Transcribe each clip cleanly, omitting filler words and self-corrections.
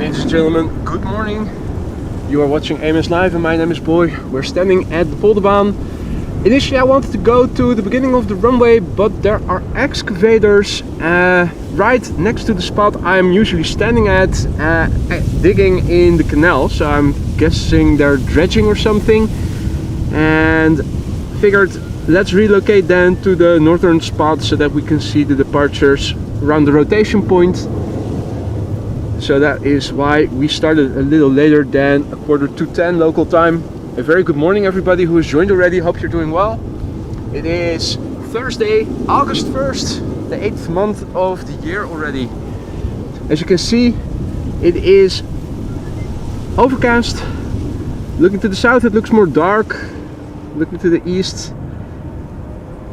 Ladies and gentlemen, good morning. You are watching AMS Live and my name is Boy. We're standing at the Polderbaan. Initially I wanted to go to the beginning of the runway, but there are excavators right next to the spot I'm usually standing at, digging in the canal. So I'm guessing they're dredging or something, and figured let's relocate then to the northern spot so that we can see the departures around the rotation point. So that is why we started a little later than 9:45 local time. A very good morning everybody who has joined already. Hope you're doing well. It is Thursday, August 1st, the 8th month of the year already. As you can see, it is overcast. Looking to the south it looks more dark. Looking to the east,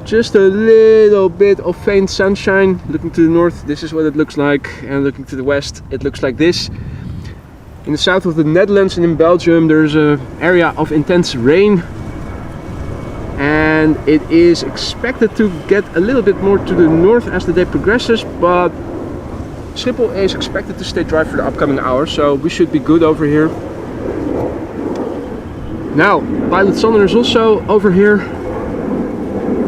just a little bit of faint sunshine. Looking to the north, this is what it looks like, and looking to the west, it looks like this. In the south of the Netherlands and in Belgium, there's an area of intense rain, and it is expected to get a little bit more to the north as the day progresses, but Schiphol is expected to stay dry for the upcoming hours, so we should be good over here. Now, pilot Sander is also over here.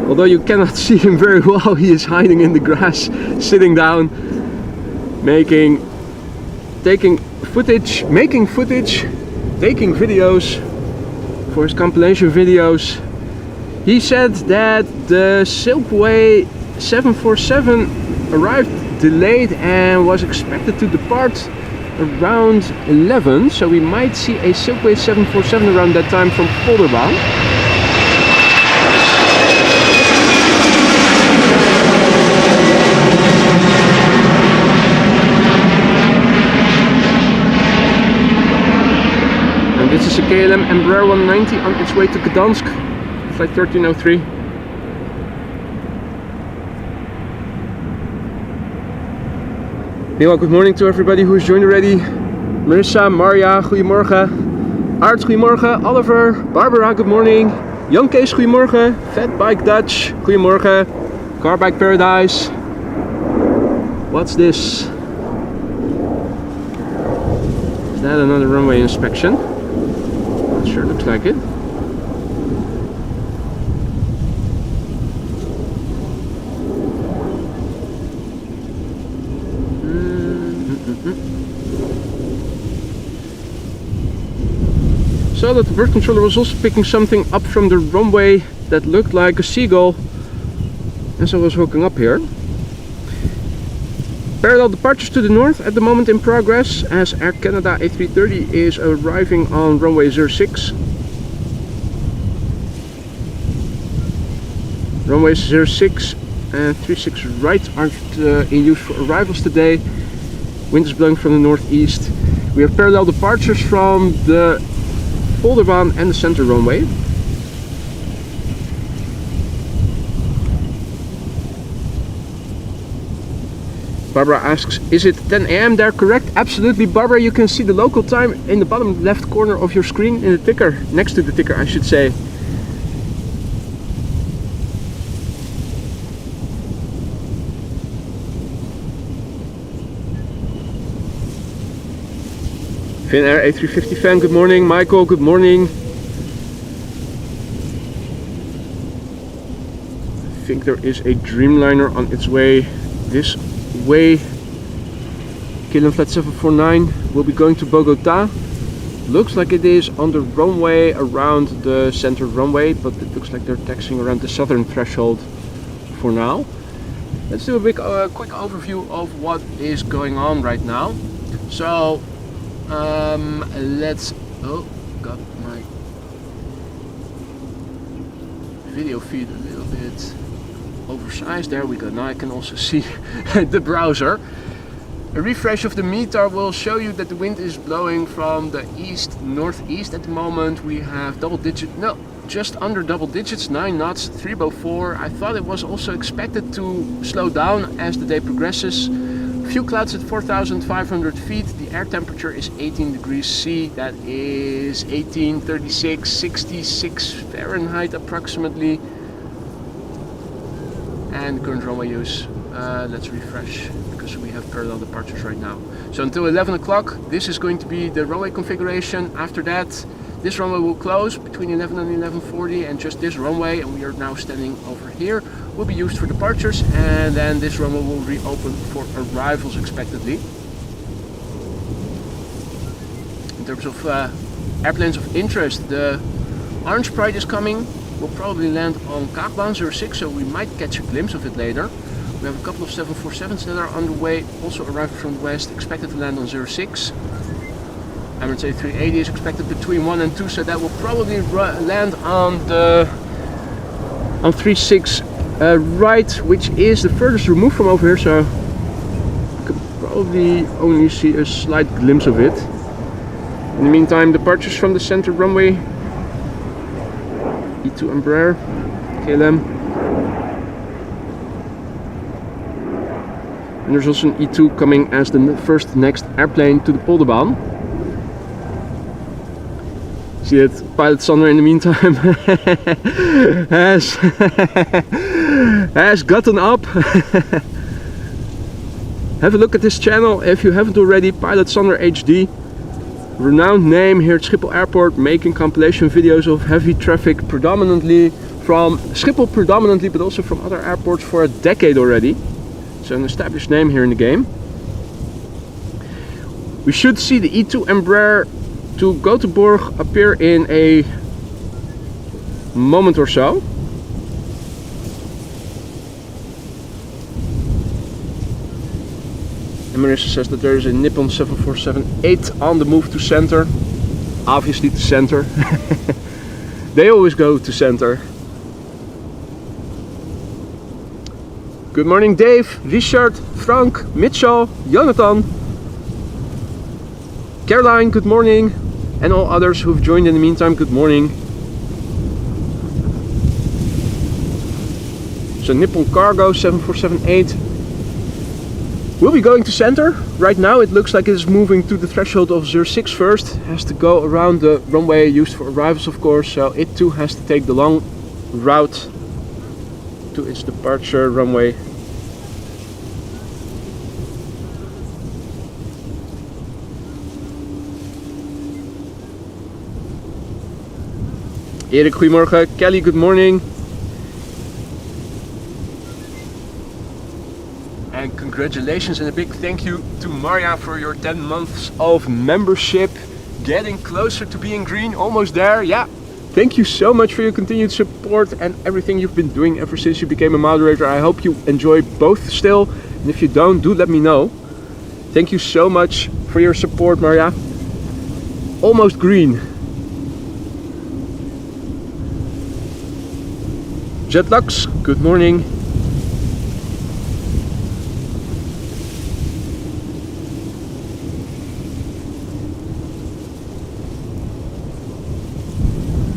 Although you cannot see him very well, he is hiding in the grass, sitting down, taking footage, taking videos for his compilation videos. He said that the Silkway 747 arrived delayed and was expected to depart around 11, so we might see a Silkway 747 around that time from Polderbaan. This is a KLM B739 on its way to Gdansk, flight 1303. Meanwhile, good morning to everybody who has joined already. Marissa, Maria, goedemorgen. Art, goedemorgen. Oliver, Barbara, good morning. Jan Kees, goedemorgen. Fat Bike Dutch, goedemorgen. Car Bike Paradise. What's this? Is that another runway inspection? Sure looks like it. So that the bird controller was also picking something up from the runway that looked like a seagull as I was hooking up here. Parallel departures to the north at the moment in progress as Air Canada A330 is arriving on runway 06. Runways 06 and 36 right are in use for arrivals today. Wind is blowing from the northeast. We have parallel departures from the Polderbaan and the center runway. Barbara asks, is it 10 AM there? Correct? Absolutely, Barbara. You can see the local time in the bottom left corner of your screen, in the ticker, next to the ticker I should say. Finnair A350 fan, good morning. Michael, good morning. I think there is a Dreamliner on its way this way. KLM flight 749 will be going to Bogota. Looks like it is on the runway around the center runway, but it looks like they're taxiing around the southern threshold for now. Let's do a quick overview of what is going on right now. So let's got my video feed a little bit oversized. There we go. Now I can also see the browser. A refresh of the METAR will show you that the wind is blowing from the east northeast at the moment. We have just under double digits, 9 knots, 304. I thought it was also expected to slow down as the day progresses. Few clouds at 4,500 feet. The air temperature is 18 degrees C. That is 1836, 66 Fahrenheit approximately. And current runway use Let's refresh because we have parallel departures right now. So until 11 o'clock, this is going to be the runway configuration. After that, this runway will close between 11 and 11:40, and just this runway, and we are now standing over here, will be used for departures, and then this runway will reopen for arrivals expectedly. In terms of airplanes of interest, the Orange Pride is coming. We'll probably land on Cargolux 06, so we might catch a glimpse of it later. We have a couple of 747s that are on the way, also arriving from the west, expected to land on 06. Emirates A380 is expected between 1 and 2, so that will probably land on the 36 right, which is the furthest removed from over here, so you can probably only see a slight glimpse of it. In the meantime, departures from the center runway, E2 Embraer, KLM. And there's also an E2 coming as the first next airplane to the Polderbaan. See that pilot Sander in the meantime has gotten up. Have a look at this channel if you haven't already, Pilot Sander HD. Renowned name here at Schiphol Airport, making compilation videos of heavy traffic predominantly from Schiphol but also from other airports for a decade already. So an established name here in the game. We should see the E2 Embraer to Göteborg appear in a moment or so. And Marissa says that there is a Nippon 747-8 on the move to center. Obviously to center. They always go to center. Good morning Dave, Richard, Frank, Mitchell, Jonathan, Caroline, good morning. And all others who've joined in the meantime, good morning. So Nippon Cargo 747-8 will be going to center. Right now it looks like it is moving to the threshold of 06 first. Has to go around the runway used for arrivals, of course, so it too has to take the long route to its departure runway. Erik, goedemorgen. Kelly, good morning. And congratulations and a big thank you to Maria for your 10 months of membership. Getting closer to being green, almost there. Yeah, thank you so much for your continued support and everything you've been doing ever since you became a moderator. I hope you enjoy both still, and if you don't, do let me know. Thank you so much for your support, Maria. Almost green. Jetlines, good morning.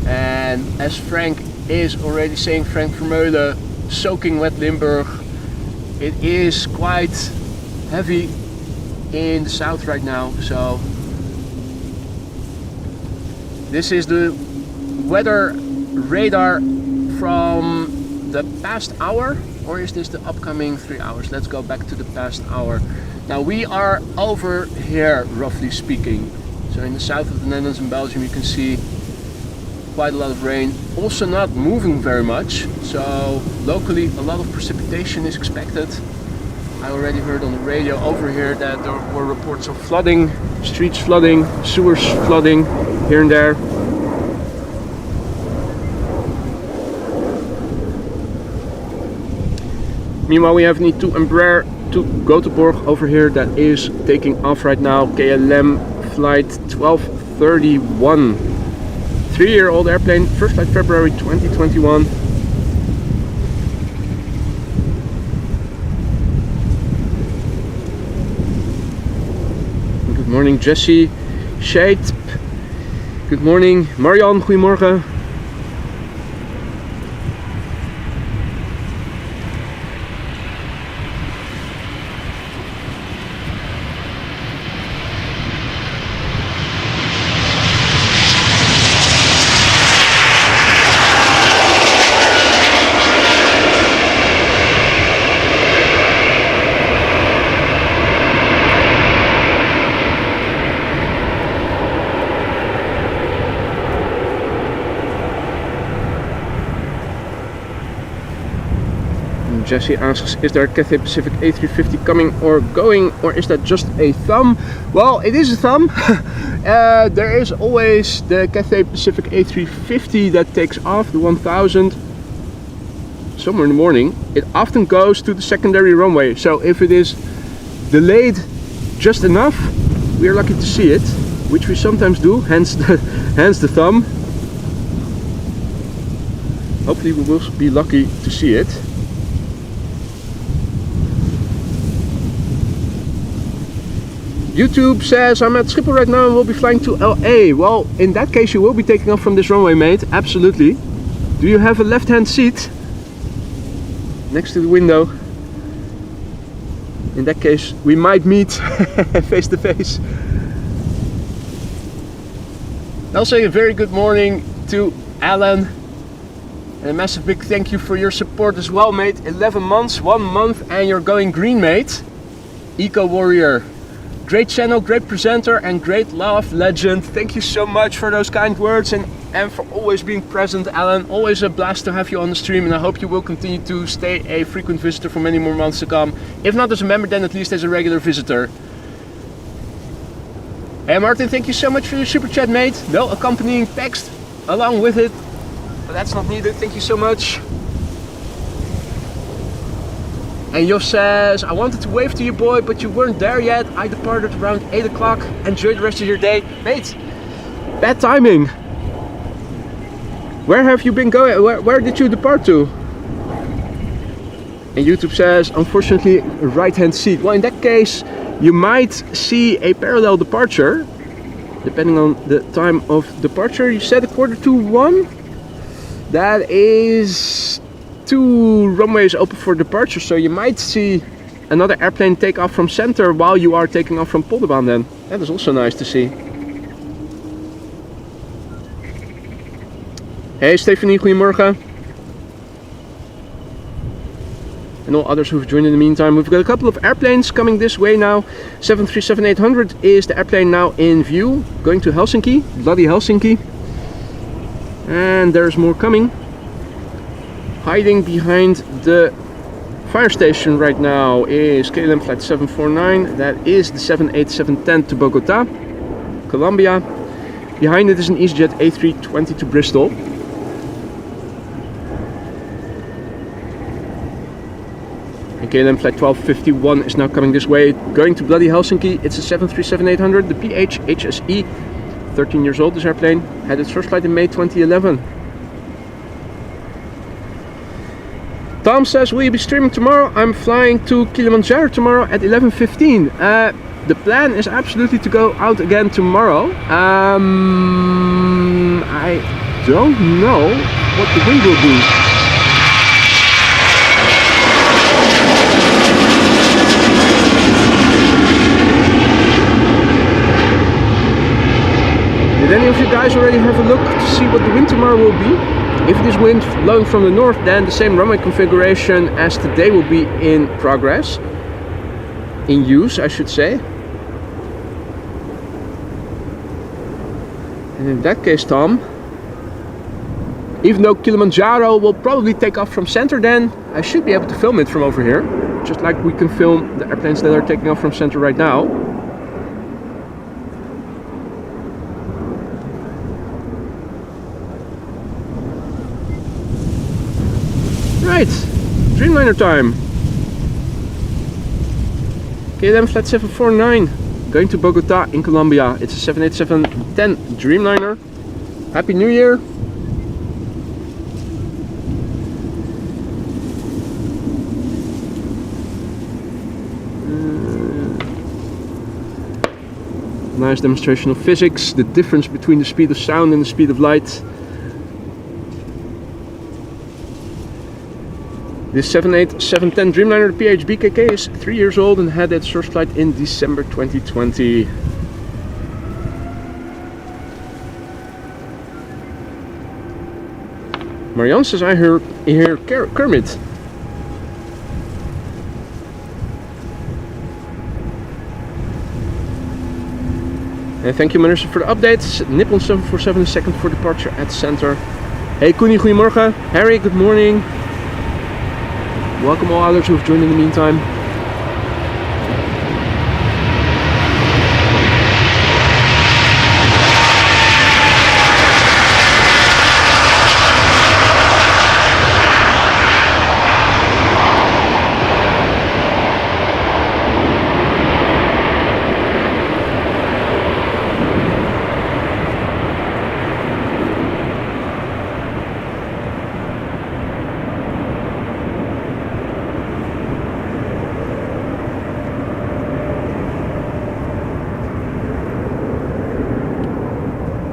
And as Frank is already saying, Frank Vermeulen, soaking wet Limburg, it is quite heavy in the south right now, so this is the weather radar from the past hour, or is this the upcoming 3 hours? Let's go back to the past hour. Now we are over here, roughly speaking. So in the south of the Netherlands and Belgium you can see quite a lot of rain. Also not moving very much, so locally a lot of precipitation is expected. I already heard on the radio over here that there were reports of flooding, streets flooding, sewers flooding here and there. Meanwhile, we have an E2 Embraer to Göteborg over here that is taking off right now. KLM flight 1231. 3-year-old airplane, first flight February 2021. Good morning Jesse, Shade. Good morning Marian, goedemorgen. Jesse asks, is there a Cathay Pacific A350 coming or going, or is that just a thumb? Well, it is a thumb. There is always the Cathay Pacific A350 that takes off, the 1000, somewhere in the morning. It often goes to the secondary runway, so if it is delayed just enough, we are lucky to see it, which we sometimes do, hence the thumb. Hopefully we will be lucky to see it. YouTube says, I'm at Schiphol right now and will be flying to LA. Well, in that case you will be taking off from this runway, mate. Absolutely. Do you have a left-hand seat next to the window? In that case we might meet face to face. I'll say a very good morning to Alan. And a massive big thank you for your support as well, mate. 11 months, 1 month, and you're going green, mate. Eco Warrior. Great channel, great presenter, and great love legend. Thank you so much for those kind words and for always being present, Alan. Always a blast to have you on the stream, and I hope you will continue to stay a frequent visitor for many more months to come. If not as a member, then at least as a regular visitor. Hey Martin, thank you so much for your super chat, mate. No accompanying text along with it. But that's not needed, thank you so much. And Jos says, I wanted to wave to you, boy, but you weren't there yet. I departed around 8 o'clock. Enjoy the rest of your day. Mate, bad timing. Where have you been going? Where did you depart to? And YouTube says, unfortunately, right-hand seat. Well, in that case, you might see a parallel departure, depending on the time of departure. You said 1:45? That is 2 runways open for departure, so you might see another airplane take off from center while you are taking off from Polderbaan then. That is also nice to see. Hey Stephanie, goedemorgen. And all others who've joined in the meantime. We've got a couple of airplanes coming this way now. 737-800 is the airplane now in view, going to Helsinki, bloody Helsinki. And there's more coming. Hiding behind the fire station right now is KLM flight 749. That is the 787-10 to Bogota, Colombia. Behind it is an EasyJet A320 to Bristol. And KLM flight 1251 is now coming this way, going to bloody Helsinki. It's a 737-800, the PHHSE. 13 years old, this airplane. Had its first flight in May 2011. Tom says, will you be streaming tomorrow? I'm flying to Kilimanjaro tomorrow at 11:15. The plan is absolutely to go out again tomorrow. I don't know what the wind will be. Did any of you guys already have a look to see what the wind tomorrow will be? If it is wind blowing from the north, then the same runway configuration as today will be in progress. In use, I should say. And in that case, Tom, even though Kilimanjaro will probably take off from center, then I should be able to film it from over here. Just like we can film the airplanes that are taking off from center right now. Right, Dreamliner time. KLM flight 749 going to Bogota in Colombia. It's a 787-10 Dreamliner. Happy New Year. Nice demonstration of physics, the difference between the speed of sound and the speed of light. This 787-10 Dreamliner, the PHBKK, is 3 years old and had its first flight in December 2020. Marianne says, I hear Kermit. And thank you, Marissa, for the updates. Nippon 747 is second for departure at center. Hey Koenie, goedemorgen. Harry, good morning. Welcome all others who have joined in the meantime.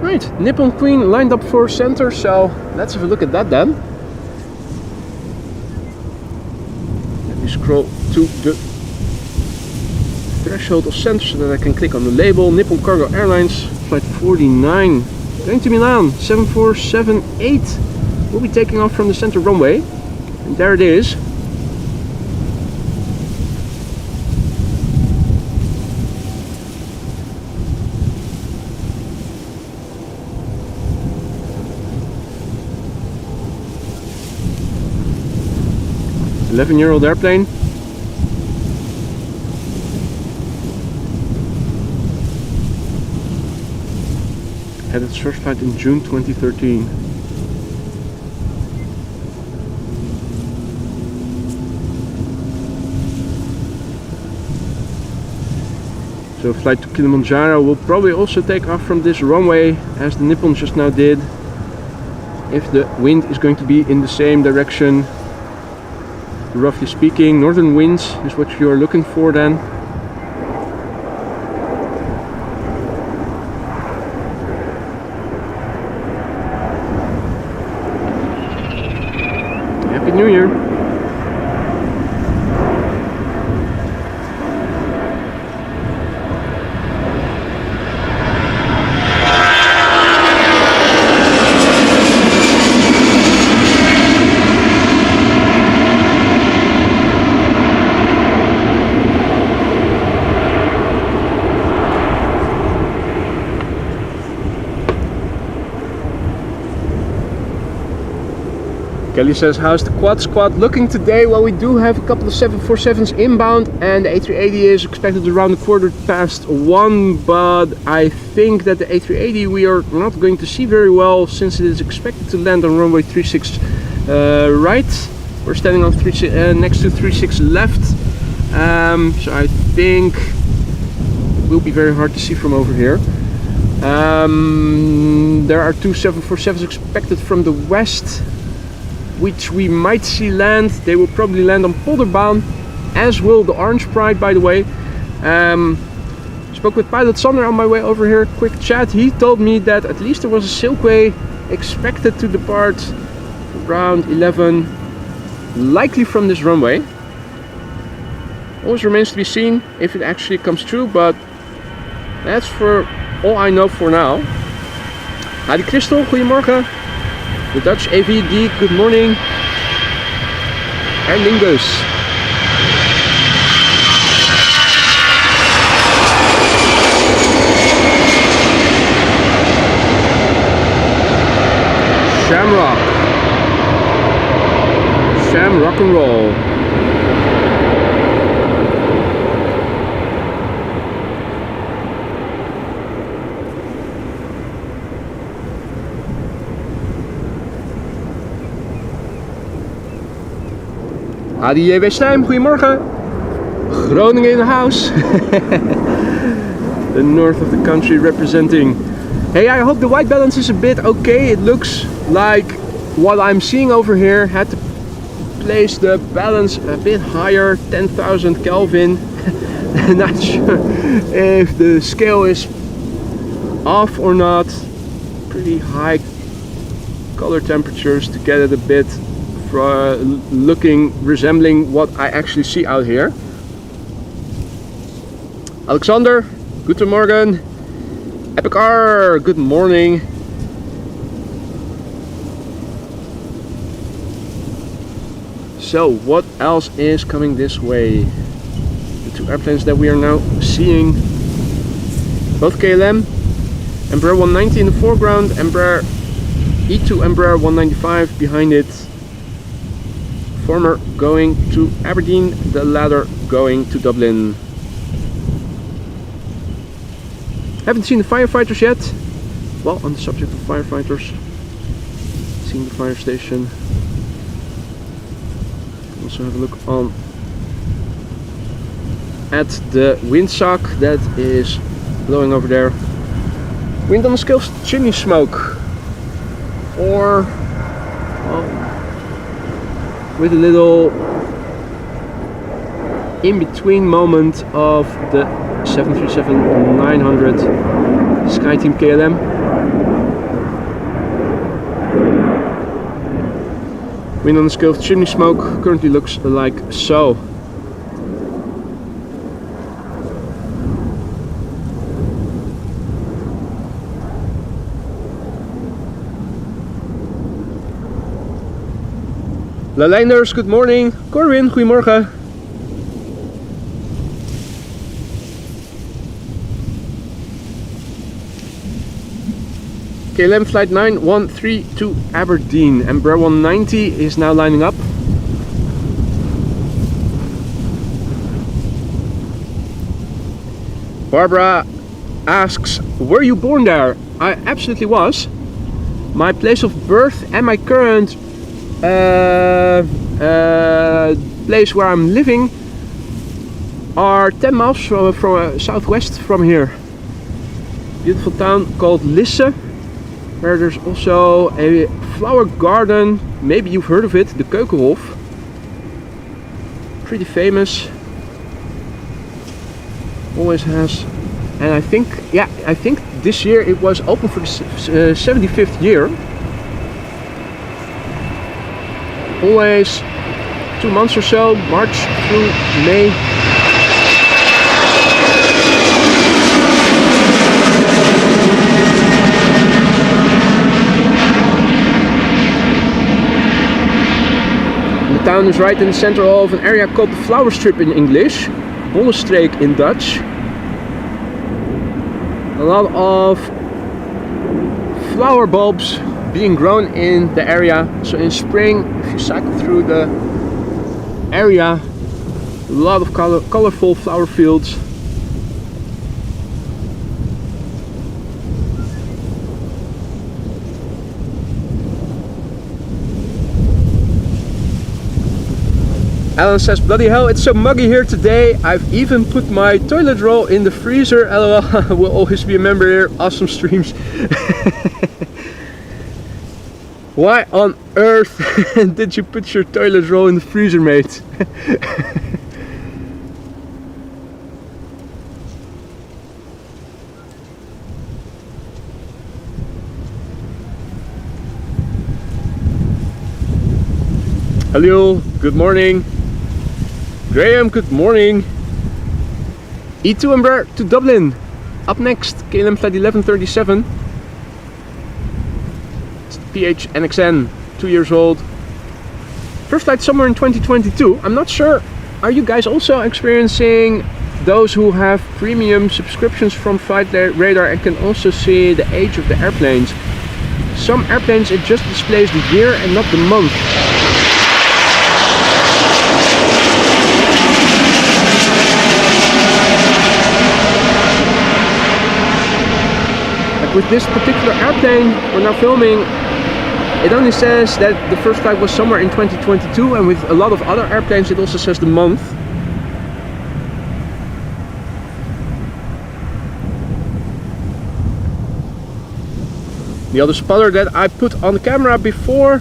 Right, Nippon Queen lined up for center, so let's have a look at that then. Let me scroll to the threshold of center so that I can click on the label. Nippon Cargo Airlines, flight 49, going to Milan, 7478. We'll be taking off from the center runway, and there it is. It's an 11-year-old airplane. Had its first flight in June 2013. So flight to Kilimanjaro will probably also take off from this runway as the Nippon just now did, if the wind is going to be in the same direction. Roughly speaking, northern winds is what you are looking for then. Happy New Year! Kelly says, how's the quad squad looking today? Well, we do have a couple of 747s inbound, and the A380 is expected around 1:15, but I think that the A380 we are not going to see very well, since it is expected to land on runway 36 right. We're standing on next to 36 left, so I think it will be very hard to see from over here. There are two 747s expected from the west, which we might see land. They will probably land on Polderbaan, as will the Orange Pride, by the way. Spoke with pilot Sander on my way over here, quick chat. He told me that at least there was a Silkway expected to depart around 11, likely from this runway. Always remains to be seen if it actually comes true, but that's for all I know for now. Hadi Christel, goedemorgen. The Dutch AVD, good morning. Aer Lingus. Shamrock. Sham rock and roll. ADJ Westheim, goedemorgen. Groningen in the house. The north of the country representing. Hey, I hope the white balance is a bit okay. It looks like what I'm seeing over here. Had to place the balance a bit higher, 10,000 Kelvin. Not sure if the scale is off or not. Pretty high color temperatures to get it a bit resembling what I actually see out here. Alexander, guten Morgen. Epic R, good morning. So what else is coming this way? The two airplanes that we are now seeing, both KLM, Embraer 190 in the foreground, Embraer E2 Embraer 195 behind it, former going to Aberdeen, the latter going to Dublin. Haven't seen the firefighters yet. Well, on the subject of firefighters, seeing the fire station. Also have a look on at the windsock that is blowing over there. Wind on the scale of chimney smoke, or well, with a little in-between moment of the 737-900 SkyTeam KLM. Wind on the scale of chimney smoke currently looks like so. Lijners, good morning. Corwin, goedemorgen. KLM flight 913 to Aberdeen. Embraer 190 is now lining up. Barbara asks, were you born there? I absolutely was. My place of birth and my current place where I'm living are 10 miles from southwest from here. Beautiful town called Lisse, where there's also a flower garden. Maybe you've heard of it, the Keukenhof. Pretty famous. Always has, and I think this year it was open for the 75th year. Always 2 months or so, March through May. The town is right in the center of an area called the Flower Strip in English, Bollenstreek in Dutch. A lot of flower bulbs being grown in the area. So in spring, if you cycle through the area, a lot of colorful flower fields. Alan says, bloody hell, it's so muggy here today. I've even put my toilet roll in the freezer. LOL, will always be a member here. Awesome streams. Why on earth did you put your toilet roll in the freezer, mate? Hello, good morning. Graham, good morning. E2 Embraer to Dublin. Up next, KLM flight 1137. It's the PHNXN, 2 years old. First flight somewhere in 2022. I'm not sure. Are you guys also experiencing those who have premium subscriptions from Flight Radar and can also see the age of the airplanes? Some airplanes it just displays the year and not the month. With this particular airplane we're now filming, it only says that the first flight was somewhere in 2022, and with a lot of other airplanes it also says the month. The other spotter that I put on the camera before,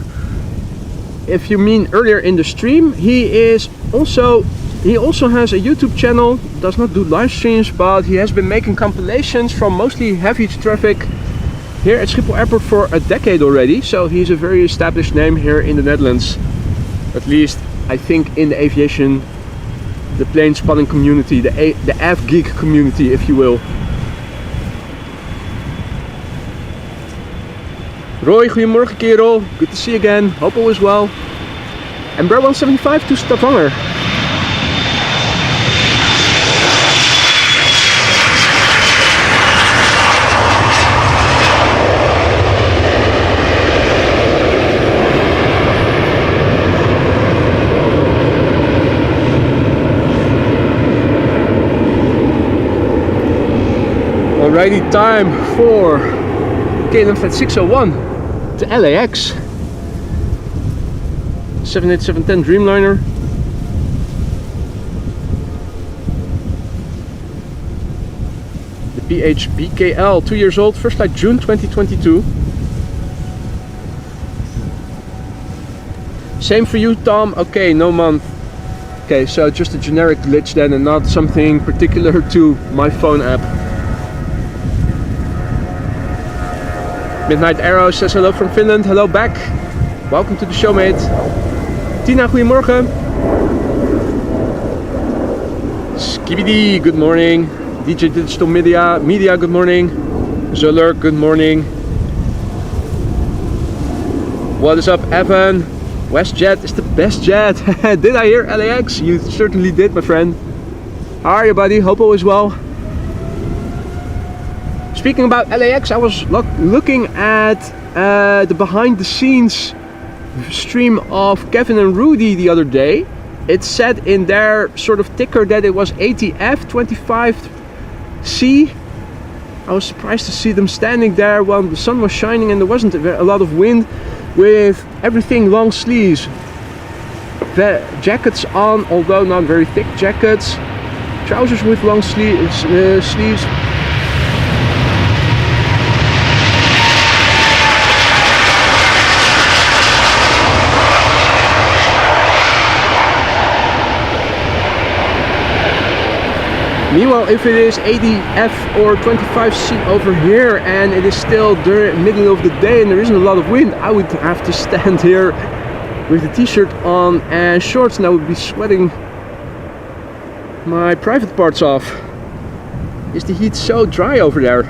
if you mean earlier in the stream, he also has a YouTube channel. Does not do live streams, but he has been making compilations from mostly heavy traffic here at Schiphol Airport for a decade already. So he's a very established name here in the Netherlands, at least I think in the aviation, the plane spotting community, the AV geek community, if you will. Roy, goedemorgen kerel, good to see you again, hope all is well. Embraer 175 to Stavanger. Alrighty, time for KLM Flight 601 to LAX. 787-10 Dreamliner. The PHBKL, 2 years old, first flight June 2022. Same for you, Tom. Okay, no month. Okay, so just a generic glitch then and not something particular to my phone app. Midnight Arrow says hello from Finland. Hello back. Welcome to the show, mate. Tina, goedemorgen. Skibidi, good morning. DJ Digital Media, good morning. Zuller, good morning. What is up, Evan? WestJet is the best jet. Did I hear LAX? You certainly did, my friend. How are you, buddy? Hope all is well. Speaking about LAX, I was looking at the behind the scenes stream of Kevin and Rudy the other day. It said in their sort of ticker that it was ATF 25C. I was surprised to see them standing there while the sun was shining and there wasn't a lot of wind, with everything long sleeves. The jackets on, although not very thick jackets. Trousers with long sleeves. Meanwhile, if it is ADF or 25C over here and it is still the middle of the day and there isn't a lot of wind, I would have to stand here with a t-shirt on and shorts and I would be sweating my private parts off. Is the heat so dry over there?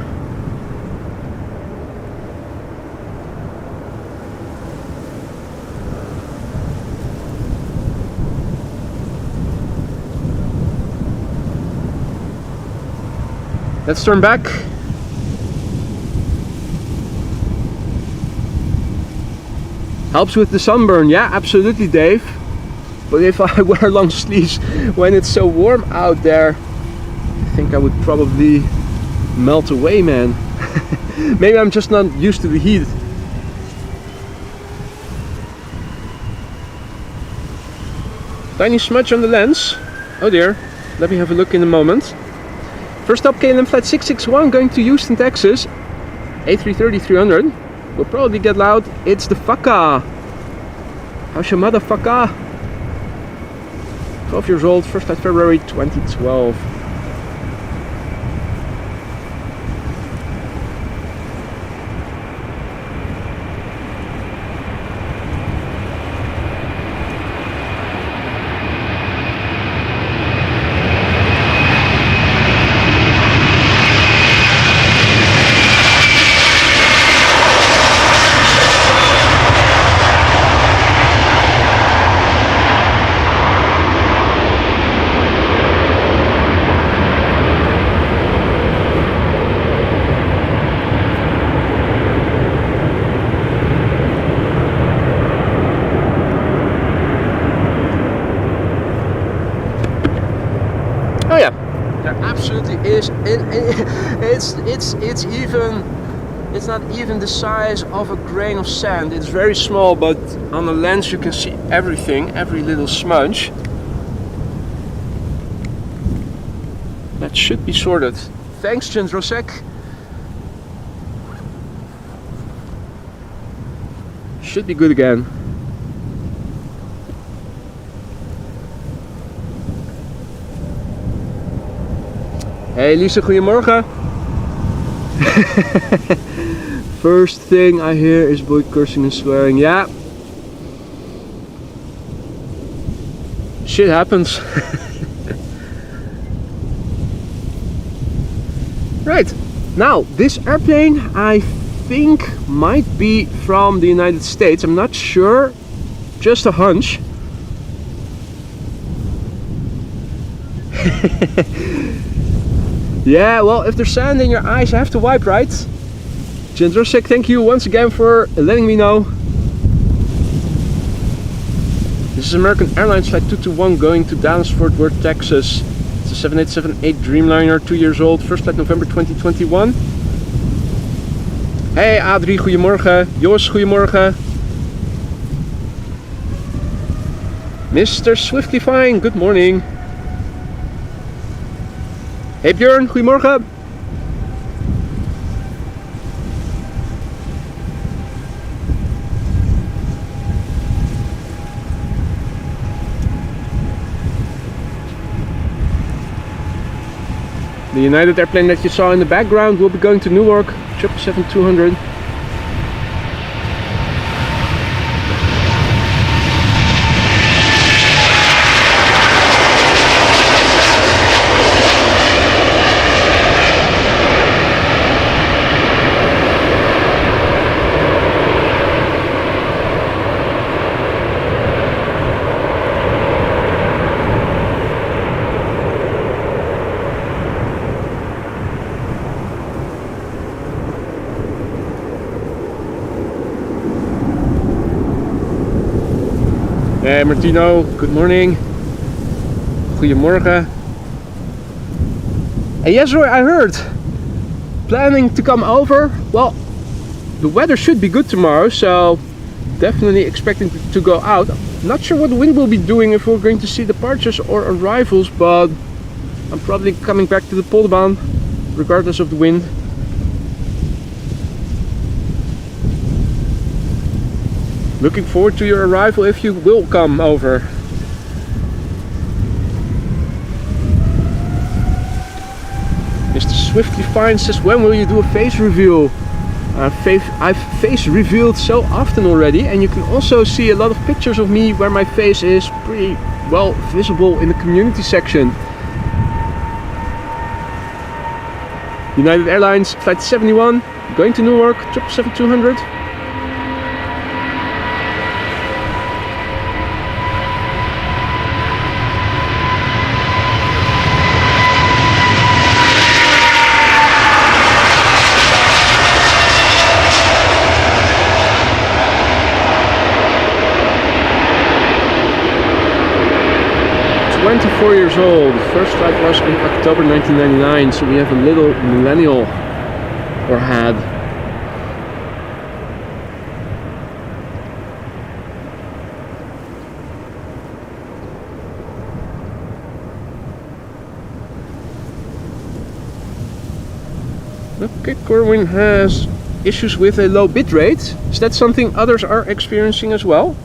Let's turn back. Helps with the sunburn, yeah, absolutely, Dave. But if I wear long sleeves when it's so warm out there, I think I would probably melt away, man. Maybe I'm just not used to the heat. Tiny smudge on the lens. Oh dear. Let me have a look in a moment. First up, KLM Flight 661 going to Houston, Texas. A330-300. Will probably get loud. It's the Faka. How's your motherfucker? 12 years old, first flight February 2012. Is it's not even the size of a grain of sand. It's very small, but on the lens you can see everything, every little smudge. That should be sorted. Thanks, Jendrosek. Should be good again. Hey Lisa, goedemorgen. First thing I hear is boy cursing and swearing. Yeah. Shit happens. Right. Now, this airplane I think might be from the United States. I'm not sure. Just a hunch. Yeah, well, if there's sand in your eyes, you have to wipe, right? Jendrosek, thank you once again for letting me know. This is American Airlines Flight 221 going to Dallas, Fort Worth, Texas. It's a 7878 Dreamliner, 2 years old, first flight November 2021. Hey Adrie, goedemorgen. Jos, goedemorgen. Mr. Swiftly Fine, good morning. Hey Björn, goedemorgen. The United airplane that you saw in the background will be going to Newark, 777-200. Hey Martino, good morning. Goedemorgen. And yes Roy, I heard. Planning to come over. Well, the weather should be good tomorrow, so definitely expecting to go out. Not sure what the wind will be doing, if we're going to see departures or arrivals, but I'm probably coming back to the Polderbaan regardless of the wind. Looking forward to your arrival if you will come over. Mr. Swiftly Fine says, when will you do a face reveal? I've face revealed so often already, and you can also see a lot of pictures of me where my face is pretty well visible in the community section. United Airlines Flight 71, going to Newark, 777-200. 24 years old. The first flight was in October 1999, so we have a little millennial or had. Okay, Corwin has issues with a low bit rate. Is that something others are experiencing as well?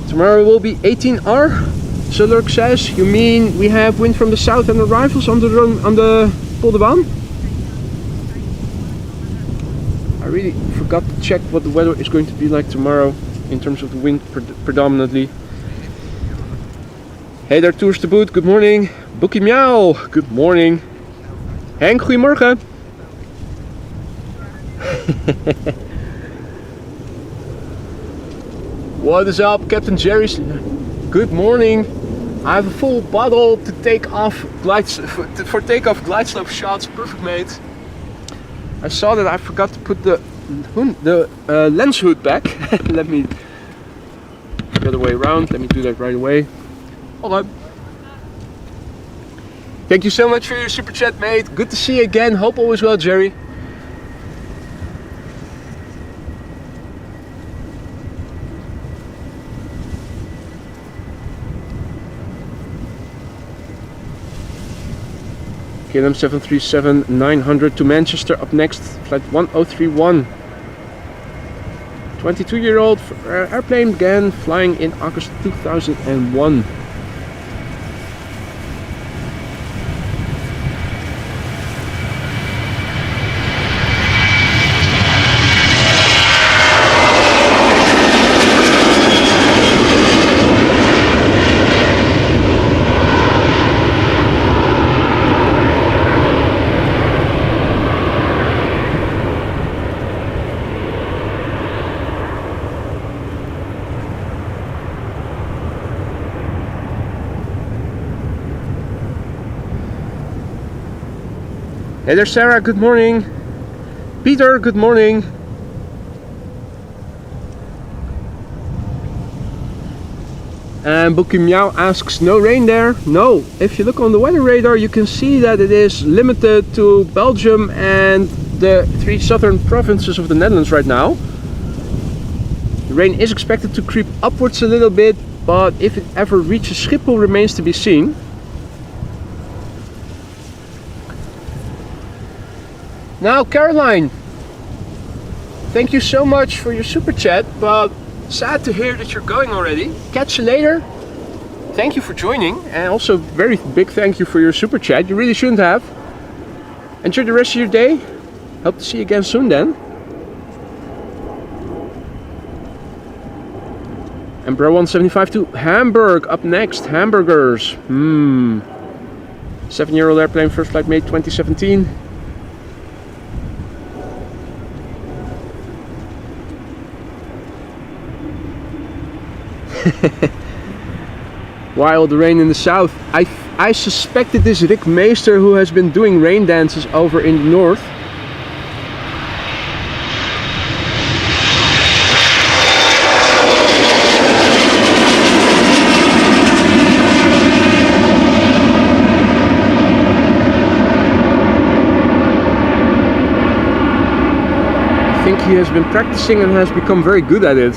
Tomorrow will be 18R. Zulurk says, you mean we have wind from the south and arrivals on the Polderbaan? I really forgot to check what the weather is going to be like tomorrow in terms of the wind predominantly. Hey there, Tours de Boot, good morning. Boekie Miauw, good morning. Henk, goedemorgen. What is up, Captain Jerry? Good morning. I have a full bottle to take off for takeoff glide slope shots. Perfect, mate. I saw that I forgot to put the lens hood back. Let me the other way around. Let me do that right away. Alright. Thank you so much for your super chat, mate. Good to see you again. Hope all is well, Jerry. KLM 737-900 to Manchester up next, flight 1031. 22-year-old airplane began flying in August 2001. Hey there, Sarah, good morning. Peter, good morning. And Bookie Meow asks, no rain there? No, if you look on the weather radar you can see that it is limited to Belgium and the 3 southern provinces of the Netherlands right now. The rain is expected to creep upwards a little bit, but if it ever reaches Schiphol remains to be seen. Now Caroline, thank you so much for your super chat, but sad to hear that you're going already. Catch you later. Thank you for joining, and also very big thank you for your super chat. You really shouldn't have. Enjoy the rest of your day. Hope to see you again soon then. And Bro175 to Hamburg up next. Hamburgers. 7-year-old airplane, first flight made 2017. Wild rain in the south. I suspect it is Rick Meester who has been doing rain dances over in the north. I think he has been practicing and has become very good at it.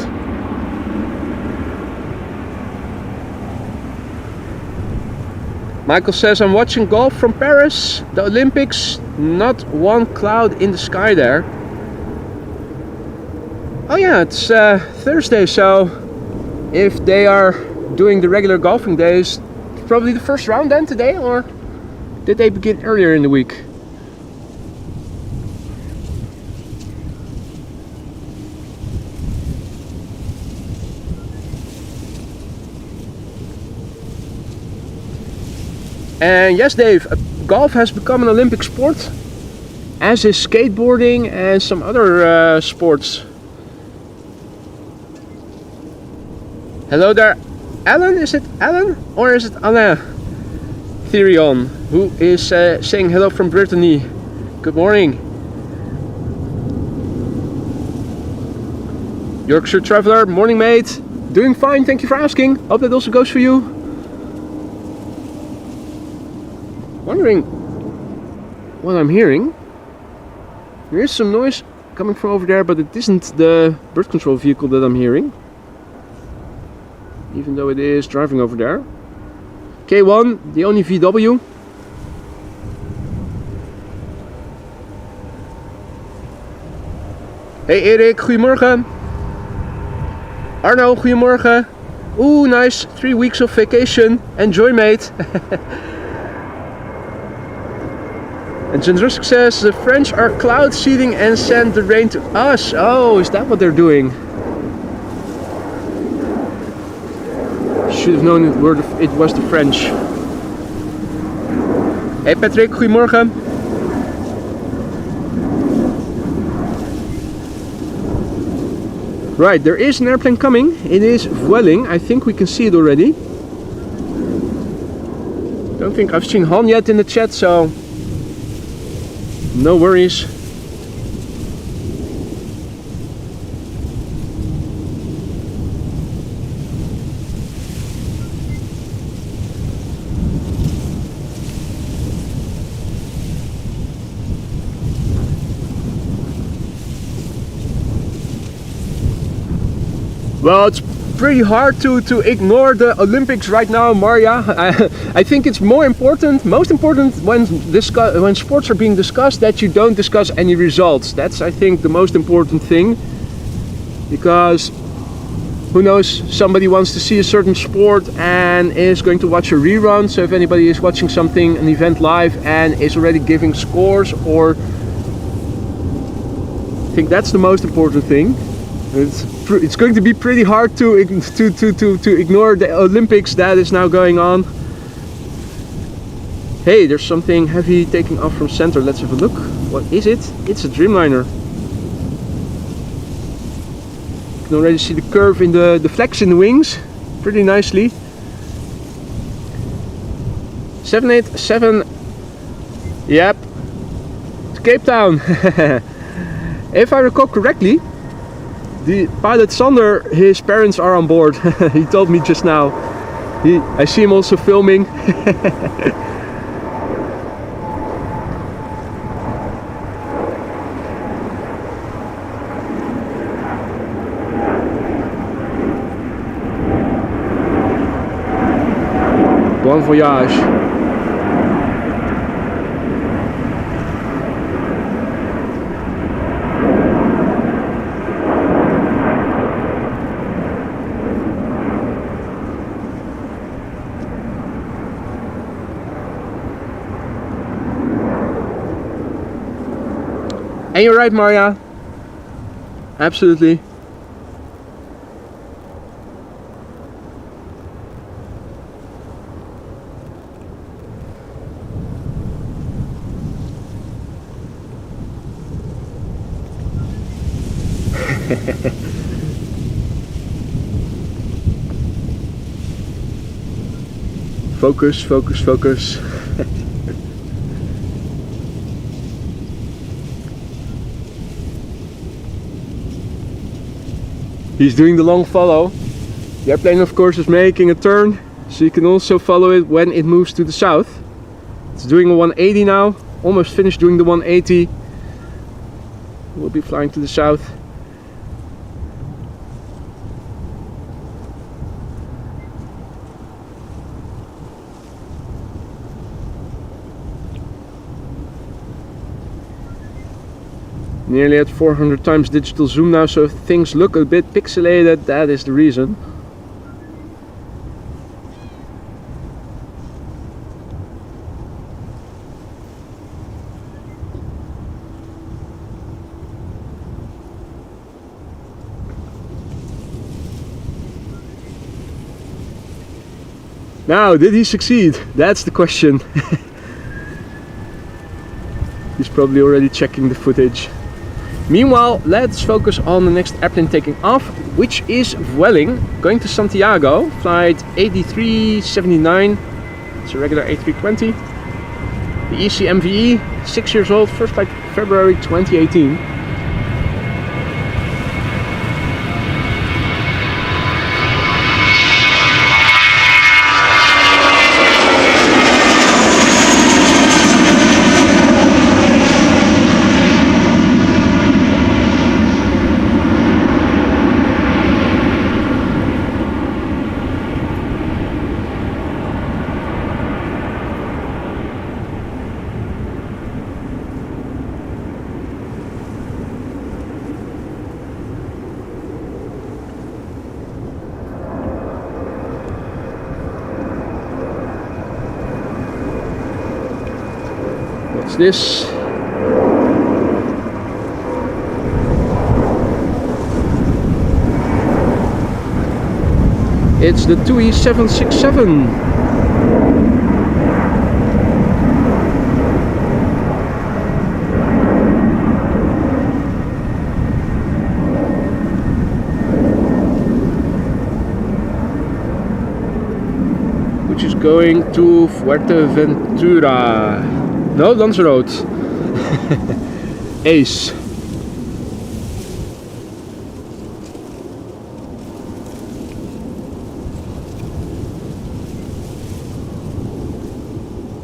Michael says, I'm watching golf from Paris, the Olympics, not one cloud in the sky there. Oh yeah, it's Thursday, so if they are doing the regular golfing days, it's probably the first round then today, or did they begin earlier in the week? And yes, Dave, golf has become an Olympic sport, as is skateboarding and some other sports. Hello there, Alan? Is it Alan or is it Alain Therion, who is saying hello from Brittany? Good morning. Yorkshire Traveller, morning mate. Doing fine, thank you for asking. Hope that also goes for you. Wondering what I'm hearing. There is some noise coming from over there, but it isn't the bird control vehicle that I'm hearing, even though it is driving over there. K1, the only VW. Hey Erik, goedemorgen. Arno, goedemorgen. Ooh, nice, 3 weeks of vacation. Enjoy, mate. And Jendrusk says the French are cloud seeding and send the rain to us. Oh, is that what they're doing? Should have known it was the French. Hey Patrick, goedemorgen. Right, there is an airplane coming. It is Vueling. I think we can see it already. Don't think I've seen Han yet in the chat, so no worries. Well, it's pretty hard to ignore the Olympics right now, Maria. I think it's most important when sports are being discussed, that you don't discuss any results. That's, I think, the most important thing, because who knows, somebody wants to see a certain sport and is going to watch a rerun. So if anybody is watching an event live and is already giving scores, or I think that's the most important thing. It's going to be pretty hard to ignore the Olympics that is now going on. Hey, there's something heavy taking off from center. Let's have a look. What is it? It's a Dreamliner. You can already see the curve in the flex in the wings pretty nicely. 787. Yep. It's Cape Town. If I recall correctly, the pilot Sander, his parents are on board. He told me just now. I see him also filming. Bon voyage. And you're right, Maria. Absolutely. Focus, focus, focus. He's doing the long follow. The airplane of course is making a turn, so you can also follow it when it moves to the south. It's doing a 180 now, almost finished doing the 180. We'll be flying to the south. Nearly at 400 times digital zoom now, so if things look a bit pixelated, that is the reason. Now, did he succeed? That's the question. He's probably already checking the footage. Meanwhile, let's focus on the next airplane taking off, which is Vueling, going to Santiago, flight A379. It's a regular A320. The ECMVE, 6 years old, first flight February 2018. What's this? It's the TUI 767. Which is going to Fuerteventura. No, Lanzarote. Ace.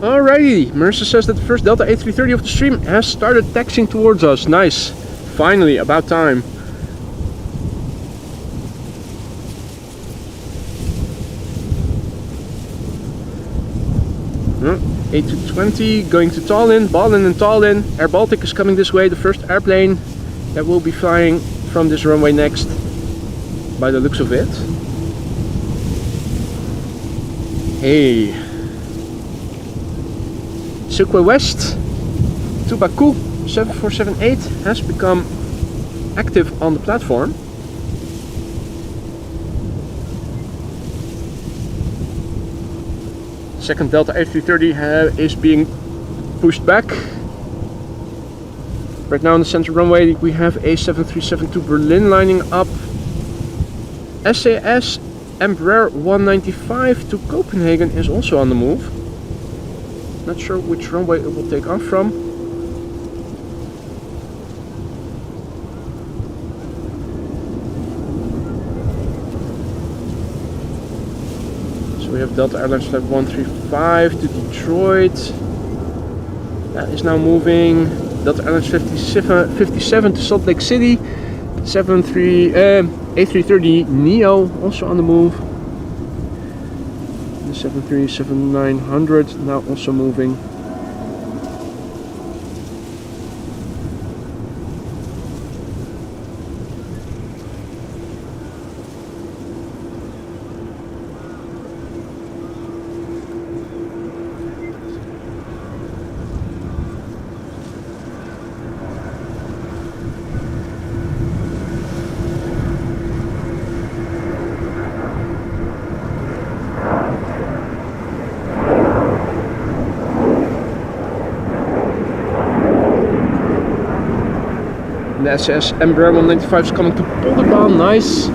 Alrighty, Marissa says that the first Delta A330 of the stream has started taxiing towards us. Nice. Finally, about time. A220 going to Tallinn, Ballin and Tallinn. Air Baltic is coming this way, the first airplane that will be flying from this runway next, by the looks of it. Hey. Silkway West to Baku, 7478 has become active on the platform. Second Delta A330 is being pushed back. Right now on the center runway we have a 737 to Berlin lining up. SAS Embraer 195 to Copenhagen is also on the move. Not sure which runway it will take off from. So we have Delta Airlines flight 135 to Detroit. That is now moving. Delta Airlines 57 to Salt Lake City. A330 Neo also on the move. The 737-900 now also moving. The SAS Embraer 195 is coming to Polderbaan, nice.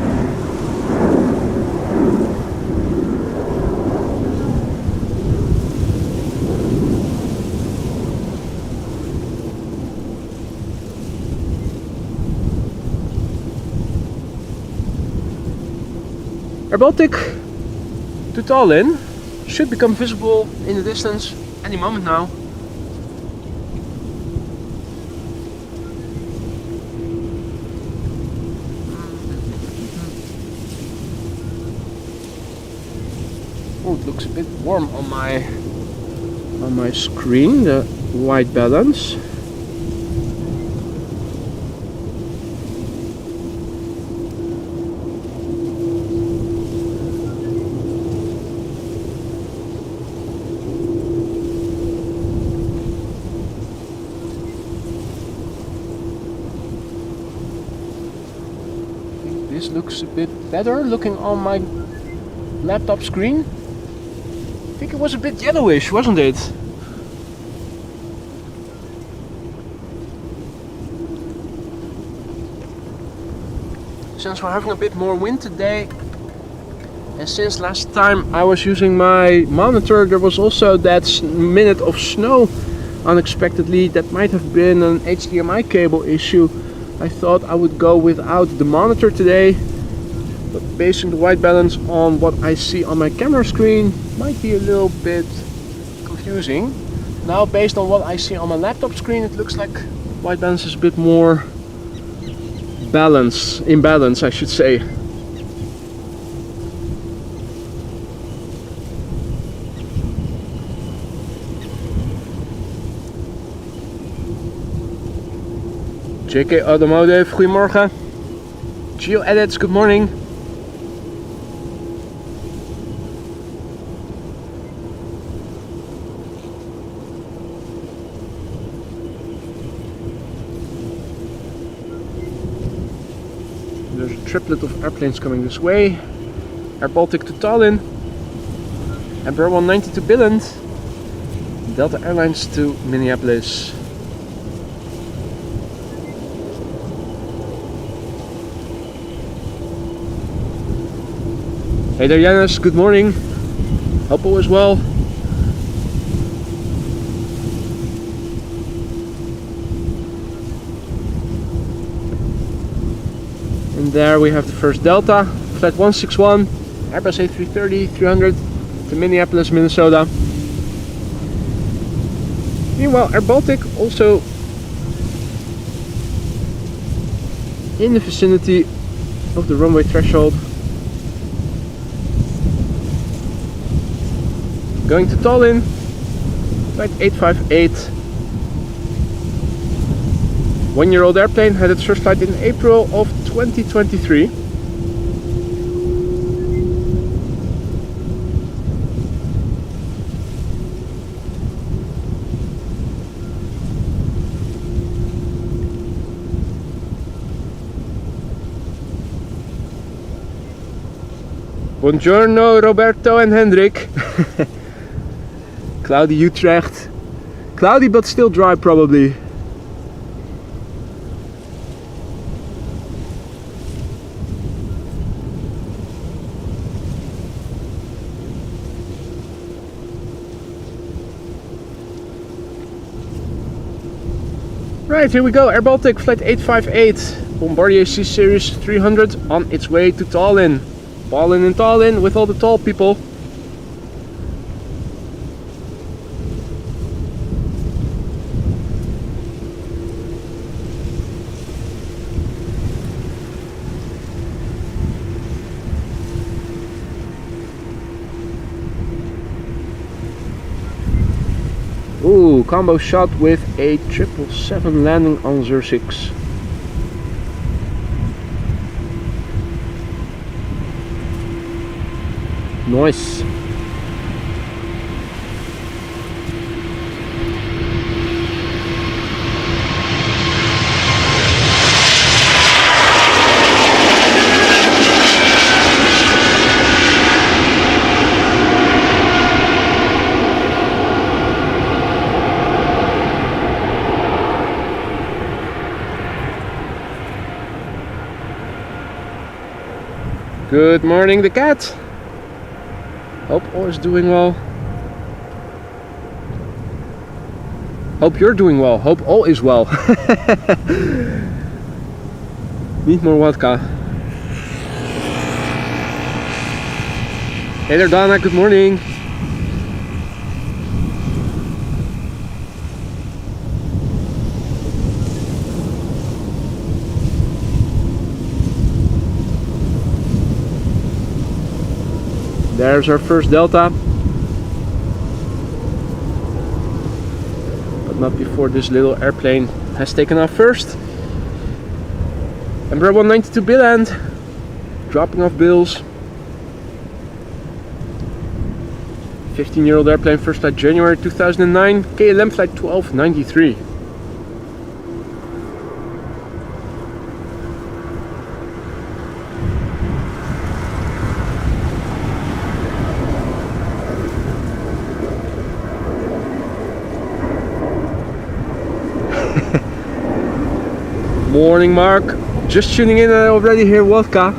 Air Baltic to Tallinn should become visible in the distance any moment now. Oh, it looks a bit warm on my screen, the white balance. I think this looks a bit better looking on my laptop screen. I think it was a bit yellowish, wasn't it? Since we're having a bit more wind today, and since last time I was using my monitor, there was also that minute of snow unexpectedly. That might have been an HDMI cable issue. I thought I would go without the monitor today, but basing the white balance on what I see on my camera screen might be a little bit confusing. Now, based on what I see on my laptop screen, it looks like white balance is a bit more in balance, I should say. JK Automotive, goedemorgen. Geo Edits, good morning. There's a triplet of airplanes coming this way. Air Baltic to Tallinn, Embraer 190 to Billund, Delta Airlines to Minneapolis. Hey there Janus, good morning. Hope all is well. And there we have the first Delta, flight 161, Airbus A330-300 to Minneapolis, Minnesota. Meanwhile, Air Baltic also in the vicinity of the runway threshold. Going to Tallinn, flight 858. One-year-old airplane had its first flight in April of 2023. Buongiorno Roberto and Hendrik. Cloudy Utrecht. Cloudy but still dry probably. Right, here we go. Air Baltic flight 858. Bombardier C Series 300 on its way to Tallinn. Ballin' in Tallinn with all the tall people. Ooh, combo shot with a 777 landing on 06. Nice. Good morning, the cat. Hope all is doing well. Hope you're doing well. Hope all is well. Need more vodka. Hey there, Donna. Good morning. There's our first Delta, but not before this little airplane has taken off first. Embraer 192 bill end, dropping off bills. 15-year-old airplane, first flight January 2009, KLM flight 1293. Morning, Mark. Just tuning in, I already hear vodka.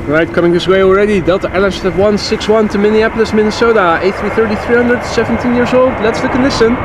Right, coming this way already. Delta Airlines 161 to Minneapolis, Minnesota. A330-300, 17 years old. Let's look and listen.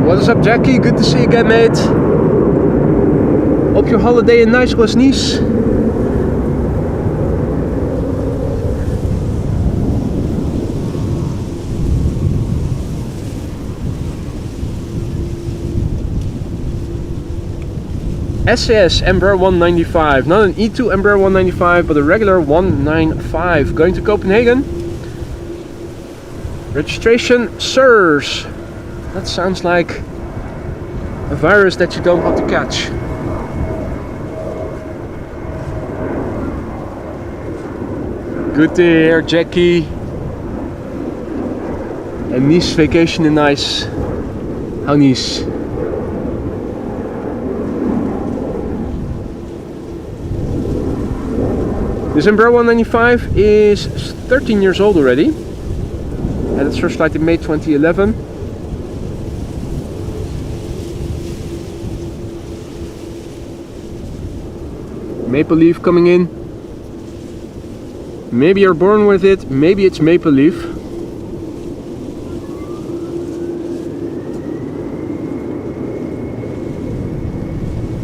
What's up, Jackie? Good to see you again, mate. Hope your holiday in nice was Nice. SAS Embraer 195, not an E2 Embraer 195, but a regular 195. Going to Copenhagen. Registration SIRS. That sounds like a virus that you don't want to catch. Good to hear, Jackie. A Nice vacation in Nice. How Nice? This Embraer 195 is 13 years old already. Had its first flight in May 2011. Maple leaf coming in. Maybe you're born with it, maybe it's maple leaf.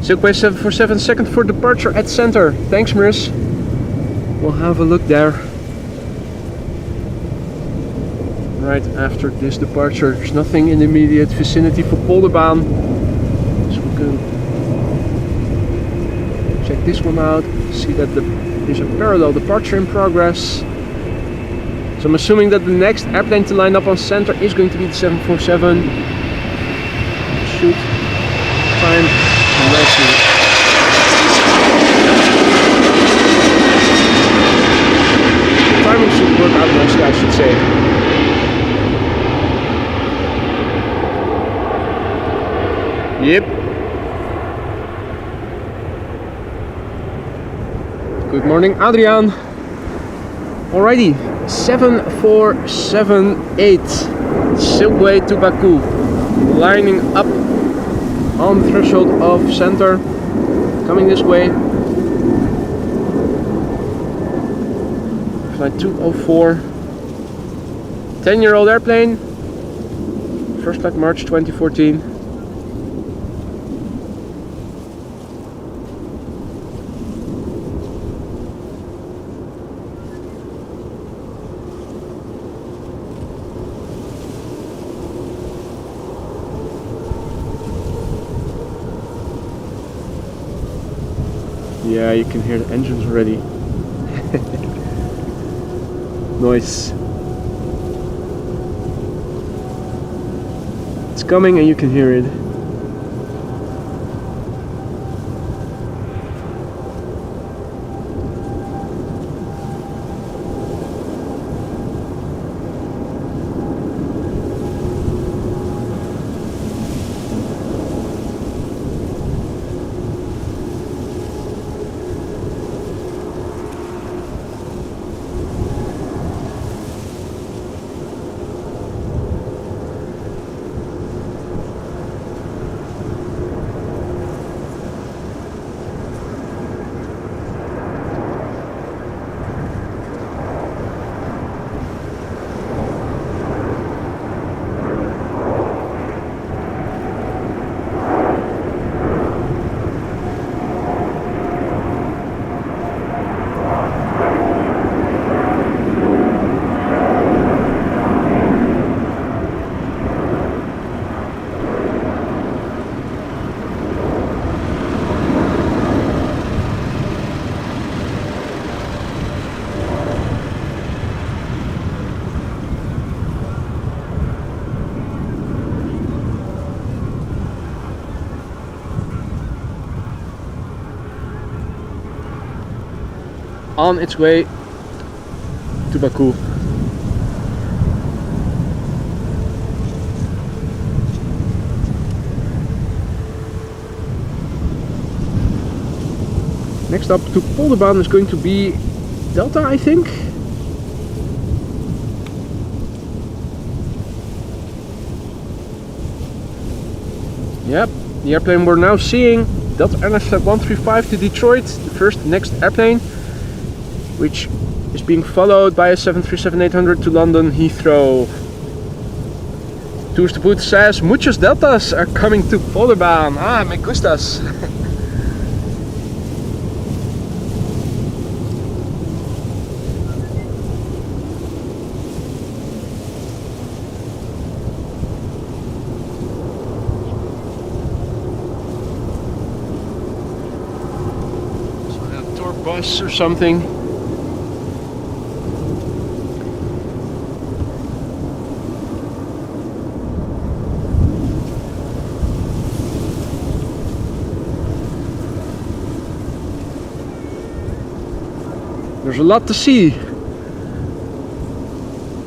Silkway 747 second for departure at center. Thanks, Miss. We'll have a look there. Right after this departure, there's nothing in the immediate vicinity for Polderbaan. So we can check this one out. See that there's a parallel departure in progress. So I'm assuming that the next airplane to line up on center is going to be the 747. Shoot. Time nicely. The timing should work out nicely, I should say. Yep. Good morning, Adrian. Alrighty, 7478 Silkway to Baku, lining up on the threshold of center, coming this way. Flight 204, 10-year-old airplane, first flight March 2014. Yeah, you can hear the engines already. Noise. It's coming and you can hear it. On its way to Baku. Next up to Polderbaan is going to be Delta, I think. Yep, the airplane we're now seeing, Delta Airlines Flight 135 to Detroit, the next airplane, which is being followed by a 737-800 to London Heathrow. Tours to Boot says, muchos deltas are coming to Polderbaan. Ah, me gustas. So a tour bus or something. There's a lot to see.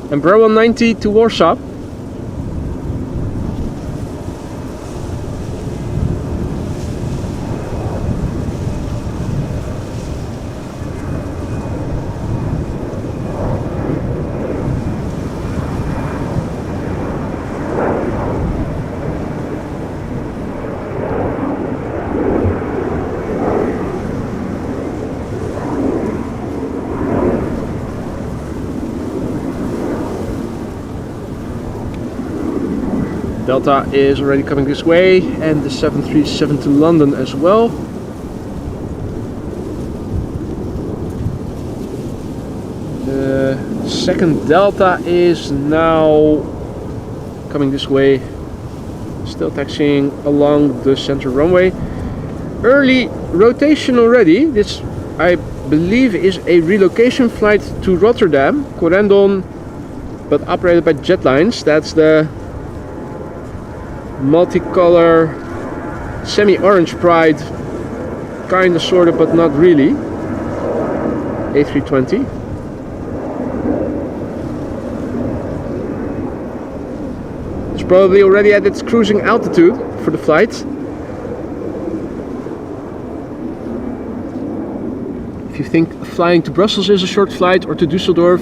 Embraer 190 to Warsaw. Delta is already coming this way, and the 737 to London as well. The second Delta is now coming this way, still taxiing along the center runway. Early rotation already. This, I believe, is a relocation flight to Rotterdam, Corendon, but operated by Jetlines. That's the multicolor semi-orange pride, kinda sorta but not really, A320. It's probably already at its cruising altitude for the flight. If you think flying to Brussels is a short flight, or to Düsseldorf,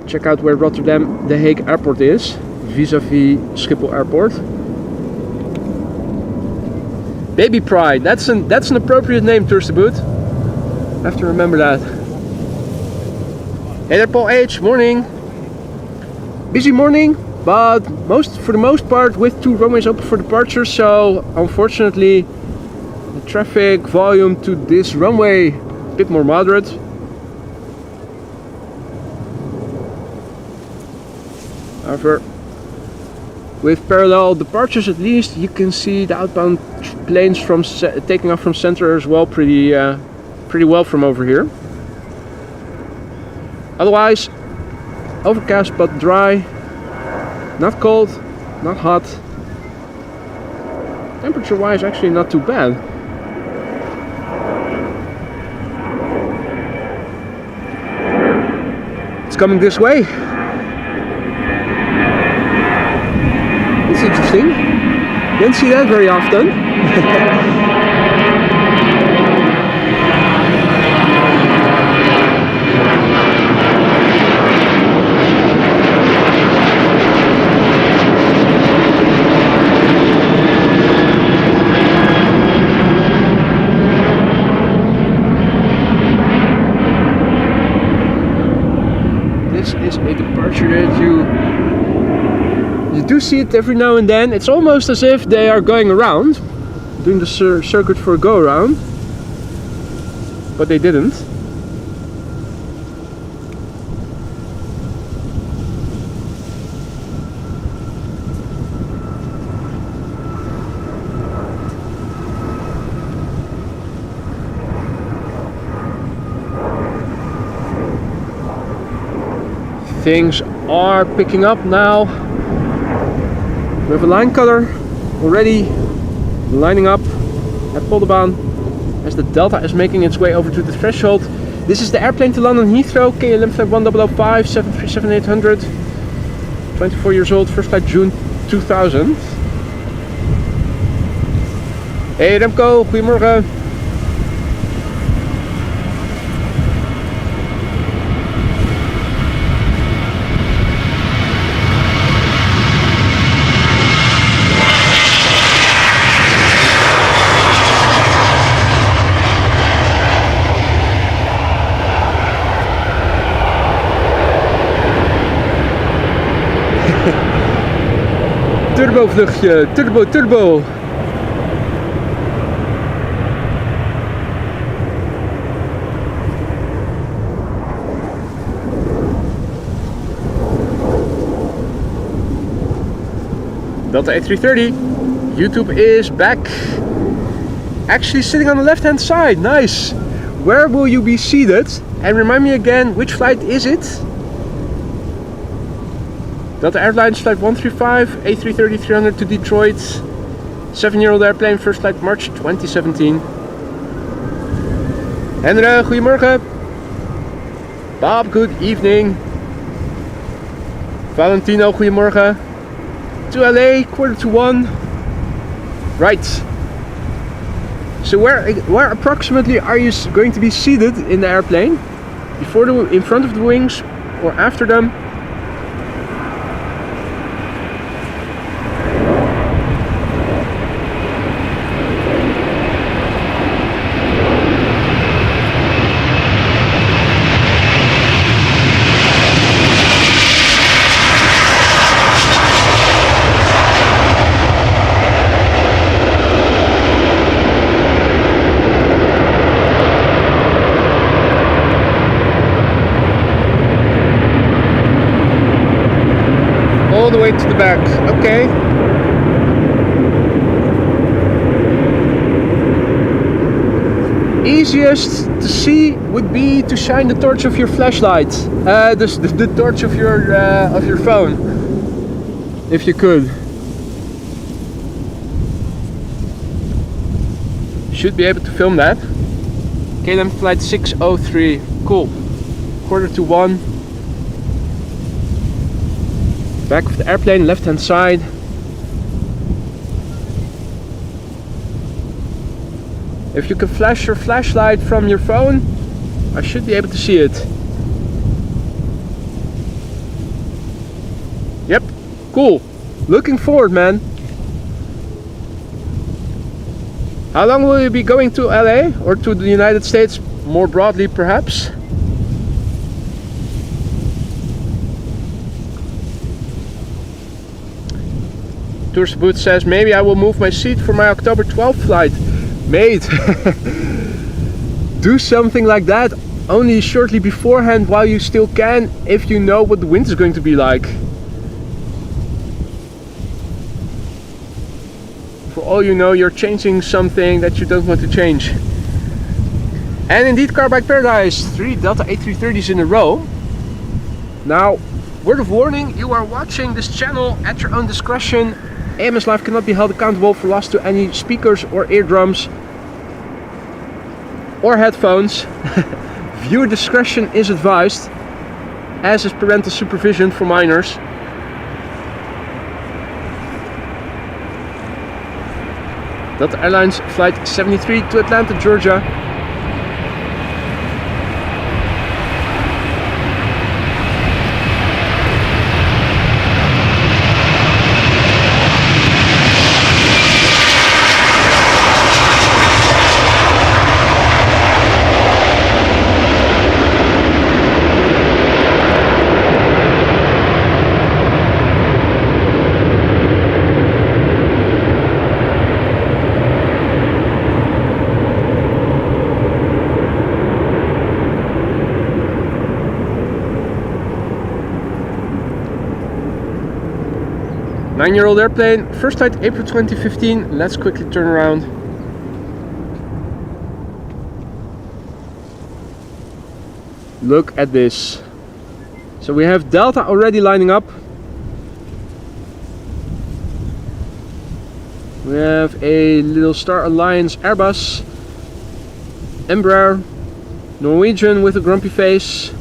check out where Rotterdam The Hague Airport is, vis-a-vis Schiphol Airport. Baby Pride, that's an appropriate name, Tourist Boot. I have to remember that. Hey there, Paul H, morning. Busy morning, but for the most part with 2 runways open for departure, so unfortunately the traffic volume to this runway a bit more moderate. However, with parallel departures at least, you can see the outbound planes from taking off from center as well pretty well from over here. Otherwise, overcast but dry, not cold, not hot. Temperature wise, actually not too bad. It's coming this way. It's interesting. Don't see that very often. This is a departure that you do see it every now and then. It's almost as if they are going around, doing the circuit for a go around, but they didn't. Things are picking up now. We have a line cutter already lining up at Polderbaan as the Delta is making its way over to the threshold. This is the airplane to London Heathrow, KLM flight 1005, 737-800, 24 years old, first flight June 2000. Hey Remco, goedemorgen. Turbo vluchtje, turbo. Delta A330, YouTube is back. Actually sitting on the left hand side, nice. Where will you be seated? And remind me again, which flight is it? Delta Airlines flight 135, A330-300 to Detroit. 7-year-old airplane, first flight March 2017. Henry, goedemorgen. Bob, good evening. Valentino, goedemorgen. To LA, 1:45. Right. So where approximately are you going to be seated in the airplane? In front of the wings or after them? all the way to the back. Okay. Easiest to see would be to shine the torch of your flashlight, the torch of your phone, if you could. Should be able to film that. KLM flight 603. Cool. 1:45. Back of the airplane, left hand side. If you can flash your flashlight from your phone, I should be able to see it. Yep, cool. Looking forward, man. How long will you be going to LA or to the United States more broadly, perhaps? Tourist Boot says, maybe I will move my seat for my October 12th flight. Mate, do something like that only shortly beforehand while you still can, if you know what the wind is going to be like. For all you know, you're changing something that you don't want to change. And indeed, Car Bike Paradise, 3 Delta A330s in a row. Now, word of warning, you are watching this channel at your own discretion. AMS Live cannot be held accountable for loss to any speakers or eardrums or headphones. Viewer discretion is advised, as is parental supervision for minors. Delta Airlines flight 73 to Atlanta, Georgia. Nine-year-old airplane, first flight April 2015. Let's quickly turn around. Look at this. So we have Delta already lining up. We have a little Star Alliance Airbus, Embraer, Norwegian with a grumpy face.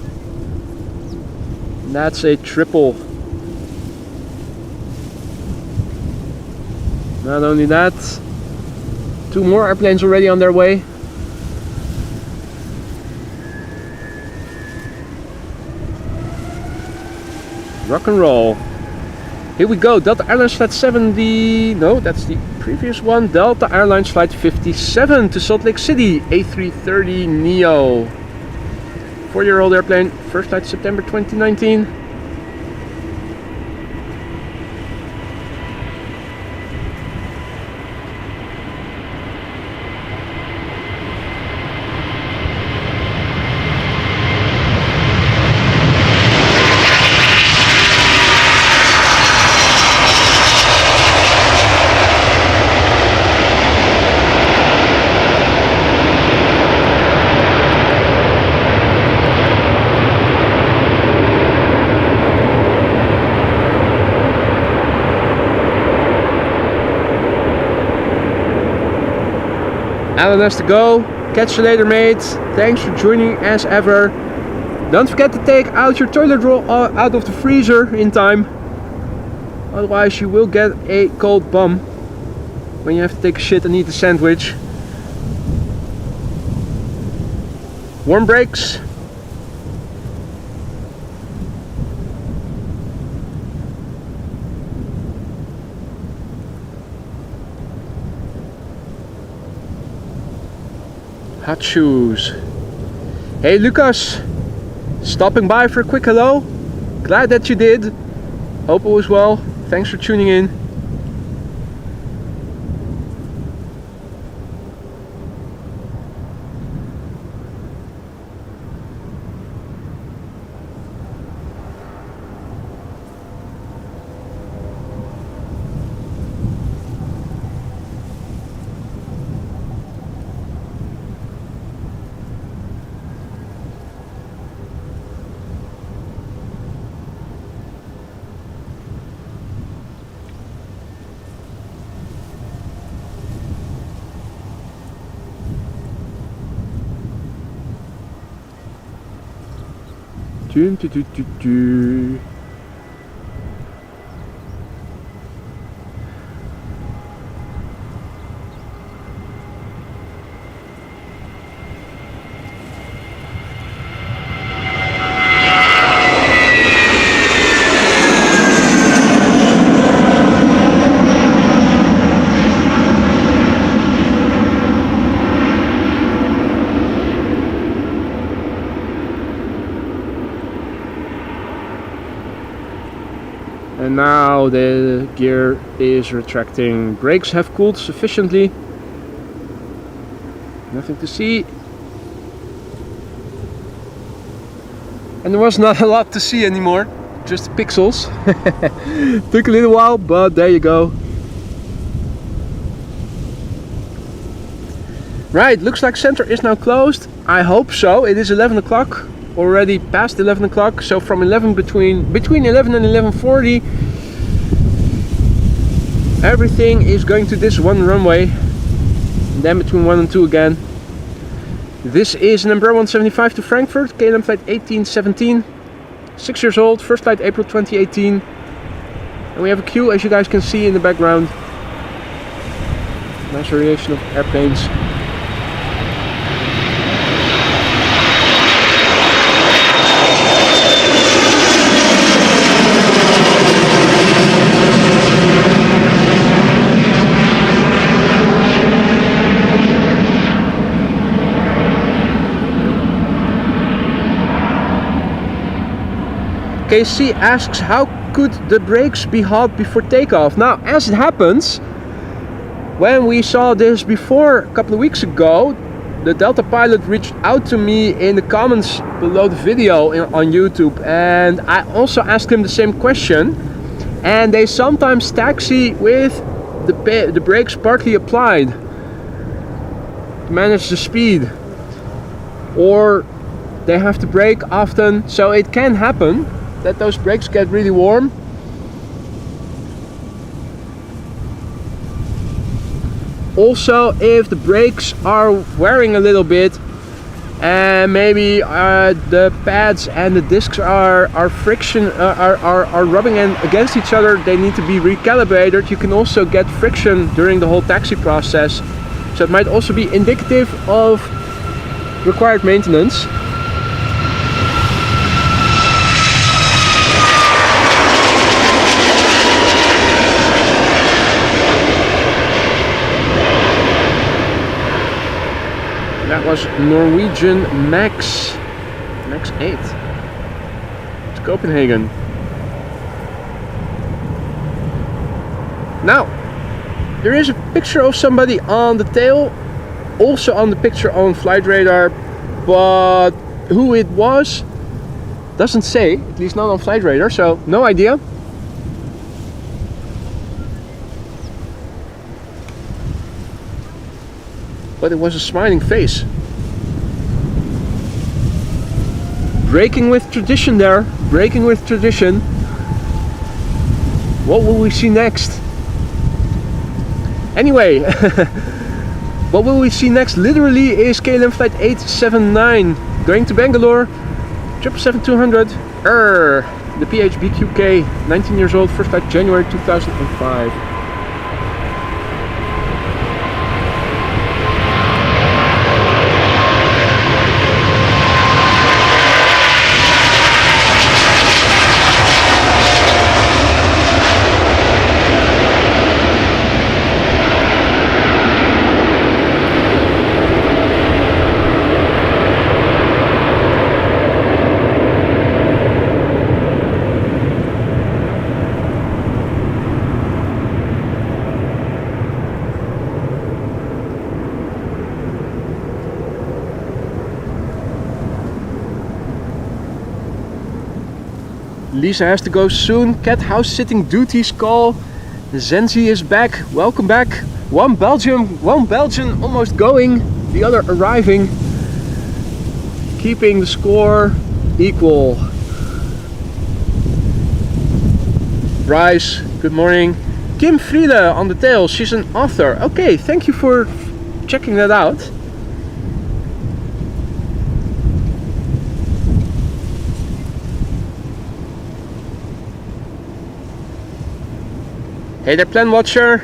That's a triple. Not only that, 2 more airplanes already on their way. Rock and roll. Here we go, Delta Airlines flight 70, no, that's the previous one. Delta Airlines flight 57 to Salt Lake City, A330 Neo. 4-year-old airplane, first flight September 2019. Alan has to go. Catch you later, mate. Thanks for joining as ever. Don't forget to take out your toilet roll out of the freezer in time. Otherwise you will get a cold bum when you have to take a shit and eat a sandwich. Warm brakes. Hot shoes. Hey Lucas, stopping by for a quick hello. Glad that you did. Hope it was well. Thanks for tuning in. Dun, dun, dun, dun, dun. And now the gear is retracting. Brakes have cooled sufficiently. Nothing to see. And there was not a lot to see anymore. Just pixels. Took a little while, but there you go. Right, looks like center is now closed. I hope so. It is 11 o'clock. Already past 11 o'clock, so from 11 between 11 and 11:40 everything is going to this one runway, and then between 1 and 2 again. This is an Embraer 175 to Frankfurt, KLM flight 1817, 6 years old, first flight April 2018, and we have a queue as you guys can see in the background. Nice variation of airplanes. KC asks, how could the brakes be hot before takeoff? Now, as it happens, when we saw this before a couple of weeks ago, the Delta pilot reached out to me in the comments below the video on YouTube, and I also asked him the same question. And they sometimes taxi with the brakes partly applied to manage the speed, or they have to brake often, so it can happen that those brakes get really warm. Also, if the brakes are wearing a little bit and maybe the pads and the discs are rubbing against each other, they need to be recalibrated. You can also get friction during the whole taxi process, so it might also be indicative of required maintenance. That was Norwegian Max 8 to Copenhagen. Now, there is a picture of somebody on the tail, also on the picture on flight radar, but who it was doesn't say, at least not on flight radar, so no idea. But it was a smiling face. Breaking with tradition there, breaking with tradition. What will we see next? Anyway, what will we see next literally is KLM flight 879 going to Bangalore, 777-200, the PHBQK, 19 years old, first flight January 2005. Lisa has to go soon. Cat house sitting duties call. Zenzi is back. Welcome back. One Belgian almost going, the other arriving. Keeping the score equal. Bryce, good morning. Kim Friele on the tail. She's an author. Okay, thank you for checking that out. Hey there, Plan Watcher.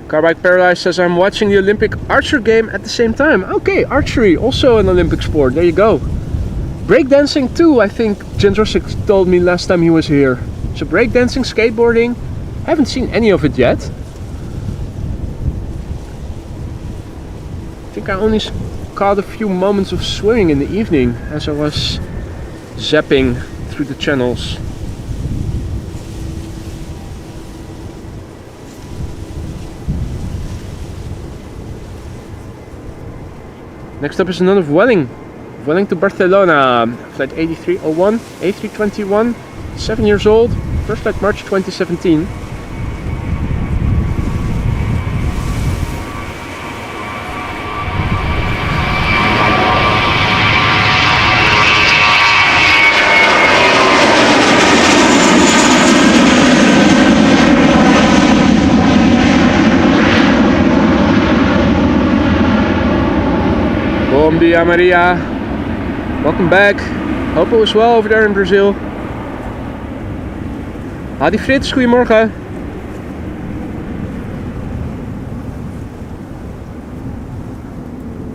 Carbike Paradise says I'm watching the Olympic archer game at the same time. Okay, archery, also an Olympic sport. There you go. Breakdancing too, I think Jendrosik told me last time he was here. So breakdancing, skateboarding, haven't seen any of it yet. I think I only caught a few moments of swimming in the evening as I was zapping through the channels. Next up is another Vueling to Barcelona, flight 8301, A321, 7 years old, first flight March 2017. Bom dia, Maria. Welcome back. Hope it was well over there in Brazil. Hadi Frits, goedemorgen.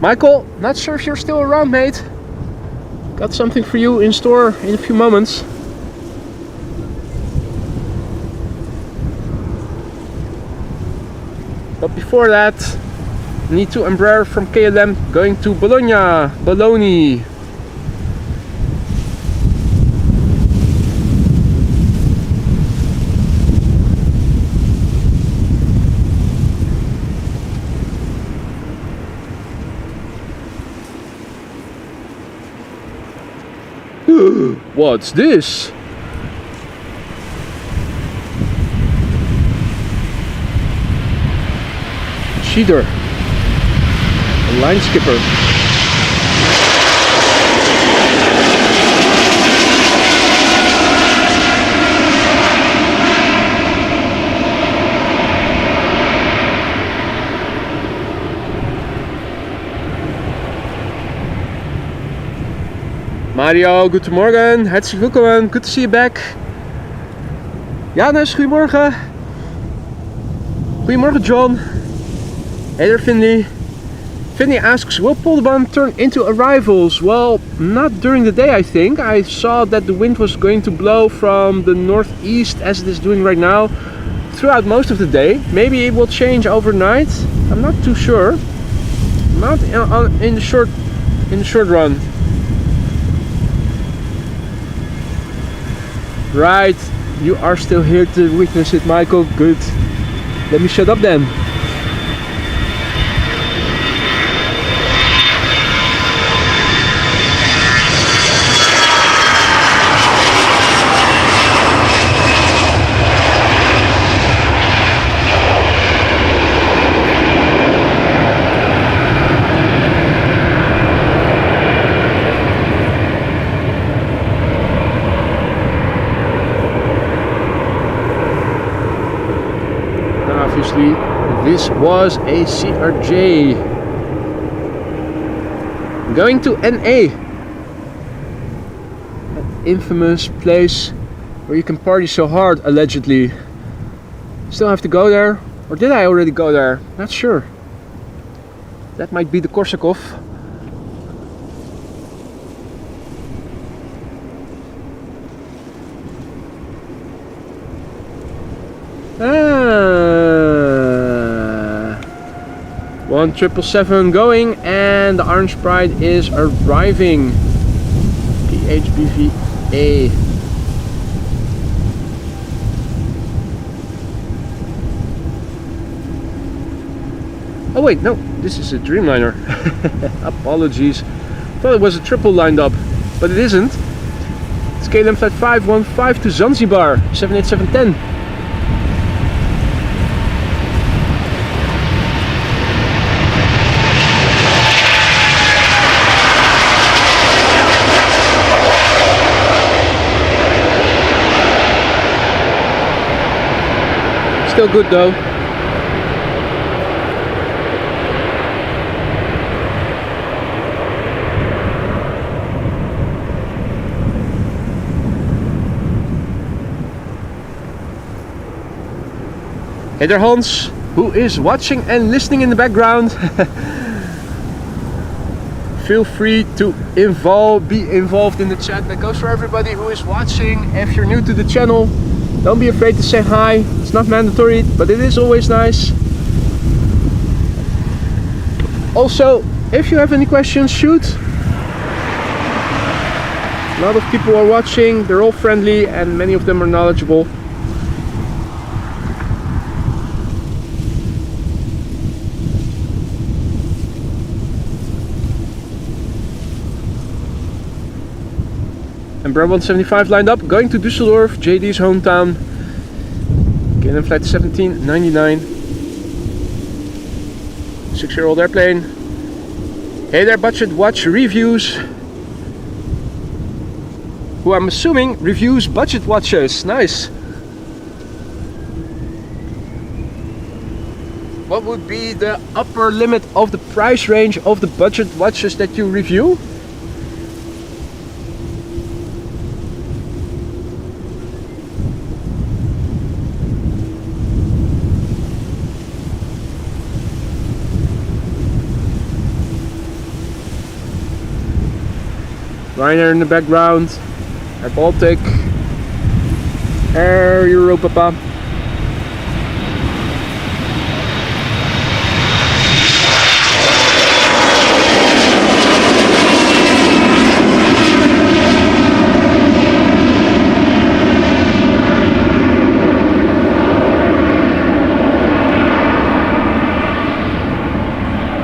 Michael, not sure if you're still around, mate. Got something for you in store in a few moments. But before that, need to Embraer from KLM going to Bologna. What's this? Cheater. A line skipper. Mario, guten Morgen, herzlich willkommen, good to see you back. Janus, goedemorgen. Goedemorgen, John. Hey there, Finley. Finley asks, will Polderban turn into arrivals? Well, not during the day, I think. I saw that the wind was going to blow from the northeast, as it is doing right now, throughout most of the day. Maybe it will change overnight. I'm not too sure. Not in the short run. Right, you are still here to witness it, Michael. Good. Let me shut up then. This was a CRJ going to NA, an infamous place where you can party so hard, allegedly. Still have to go there, or did I already go there? Not sure. That might be the Korsakov. Ah, 1777 going, and the Orange Pride is arriving. PHBVA. Oh wait, no, this is a Dreamliner. Apologies. Thought it was a triple lined up, but it isn't. It's KLM flight 515 to Zanzibar, 78710. Still good though. Hey there Hans, who is watching and listening in the background. Feel free to be involved in the chat. That goes for everybody who is watching. If you're new to the channel, don't be afraid to say hi. It's not mandatory, but it is always nice. Also, if you have any questions, shoot. A lot of people are watching, they're all friendly and many of them are knowledgeable. And Bravo 175 lined up, going to Düsseldorf, JD's hometown. KLM flight 1799. 6-year-old airplane. Hey there, budget watch reviews. Who I'm assuming reviews budget watches. Nice. What would be the upper limit of the price range of the budget watches that you review? Ryanair in the background, Air Baltic, Air Europa.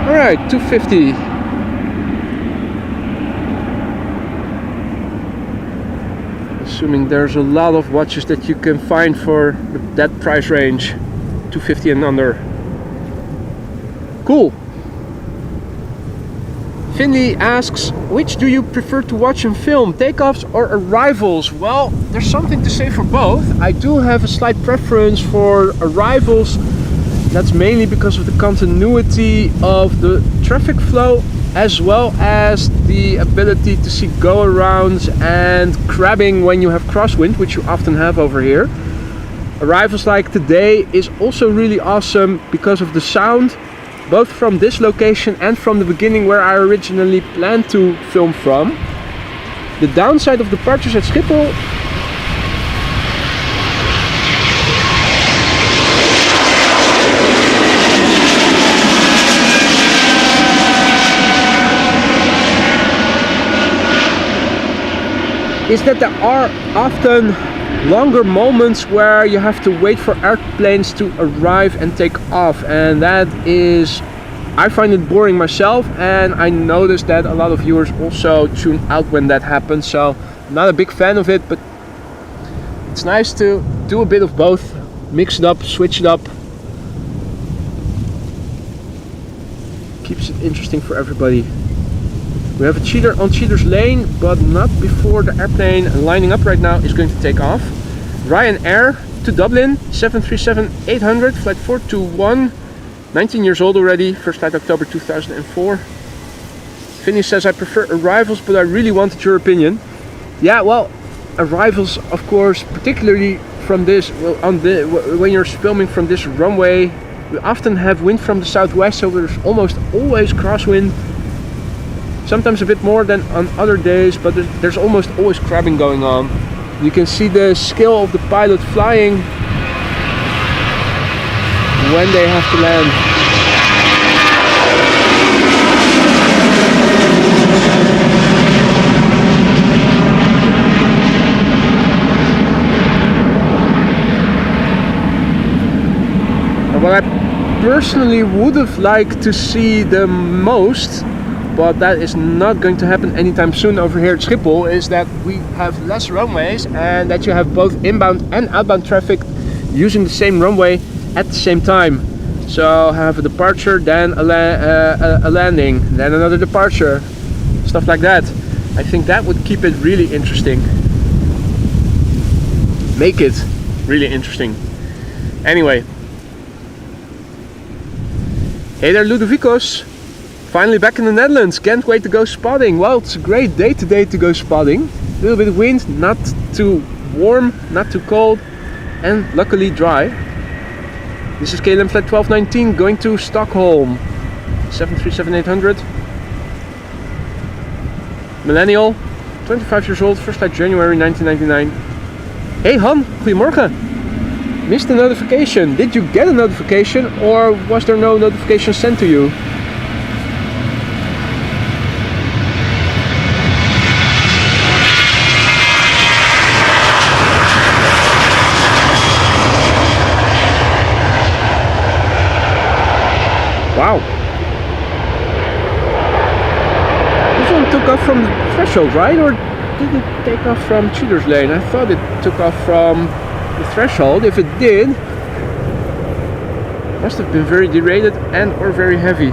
Alright, 250. Assuming there's a lot of watches that you can find for that price range, 250 and under. Cool. Finley asks, which do you prefer to watch in film, takeoffs or arrivals? Well, there's something to say for both. I do have a slight preference for arrivals. That's mainly because of the continuity of the traffic flow, as well as the ability to see go-arounds and crabbing when you have crosswind, which you often have over here. Arrivals like today is also really awesome because of the sound, both from this location and from the beginning where I originally planned to film from. The downside of departures at Schiphol is that there are often longer moments where you have to wait for airplanes to arrive and take off, and that is, I find it boring myself, and I noticed that a lot of viewers also tune out when that happens. So I'm not a big fan of it, but it's nice to do a bit of both, mix it up, switch it up. Keeps it interesting for everybody. We have a cheater on cheater's lane, but not before the airplane lining up right now is going to take off. Ryanair to Dublin, 737-800, flight 421, 19 years old already, first flight October 2004. Finny says, I prefer arrivals, but I really wanted your opinion. Yeah, well, arrivals, of course, particularly from this, when you're filming from this runway, we often have wind from the southwest, so there's almost always crosswind. Sometimes a bit more than on other days, but there's almost always crabbing going on. You can see the skill of the pilot flying when they have to land. And what I personally would have liked to see the most, but that is not going to happen anytime soon over here at Schiphol, is that we have less runways and that you have both inbound and outbound traffic using the same runway at the same time. So have a departure, then a landing, then another departure, stuff like that. I think that would keep it really interesting. Make it really interesting. Anyway. Hey there, Ludovicos. Finally back in the Netherlands, can't wait to go spotting. Well, it's a great day today to go spotting. A little bit of wind, not too warm, not too cold, and luckily dry. This is KLM flight 1219 going to Stockholm. 737-800. Millennial, 25 years old, first flight January 1999. Hey Han, goedemorgen. Missed a notification. Did you get a notification or was there no notification sent to you? Wow. This one took off from the threshold, right? Or did it take off from cheater's lane? I thought it took off from the threshold. If it did, must have been very derated and or very heavy.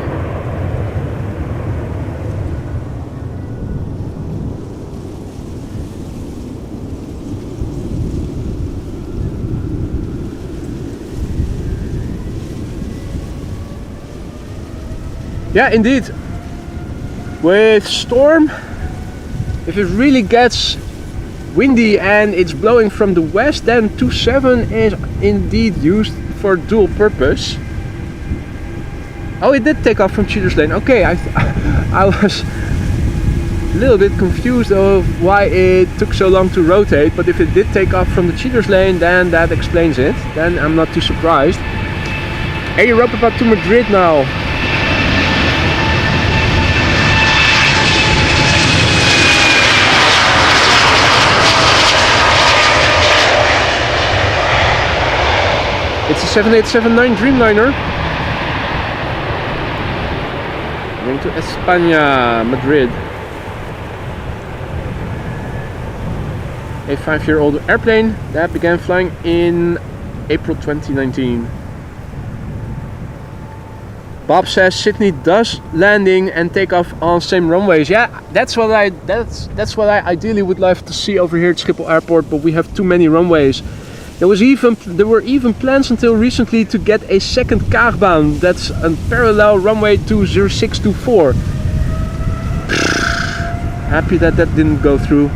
Yeah, indeed. With storm, if it really gets windy and it's blowing from the west, then 27 is indeed used for dual purpose. Oh, it did take off from cheater's lane. Okay, I was a little bit confused of why it took so long to rotate, but if it did take off from the cheater's lane, then that explains it. Then I'm not too surprised. Air Europa to Madrid now. It's a 7879 Dreamliner. Going to España, Madrid. A 5-year-old airplane that began flying in April 2019. Bob says Sydney does landing and take off on same runways. Yeah, that's what I ideally would love to see over here at Schiphol Airport, but we have too many runways. There were even plans until recently to get a second Cargolux. That's a parallel runway to 0624. Happy that didn't go through.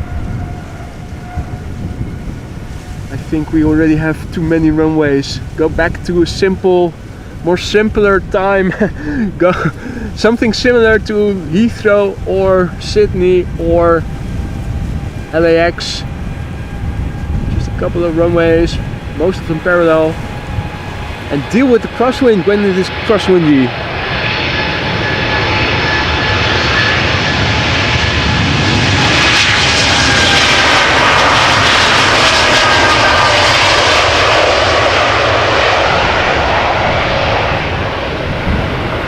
I think we already have too many runways. Go back to a simpler time. Go something similar to Heathrow or Sydney or LAX. Couple of runways, most of them parallel, and deal with the crosswind when it is crosswindy.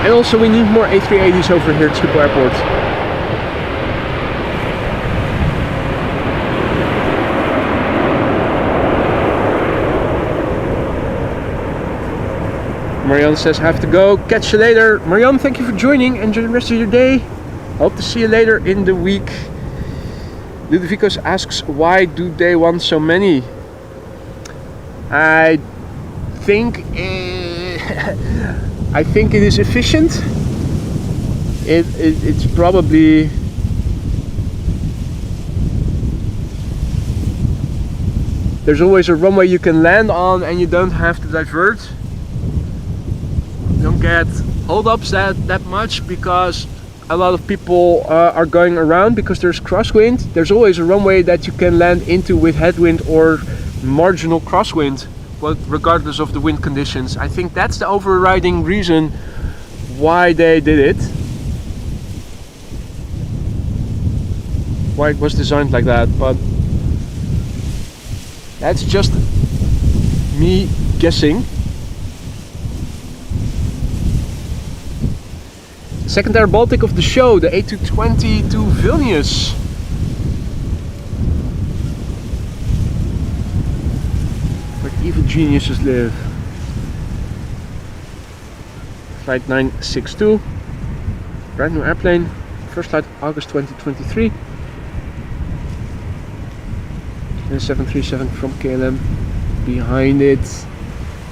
And also we need more A380s over here at Schiphol Airport. Marianne says, have to go, catch you later. Marianne, thank you for joining, enjoy the rest of your day. Hope to see you later in the week. Ludovicus asks, why do they want so many? I think it is efficient. It's probably there's always a runway you can land on and you don't have to divert. Don't get hold-ups that much because a lot of people are going around because there's crosswind. There's always a runway that you can land into with headwind or marginal crosswind, but regardless of the wind conditions. I think that's the overriding reason why they did it. Why it was designed like that, but that's just me guessing. Second Air Baltic of the show, the A220 to Vilnius. Where evil geniuses live. Flight 962. Brand new airplane. First flight August 2023. And a 737 from KLM behind it.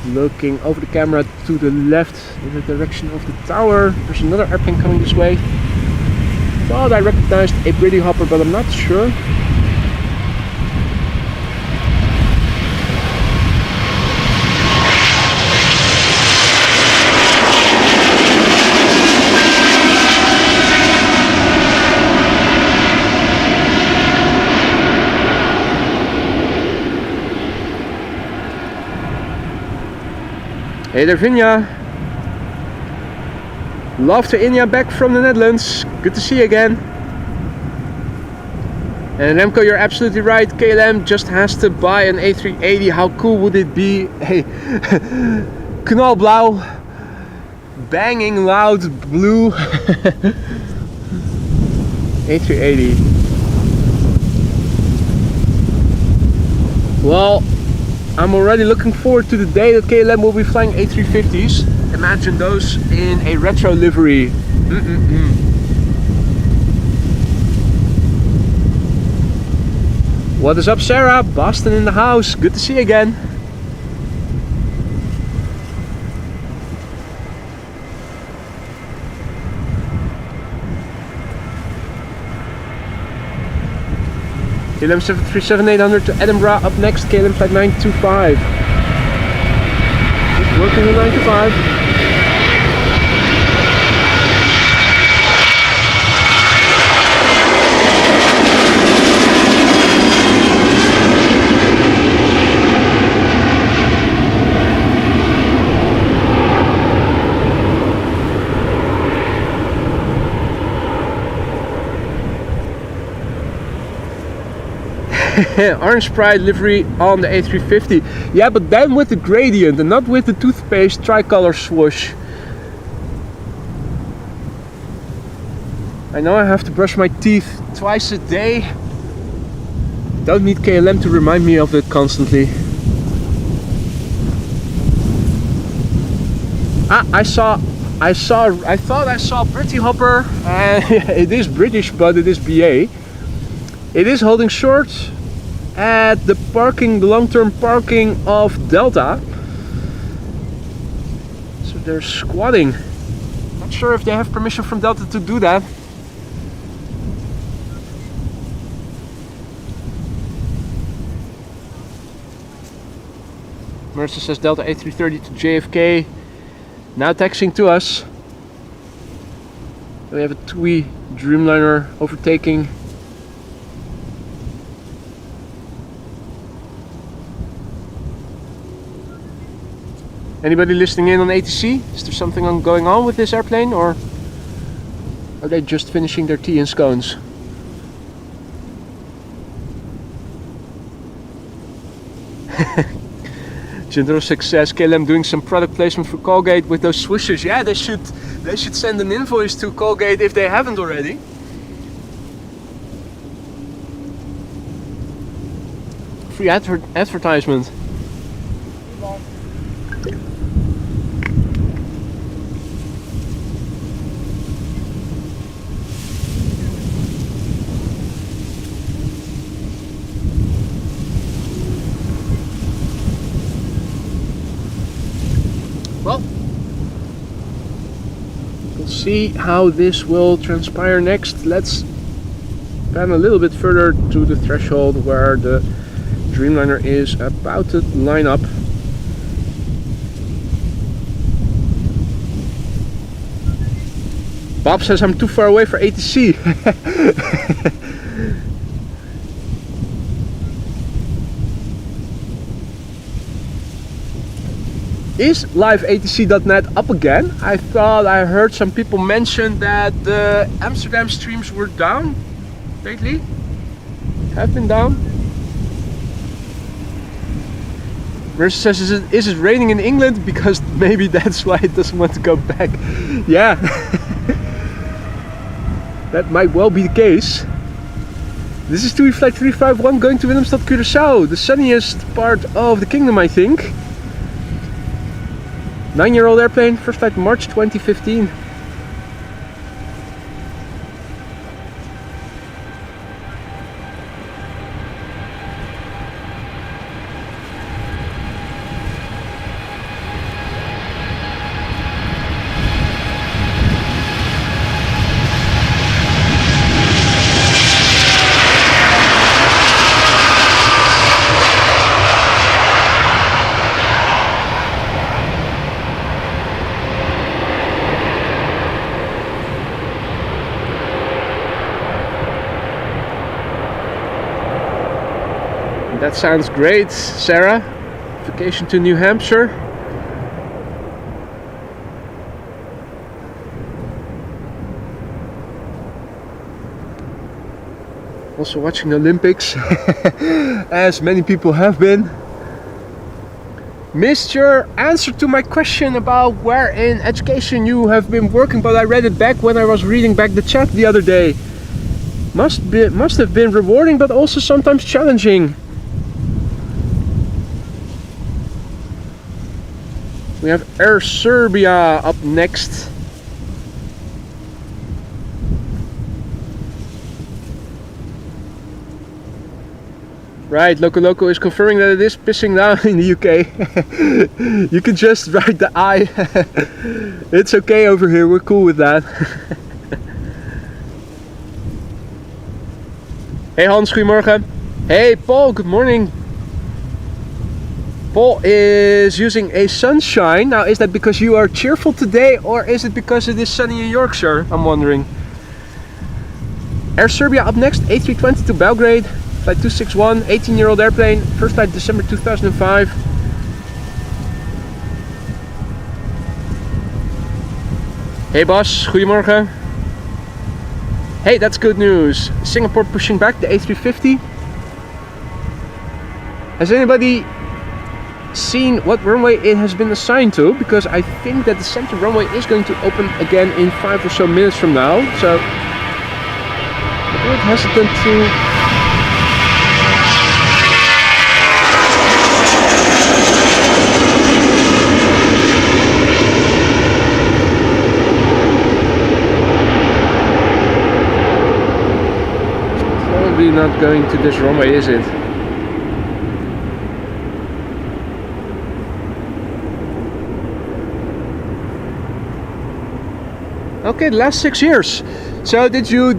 Looking over the camera to the left in the direction of the tower. There's another airplane coming this way. Thought I recognized a Brady Hopper, but I'm not sure. Hey there, Vinja. Love to India, back from the Netherlands. Good to see you again. And Remco, you're absolutely right. KLM just has to buy an A380. How cool would it be? Hey, knalblauw, banging loud blue A380. Well, I'm already looking forward to the day that KLM will be flying A350s. Imagine those in a retro livery. What is up, Sarah? Boston in the house. Good to see you again. KLM 737-800 to Edinburgh. Up next, KLM flight 925. Keep working the 925. Orange Pride livery on the A350. Yeah, but then with the gradient and not with the toothpaste tricolor swoosh. I know I have to brush my teeth twice a day. Don't need KLM to remind me of it constantly. I thought I saw Britty Hopper, and it is British, but it is BA. It is holding short at the long-term parking of Delta. So they're squatting. Not sure if they have permission from Delta to do that. Mercer says Delta A330 to JFK. Now taxiing to us. We have a TUI Dreamliner overtaking. Anybody listening in on ATC? Is there something going on with this airplane, or are they just finishing their tea and scones? General Success, KLM doing some product placement for Colgate with those swooshes. Yeah, they should send an invoice to Colgate if they haven't already. Free advertisement. Well, we'll see how this will transpire next. Let's pan a little bit further to the threshold where the Dreamliner is about to line up. Bob says I'm too far away for ATC. Is liveatc.net up again? I thought I heard some people mention that the Amsterdam streams were down lately. Have been down. Mercer says, is it raining in England? Because maybe that's why it doesn't want to go back. Yeah. That might well be the case. This is TUI Flight 351 going to Willemstad, Curaçao. The sunniest part of the kingdom, I think. 9-year-old airplane, first flight March 2015. That sounds great, Sarah. Vacation to New Hampshire. Also watching the Olympics, as many people have been. Missed your answer to my question about where in education you have been working, but I read it back when I was reading back the chat the other day. Must have been rewarding, but also sometimes challenging. We have Air Serbia up next. Right, Loco is confirming that it is pissing down in the UK. You can just write the I. It's okay over here, we're cool with that. Hey Hans, goedemorgen. Hey Paul, good morning. Paul is using a sunshine. Now, is that because you are cheerful today, or is it because it is sunny in Yorkshire? I'm wondering. Air Serbia up next, A320 to Belgrade. Flight 261, 18-year-old airplane, first flight December 2005. Hey Bas, goedemorgen. Hey, that's good news. Singapore pushing back the A350. Has anybody seen what runway it has been assigned to? Because I think that the center runway is going to open again in 5 or so minutes from now. So, I'm a bit hesitant to... Not going to this runway, is it? Okay, the last 6 years. So did you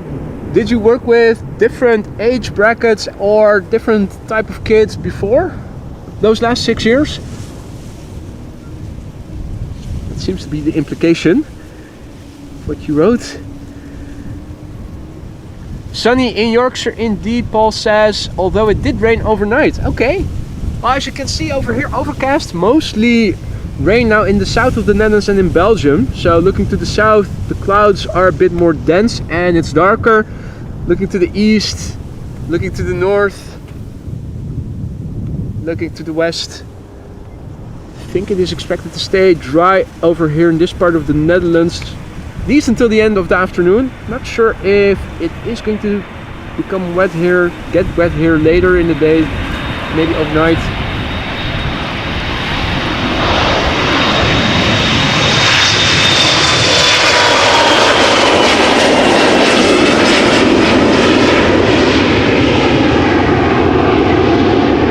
work with different age brackets or different type of kids before those last 6 years? That seems to be the implication of what you wrote. Sunny in Yorkshire indeed, Paul says, although it did rain overnight. Okay, well, as you can see over here, overcast, mostly rain now in the south of the Netherlands and in Belgium. So looking to the south, the clouds are a bit more dense and it's darker. Looking to the east, looking to the north, looking to the west, I think it is expected to stay dry over here in this part of the Netherlands. At least until the end of the afternoon. Not sure if it is going to become wet here, get wet here later in the day, maybe overnight.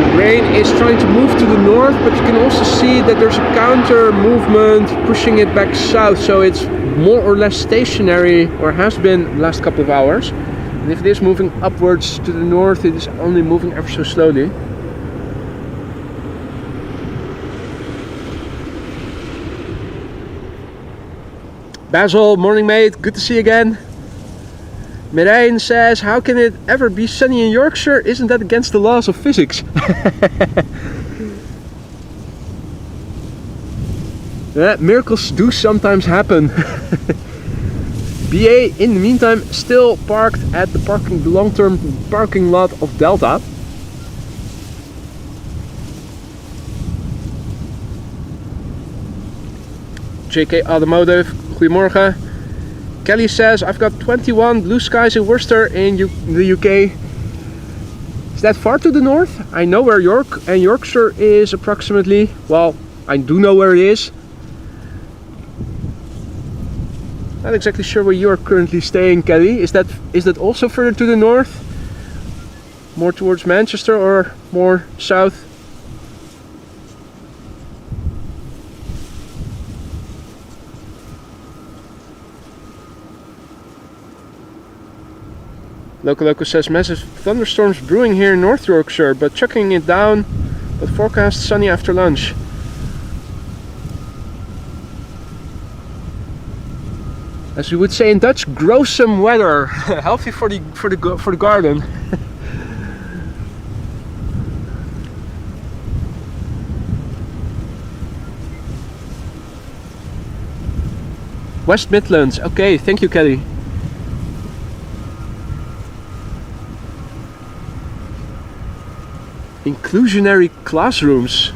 The rain is trying to move to the north, but you can also see that there's a counter movement pushing it back south, so it's more or less stationary, or has been the last couple of hours. And if it is moving upwards to the north, it is only moving ever so slowly. Basil, morning mate, good to see you again. Mireille says, how can it ever be sunny in Yorkshire? Isn't that against the laws of physics? Yeah, miracles do sometimes happen. BA, in the meantime, still parked at the long-term parking lot of Delta. JK Automotive, goedemorgen. Kelly says, I've got 21 blue skies in Worcester in the UK. Is that far to the north? I know where York and Yorkshire is approximately. Well, I do know where it is. Not exactly sure where you are currently staying, Kelly. Is that also further to the north? More towards Manchester or more south? Loco says, massive thunderstorms brewing here in North Yorkshire, but chucking it down, but forecast sunny after lunch. As we would say in Dutch, gruesome weather. Healthy for the garden. West Midlands. Okay, thank you, Kelly. Inclusionary classrooms.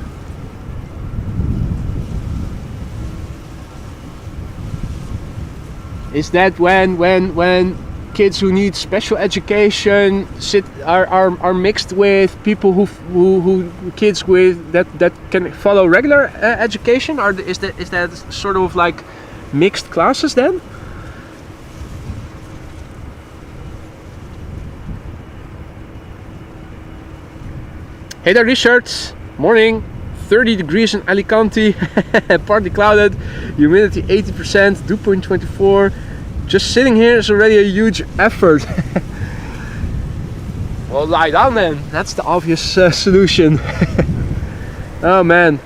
Is that when kids who need special education are mixed with people who kids with that can follow regular education? Or is that sort of like mixed classes then? Hey there, Richard. Morning. 30 degrees in Alicante. Partly clouded. Humidity 80%. Dew point 24. Just sitting here is already a huge effort. Well, lie down then. That's the obvious solution. Oh man.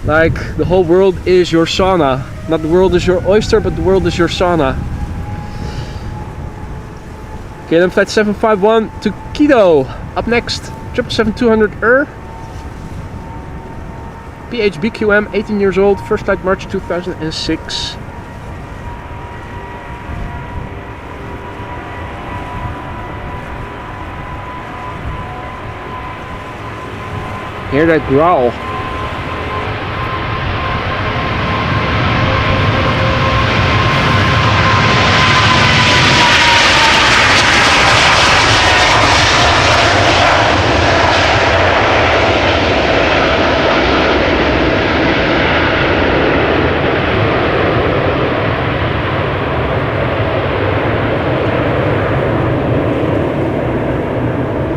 Like the whole world is your sauna. Not the world is your oyster, but the world is your sauna. KLM flight 751 to Quito. Up next, 777-200 PHBQM, 18 years old, first flight March 2006. Hear that growl.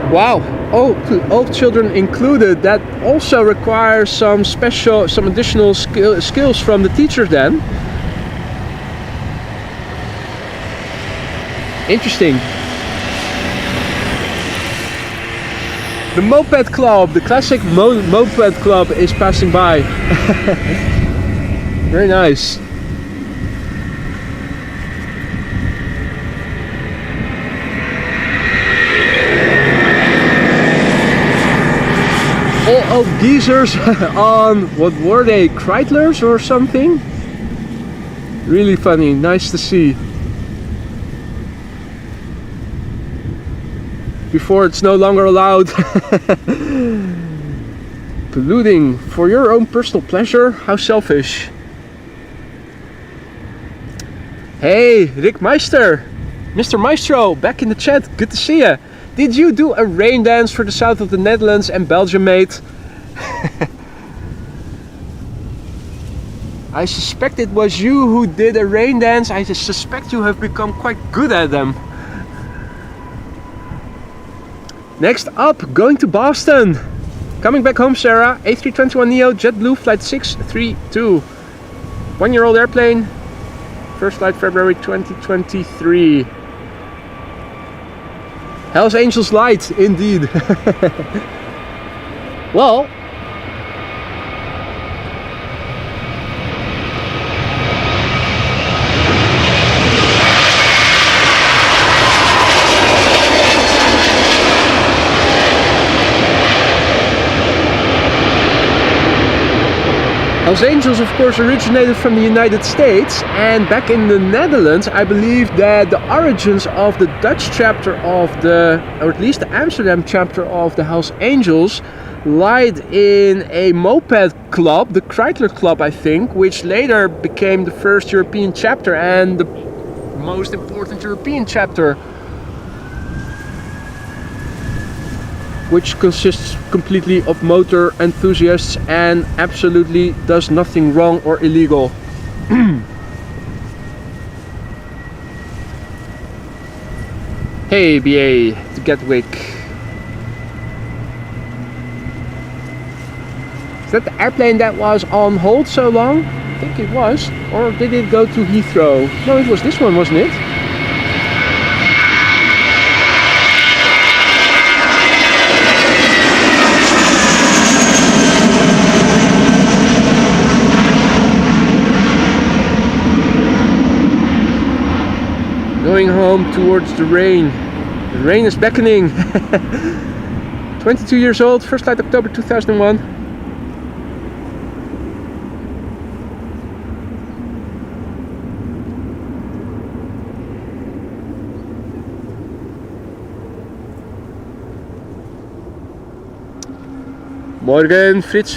Wow, all children included. That also requires some additional skills from the teachers then. Interesting. The Moped Club, the classic Moped Club is passing by. Very nice. All geezers on, what were they, Kreitlers or something? Really funny, nice to see. Before it's no longer allowed. Polluting for your own personal pleasure? How selfish. Hey, Rick Meister, Mr. Maestro, back in the chat, good to see you. Did you do a rain dance for the south of the Netherlands and Belgium, mate? I suspect it was you who did a rain dance. I suspect you have become quite good at them. Next up, going to Boston. Coming back home, Sarah. A321neo, JetBlue, flight 632. 1-year-old airplane. First flight February 2023. Hell's Angels Light, indeed. Well, Hells Angels, of course, originated from the United States, and back in the Netherlands, I believe that the origins of the Dutch chapter of the, or at least the Amsterdam chapter of the Hells Angels, lied in a moped club, the Kreitler Club, I think, which later became the first European chapter and the most important European chapter, which consists completely of motor enthusiasts and absolutely does nothing wrong or illegal. Hey BA to Gatwick. Is that the airplane that was on hold so long? I think it was. Or did it go to Heathrow? No, it was this one, wasn't it? Going home towards the rain. The rain is beckoning. 22 years old, first flight October 2001. Morgen, Fritz.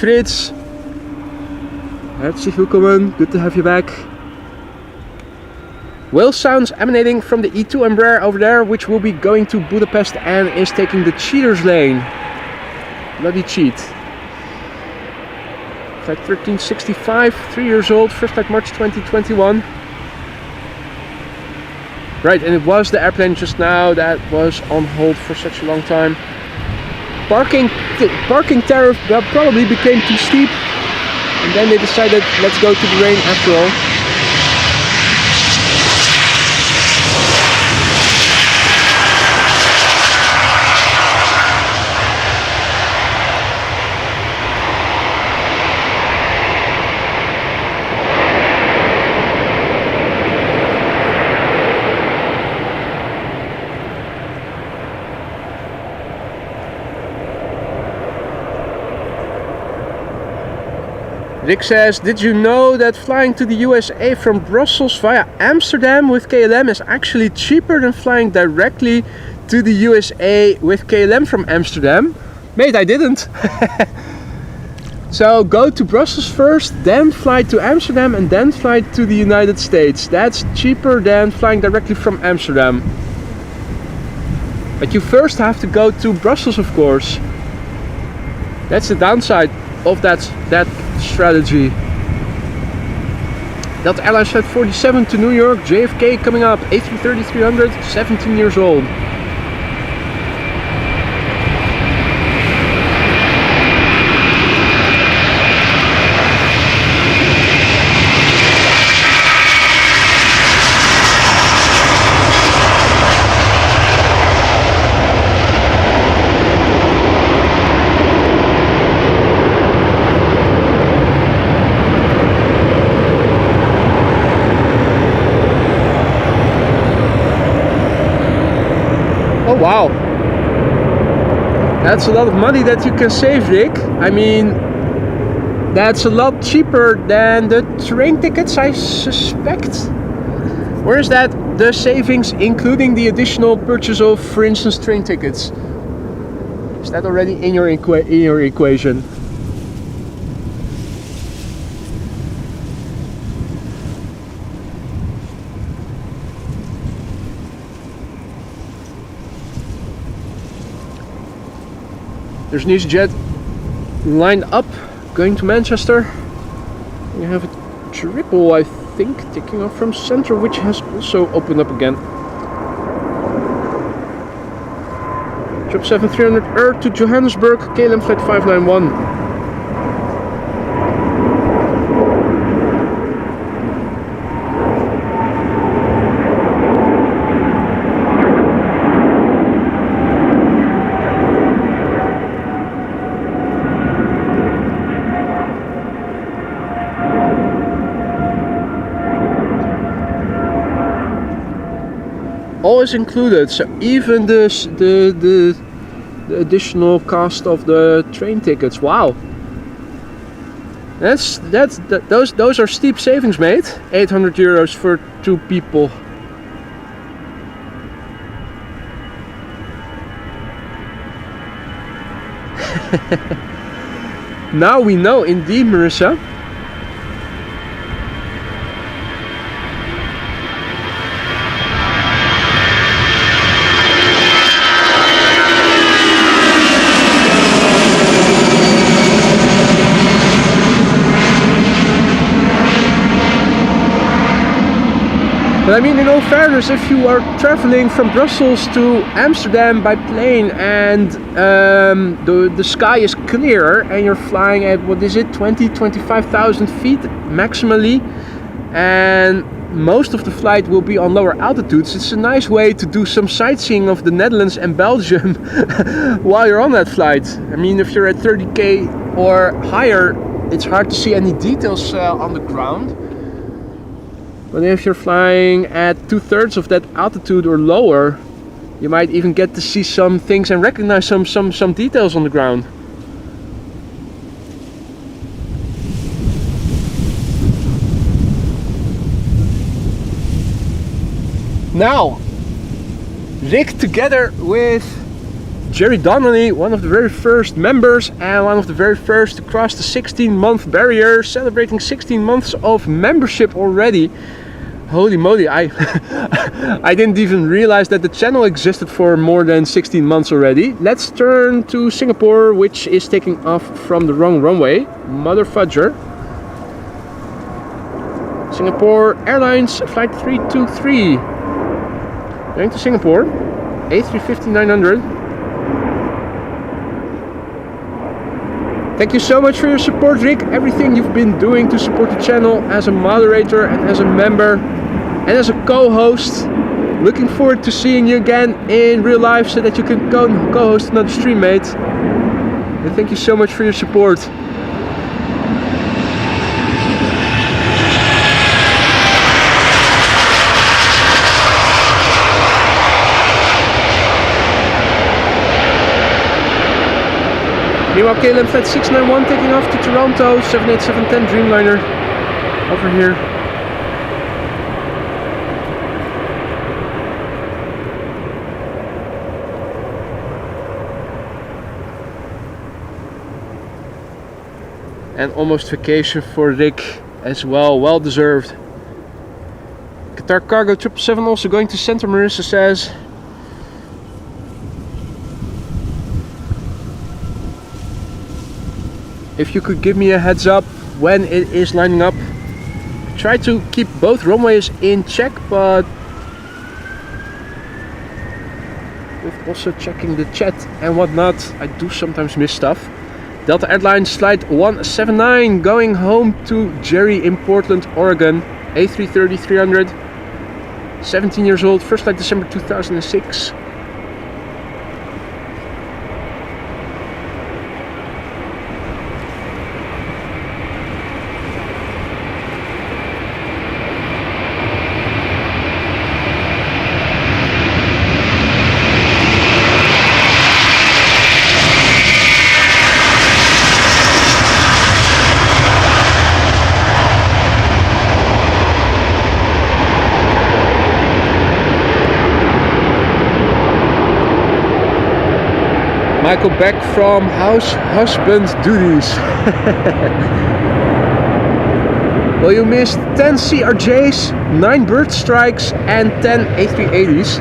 Herzlich willkommen, good to have you back. Whale sounds emanating from the E2 Embraer over there, which will be going to Budapest and is taking the cheaters lane. Bloody cheat. Flight 1365, 3 years old, first flight March 2021. Right, and it was the airplane just now that was on hold for such a long time. Parking tariff probably became too steep, and then they decided let's go to the rain after all. Rick says, did you know that flying to the USA from Brussels via Amsterdam with KLM is actually cheaper than flying directly to the USA with KLM from Amsterdam? Mate, I didn't. So go to Brussels first, then fly to Amsterdam and then fly to the United States. That's cheaper than flying directly from Amsterdam. But you first have to go to Brussels, of course. That's the downside of that strategy. Delta Airlines Flight 47 to New York, JFK coming up, A330-300, 17 years old. Wow, that's a lot of money that you can save, Rick. I mean, that's a lot cheaper than the train tickets, I suspect. Or is that the savings including the additional purchase of, for instance, train tickets? Is that already in your equation? There's an EasyJet lined up going to Manchester. You have a triple, I think, taking off from Central, which has also opened up again. Job 7300 to Johannesburg, KLM Flight 591. All is included, so even the additional cost of the train tickets. Wow, those are steep savings, mate. 800 euros for 2 people. Now we know, indeed, Marissa. But I mean, in all fairness, if you are traveling from Brussels to Amsterdam by plane and the sky is clear and you're flying at, what is it, 25,000 feet maximally, and most of the flight will be on lower altitudes, it's a nice way to do some sightseeing of the Netherlands and Belgium while you're on that flight. I mean, if you're at 30k or higher, it's hard to see any details on the ground. But if you're flying at 2/3 of that altitude or lower, you might even get to see some things and recognize some details on the ground. Now, Rick, together with Jerry Donnelly, one of the very first members and one of the very first to cross the 16-month barrier, celebrating 16 months of membership already. Holy moly, I didn't even realize that the channel existed for more than 16 months already. Let's turn to Singapore, which is taking off from the wrong runway. Mother fudger. Singapore Airlines Flight 323. Going to Singapore. A350-900. Thank you so much for your support, Rick. Everything you've been doing to support the channel as a moderator and as a member and as a co-host. Looking forward to seeing you again in real life so that you can co-host another stream, mate. And thank you so much for your support. Meanwhile, KLM Flight 691 taking off to Toronto, 787-10 Dreamliner over here. And almost vacation for Rick as well, well deserved. Qatar Cargo 777 also going to Center, Marissa says. If you could give me a heads up when it is lining up. Try to keep both runways in check, but with also checking the chat and whatnot, I do sometimes miss stuff. Delta Airlines Flight 179 going home to Jerry in Portland, Oregon. A330-300, 17 years old, first flight December 2006. Michael back from husband duties. Well, you missed 10 CRJs, 9 bird strikes and 10 A380s.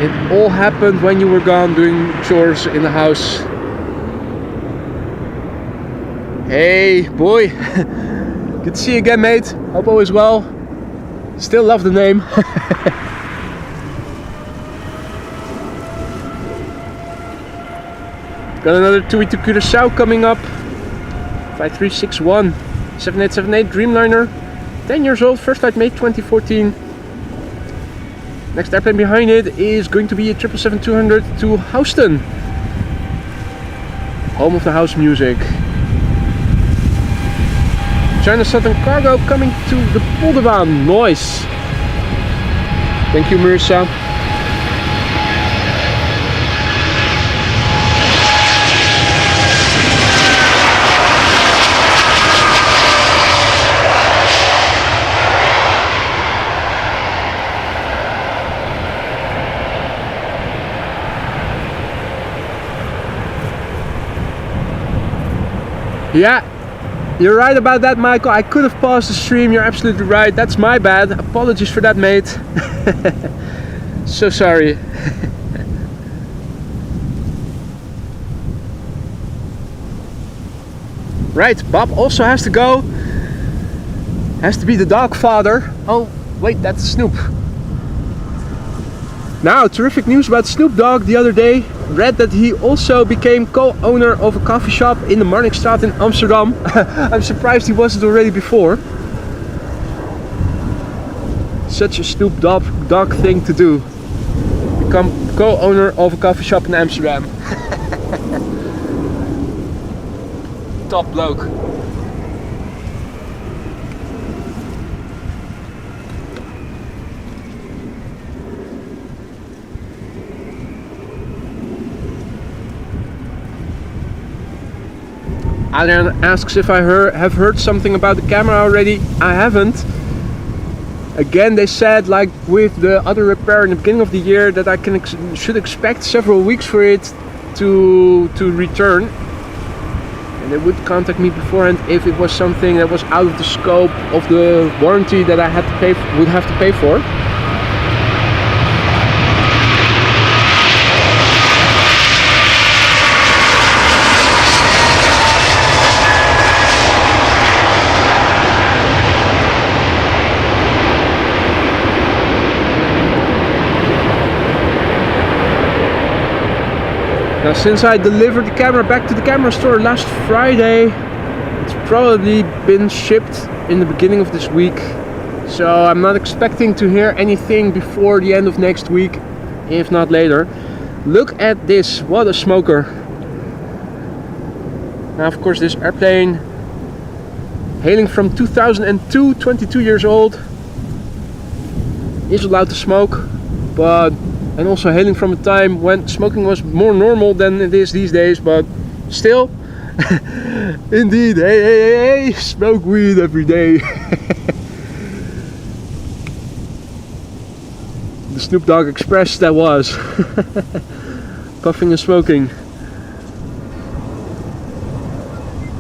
It all happened when you were gone doing chores in the house. Hey boy, good to see you again, mate. Hope all is well. Still love the name. Got another TUI to Curaçao coming up. 5361 7878 Dreamliner. 10 years old, first flight May 2014. Next airplane behind it is going to be a 777-200 to Houston. Home of the house music. China Southern Cargo coming to the Polderbaan. Nice. Thank you, Marissa. Yeah, you're right about that, Michael. I could have paused the stream. You're absolutely right. That's my bad. Apologies for that, mate. So sorry. Right, Bob also has to go. Has to be the dog father. Oh, wait, that's Snoop. Now, terrific news about Snoop Dogg the other day. Read that he also became co-owner of a coffee shop in the Marnixstraat in Amsterdam. I'm surprised he wasn't already before. Such a Snoop Dogg thing to do. Become co-owner of a coffee shop in Amsterdam. Top bloke. Adler asks if I have heard something about the camera already. I haven't. Again, they said, like with the other repair in the beginning of the year, that I should expect several weeks for it to return. And they would contact me beforehand if it was something that was out of the scope of the warranty that I would have to pay for. Now, since I delivered the camera back to the camera store last Friday, it's probably been shipped in the beginning of this week. So I'm not expecting to hear anything before the end of next week, if not later. Look at this, what a smoker. Now, of course, this airplane, hailing from 2002, 22 years old, is allowed to smoke, and also hailing from a time when smoking was more normal than it is these days, but still, indeed, hey, smoke weed every day. The Snoop Dogg Express that was. Puffing and smoking.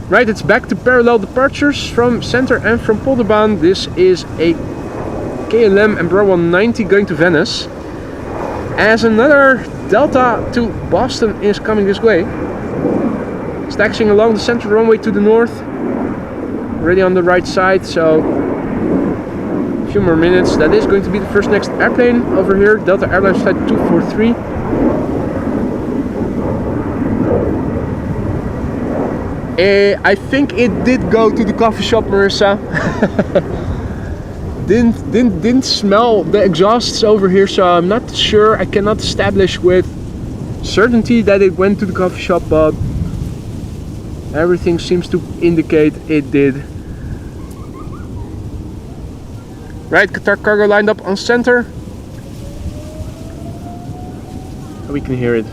Right, it's back to parallel departures from center and from Polderbaan. This is a KLM B739 going to Venice. As another Delta to Boston is coming this way. It's taxiing along the central runway to the north. Already on the right side, so a few more minutes. That is going to be the first next airplane over here. Delta Airlines flight 243. I think it did go to the coffee shop, Marissa. Didn't smell the exhausts over here, so I'm not sure. I cannot establish with certainty that it went to the coffee shop, but everything seems to indicate it did. Right, Qatar cargo lined up on center. We can hear it.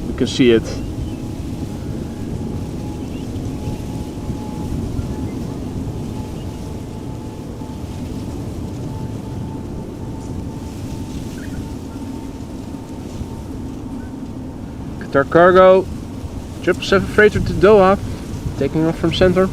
We can see it. Qatar cargo, 777 freighter to Doha, taking off from center.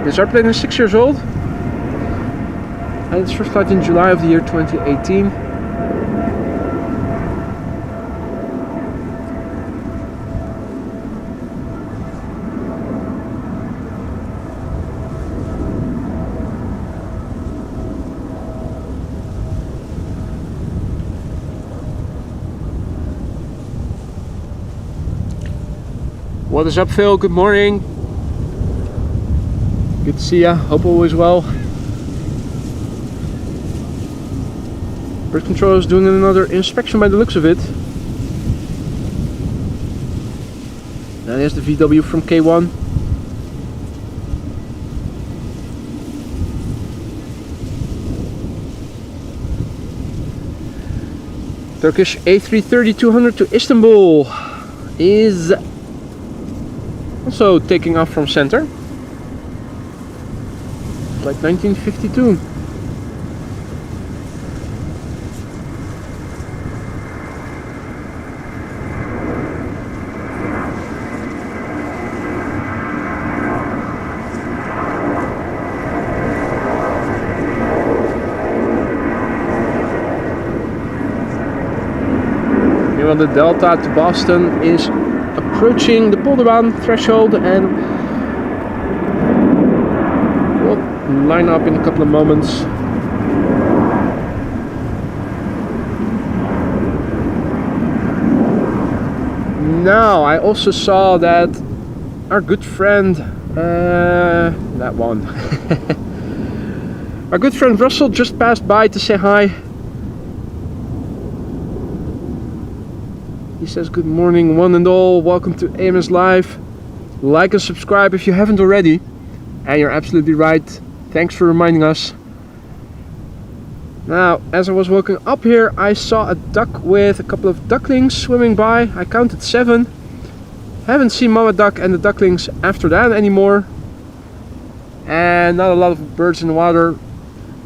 This airplane is 6 years old, and its first flight in July of the year 2018. What is up, Phil? Good morning. Good to see ya. Hope all is well. Bird control is doing another inspection by the looks of it. And there's the VW from K1. Turkish A330-200 to Istanbul is also taking off from center. Like 1952. Meanwhile, the Delta to Boston is approaching the Polderbaan threshold and line up in a couple of moments. Now I also saw that our good friend, that one, our good friend Russell just passed by to say hi. He says good morning one and all, welcome to AMS Live. Like and subscribe if you haven't already. And you're absolutely right, thanks for reminding us. Now, as I was walking up here, I saw a duck with a couple of ducklings swimming by. I counted 7. Haven't seen Mama Duck and the ducklings after that anymore. And not a lot of birds in the water,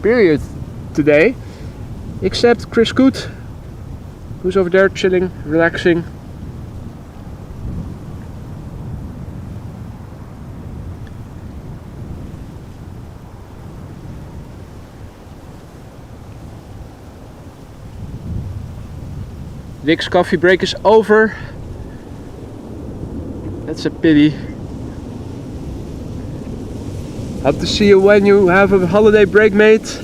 period, today. Except Chris Coot, who's over there chilling, relaxing. Vic's coffee break is over. That's a pity. Hope to see you when you have a holiday break, mate.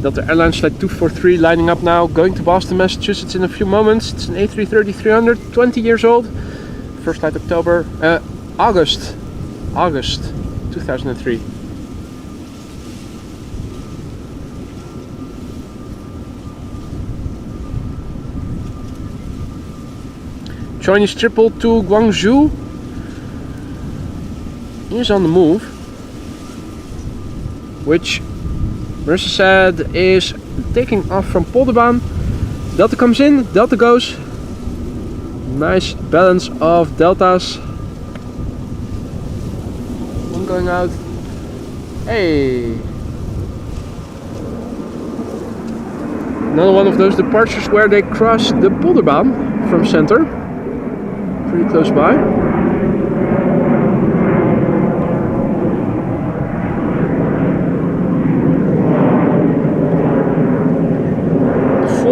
Delta Airlines flight 243 lining up now, going to Boston, Massachusetts in a few moments. It's an A330-300, 20 years old. First flight August 2003. Chinese triple to Guangzhou is on the move, which Marissa said is taking off from Polderbaan. Delta comes in, Delta goes. Nice balance of deltas. One going out. Hey! Another one of those departures where they cross the Polderbaan from center. Pretty close by.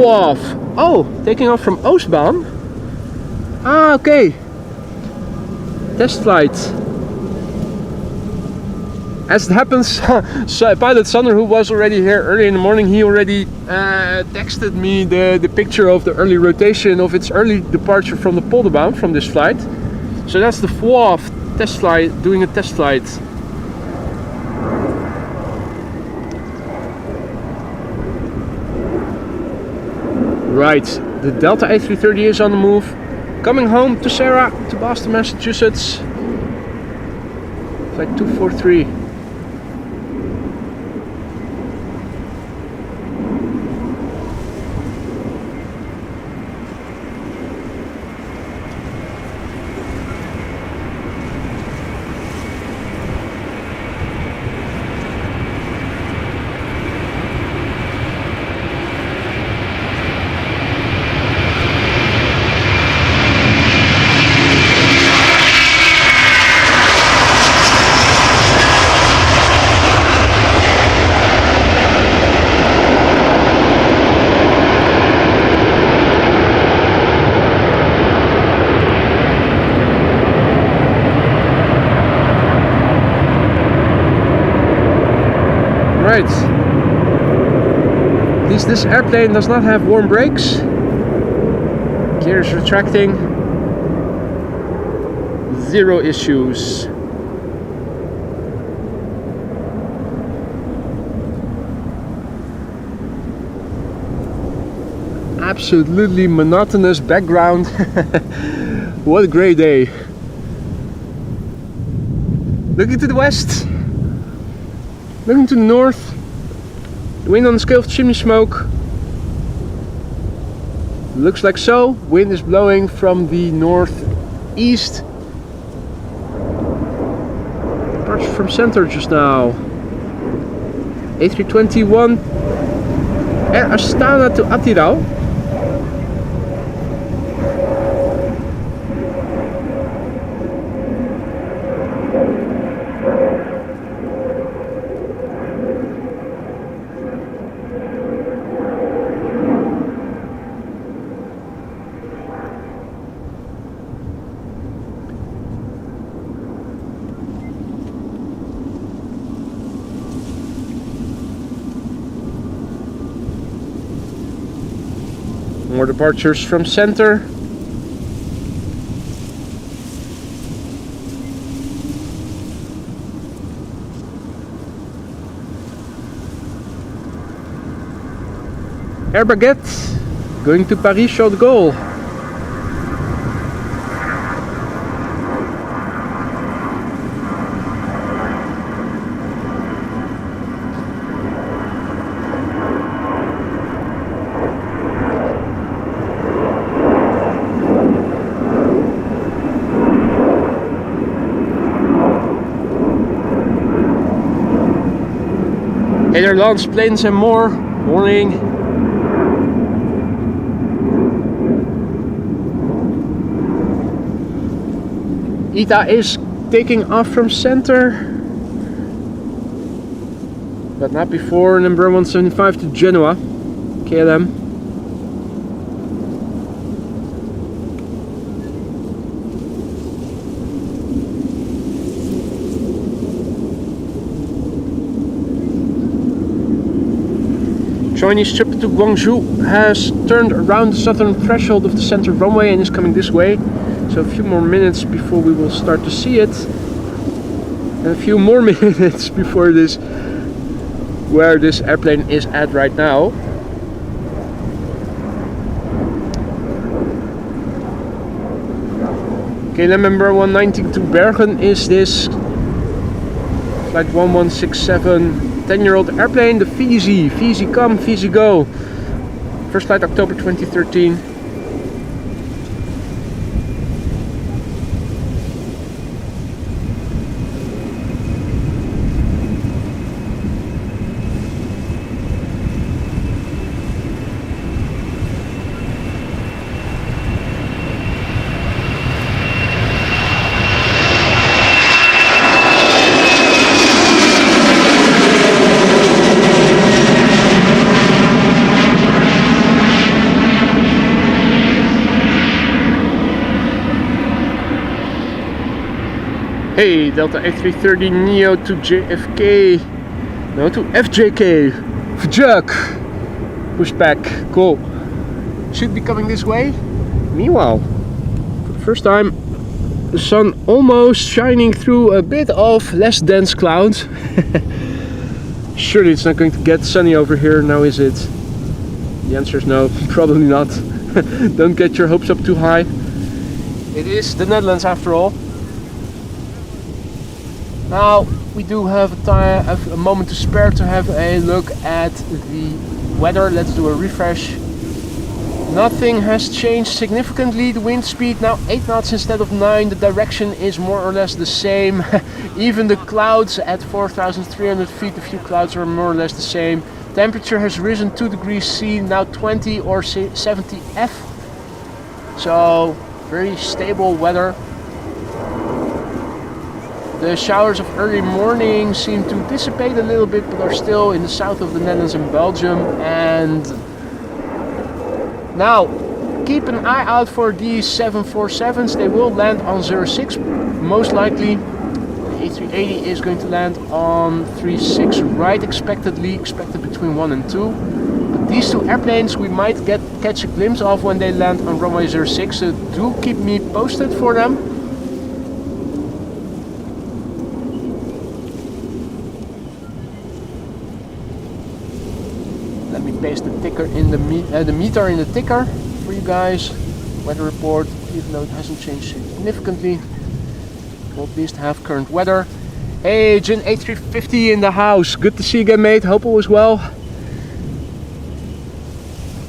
Off. Oh, taking off from Oostbaan. Ah, okay. Test flight. As it happens, so pilot Sander, who was already here early in the morning, he already texted me the picture of the early rotation of its early departure from the Polderbaan from this flight. So that's the FWAF test flight, doing a test flight. Right, the Delta A330 is on the move, coming home to Sarah, to Boston, Massachusetts. Flight 243. Right. At least this airplane does not have warm brakes. Gear is retracting. 0 issues. Absolutely monotonous background. What a great day. Looking to the west. Looking to the north. The wind on the scale of chimney smoke. Looks like so. Wind is blowing from the northeast. Departure from center just now. A321 Air Astana to Attirau. More departures from center. Air Baguette going to Paris Charles de Gaulle. Nederlands Planes and More. Morning. ITA is taking off from center, but not before number 175 to Genoa, KLM. Chinese trip to Guangzhou has turned around the southern threshold of the center runway and is coming this way. So a few more minutes before we will start to see it. And a few more minutes before this, where this airplane is at right now. KLM number 190 to Bergen is this flight 1167 10-year-old airplane, the Fizi. Fizi come, Fizi go. First flight October 2013. Hey, Delta A330 Neo to JFK, no, to FJK, Fjuk, pushback, cool. Should be coming this way. Meanwhile, for the first time, the sun almost shining through a bit of less dense clouds. Surely it's not going to get sunny over here now, is it? The answer is no, probably not. Don't get your hopes up too high. It is the Netherlands after all. Now we do have a moment to spare to have a look at the weather. Let's do a refresh. Nothing has changed significantly. The wind speed now 8 knots instead of 9. The direction is more or less the same. Even the clouds at 4,300 feet, a few clouds are more or less the same. Temperature has risen 2 degrees C, now 20 or 70 F. So very stable weather. The showers of early morning seem to dissipate a little bit, but are still in the south of the Netherlands and Belgium. And now keep an eye out for these 747s. They will land on 06 most likely. The A380 is going to land on 36 right, expected between 1 and 2. But these two airplanes we might catch a glimpse of when they land on runway 06, so do keep me posted for them. Paste the ticker in the meter in the ticker for you guys. Weather report, even though it hasn't changed significantly, we'll at least have current weather. Hey, Jin A350 in the house. Good to see you again, mate. Hope all is well.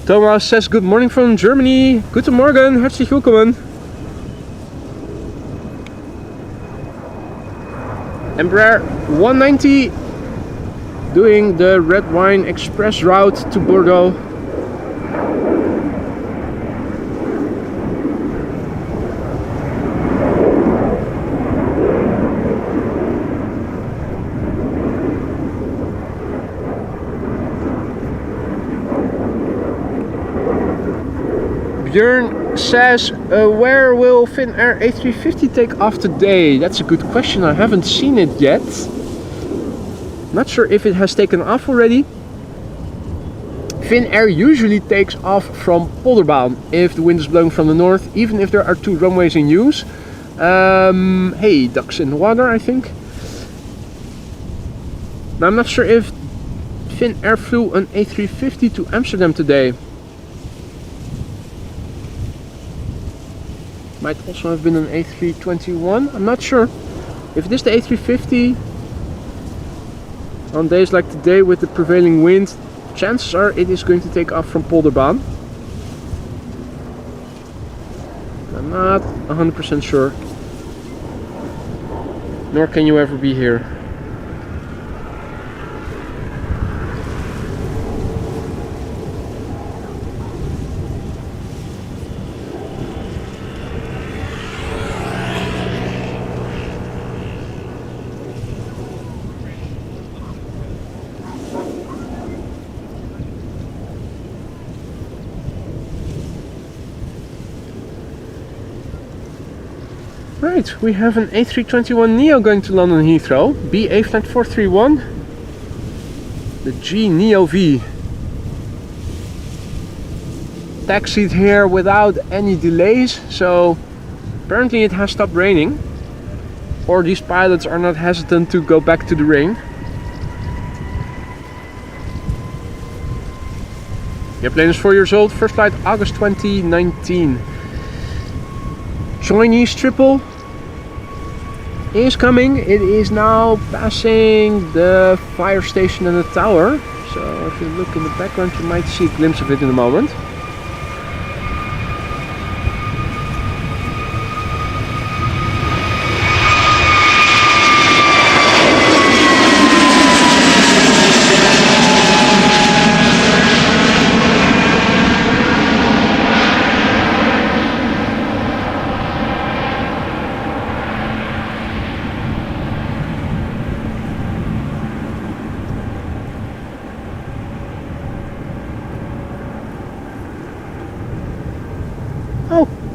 Thomas says good morning from Germany. Guten Morgen, herzlich willkommen. Embraer 190 doing the red wine express route to Bordeaux. Björn says, where will Finnair A350 take off today? That's a good question. I haven't seen it yet. Not sure if it has taken off already. Finnair usually takes off from Polderbaan if the wind is blowing from the north, even if there are 2 runways in use. Hey, ducks in the water, I think. Now, I'm not sure if Finnair flew an A350 to Amsterdam today. Might also have been an A321, I'm not sure. If it is the A350, on days like today with the prevailing wind, chances are it is going to take off from Polderbaan. I'm not 100% sure. Nor can you ever be here. Right, we have an A321neo going to London Heathrow, BA flight 431, the G Neo V. Taxied here without any delays, so apparently it has stopped raining, or these pilots are not hesitant to go back to the rain. The airplane is 4 years old, first flight August 2019. Chinese triple is coming. It is now passing the fire station and the tower. So if you look in the background, you might see a glimpse of it in a moment.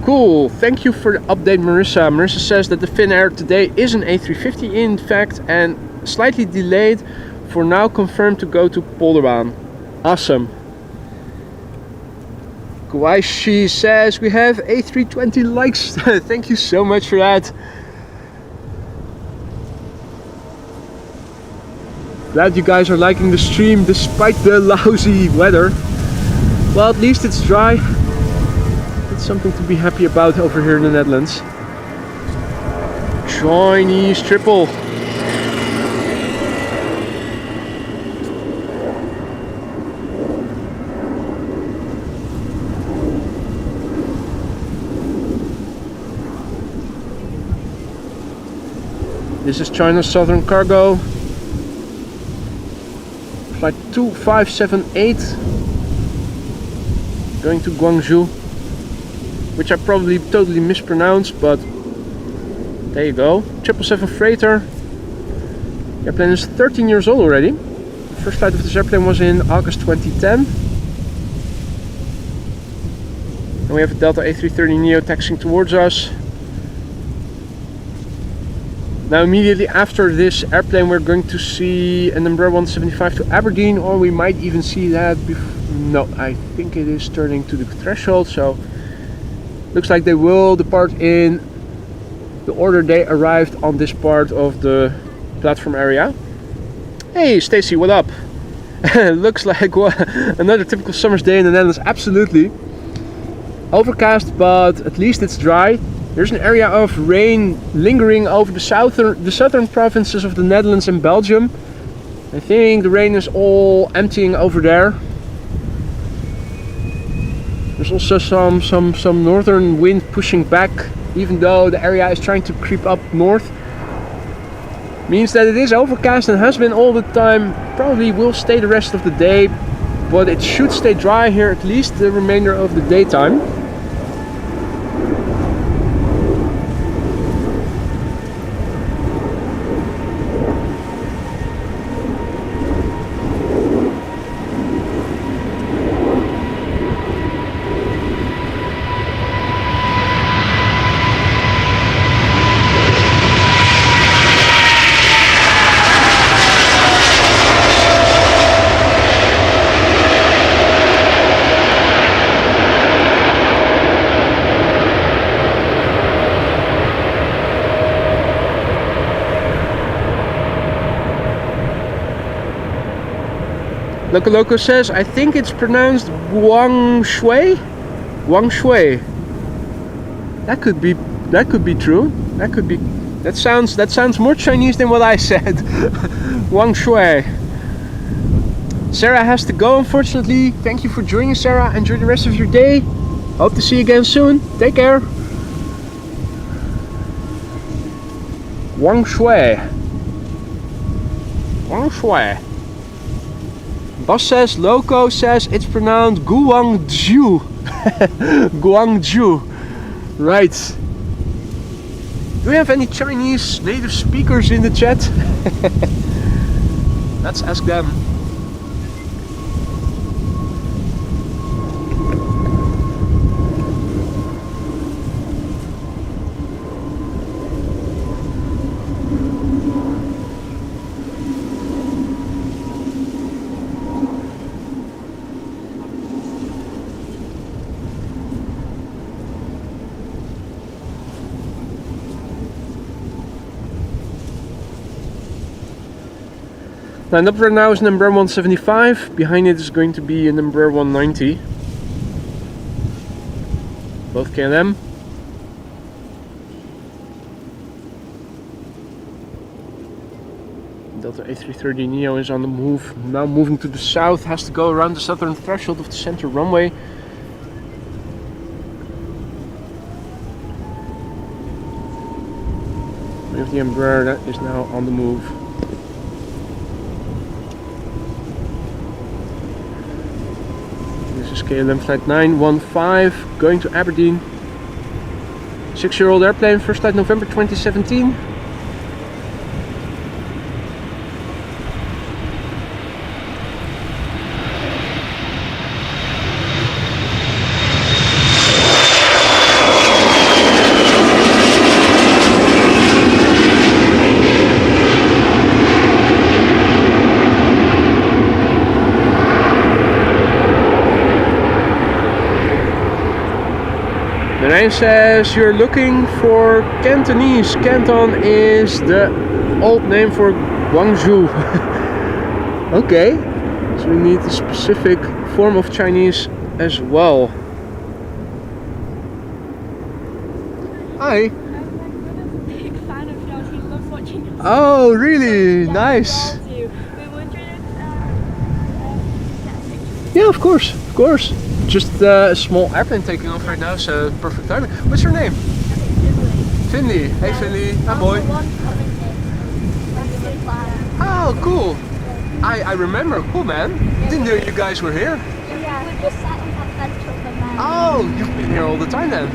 Cool, thank you for the update, Marissa. Marissa says that the Finnair today is an A350 in fact, and slightly delayed, for now confirmed to go to Polderbaan. Awesome. Guaishi says we have A320 likes. Thank you so much for that. Glad you guys are liking the stream despite the lousy weather. Well, at least it's dry. Something to be happy about over here in the Netherlands. Chinese triple. This is China's Southern Cargo. Flight 2578. Going to Guangzhou. Which I probably totally mispronounced, but there you go. 777 freighter. The airplane is 13 years old already. The first flight of this airplane was in August 2010. And we have a Delta A330neo taxiing towards us. Now immediately after this airplane we're going to see an Embraer 175 to Aberdeen, or we might even see that before. No, I think it is turning to the threshold, so looks like they will depart in the order they arrived on this part of the platform area. Hey Stacy, what up? Looks like another typical summer's day in the Netherlands. Absolutely. Overcast, but at least it's dry. There's an area of rain lingering over the southern provinces of the Netherlands and Belgium. I think the rain is all emptying over there. There's also some northern wind pushing back, even though the area is trying to creep up north. Means that it is overcast and has been all the time. Probably will stay the rest of the day, but it should stay dry here at least the remainder of the daytime. Loco says, I think it's pronounced Guangshui. Guangshui. That could be true. That sounds more Chinese than what I said. Guangshui. Sarah has to go, unfortunately. Thank you for joining, Sarah. Enjoy the rest of your day. Hope to see you again soon. Take care. Guangshui. Guangshui. Bas says, Loco says it's pronounced Guangzhou. Guangzhou. Right. Do we have any Chinese native speakers in the chat? Let's ask them. Lined up right now is number 175, behind it is going to be a number 190. Both KLM. Delta A330 Neo is on the move, now moving to the south, has to go around the southern threshold of the center runway. We have the Embraer that is now on the move. This is KLM flight 915 going to Aberdeen. 6-year-old airplane, first flight November 2017. The name says you're looking for Cantonese. Canton is the old name for Guangzhou. Okay, so we need a specific form of Chinese as well. Hi. I'm a big fan of yours. He loves watching yours. Oh, really? Nice. We were wondering if get a picture. Yeah, of course, of course. Just a small airplane taking off right now, so perfect timing. What's your name? Finley. Hey Finley. Hi boy. Oh, cool. I remember. Cool, man. Didn't know you guys were here. Yeah, we just sat on that bench of the man. Oh, you've been here all the time then.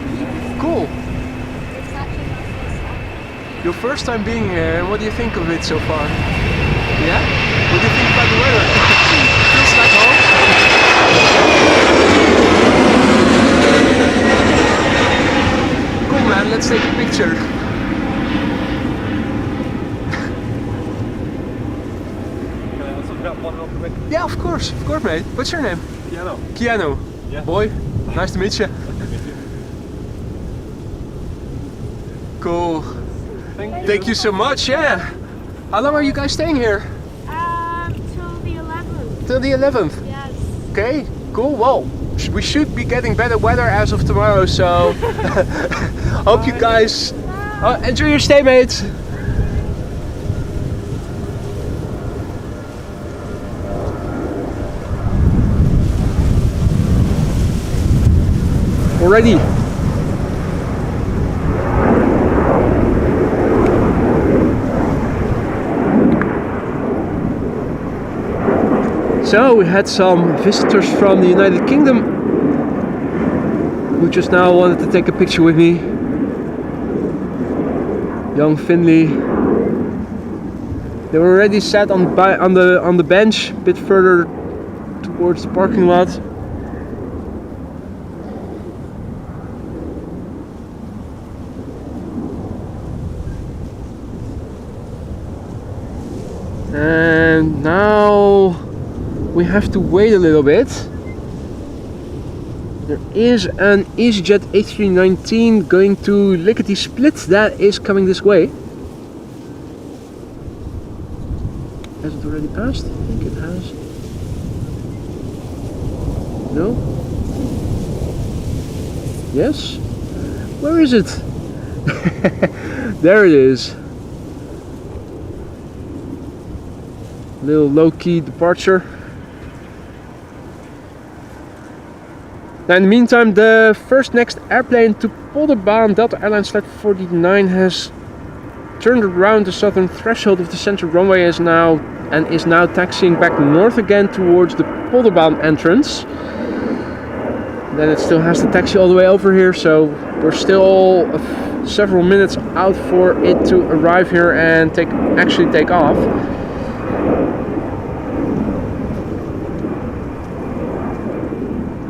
Cool. It's actually my first time. Your first time being here, and what do you think of it so far? Yeah? What do you think about the weather? Feels like home? Cool, man, let's take a picture. Yeah, of course, mate. What's your name? Keanu. Keanu. Yeah. Boy, nice to meet you. Cool. Thank you so much, yeah. How long are you guys staying here? Till the 11th. Till the 11th? Yes. Okay, cool. Well, we should be getting better weather as of tomorrow, so hope you guys enjoy your stay, mates. Already. So we had some visitors from the United Kingdom who just now wanted to take a picture with me. Young Finley. They were already sat on the bench a bit further towards the parking lot. And now we have to wait a little bit. There is an EasyJet A319 going to Lickety Split that is coming this way. Has it already passed? I think it has. No? Yes? Where is it? There it is. Little low-key departure. Now in the meantime, the next airplane to Polderbaan, Delta Airlines A339, has turned around the southern threshold of the central runway is now taxiing back north again towards the Polderbaan entrance. Then it still has to taxi all the way over here, so we're still several minutes out for it to arrive here and actually take off.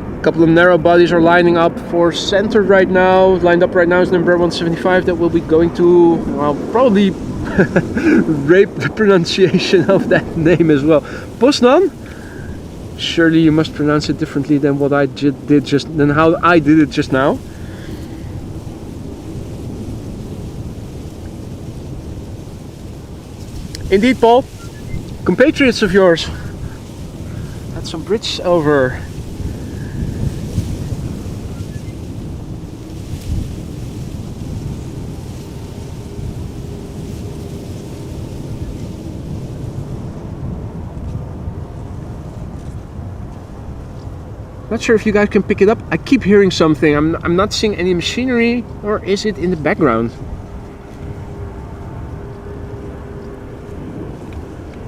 A couple of narrow bodies are lining up for center right now. Lined up right now is number 175 that will be going to, well, probably rape the pronunciation of that name as well. Poznan? Surely you must pronounce it differently than what I than how I did it just now. Indeed, Paul. Compatriots of yours. Had some bridge over. Not sure if you guys can pick it up. I keep hearing something. I'm not seeing any machinery, or is it in the background?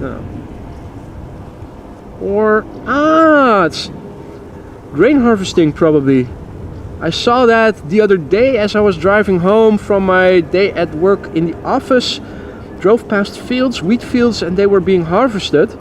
No. Or it's grain harvesting probably. I saw that the other day as I was driving home from my day at work in the office. Drove past fields, wheat fields, and they were being harvested.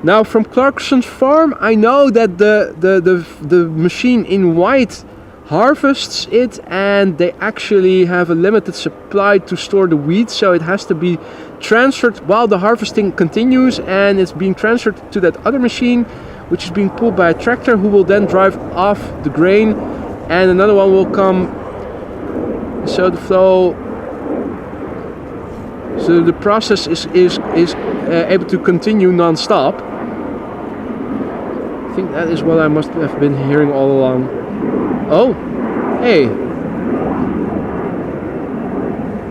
Now from Clarkson's farm, I know that the machine in white harvests it, and they actually have a limited supply to store the wheat, so it has to be transferred while the harvesting continues, and it's being transferred to that other machine, which is being pulled by a tractor, who will then drive off the grain, and another one will come. So the flow, so the process is able to continue non-stop. I think that is what I must have been hearing all along. Oh, hey.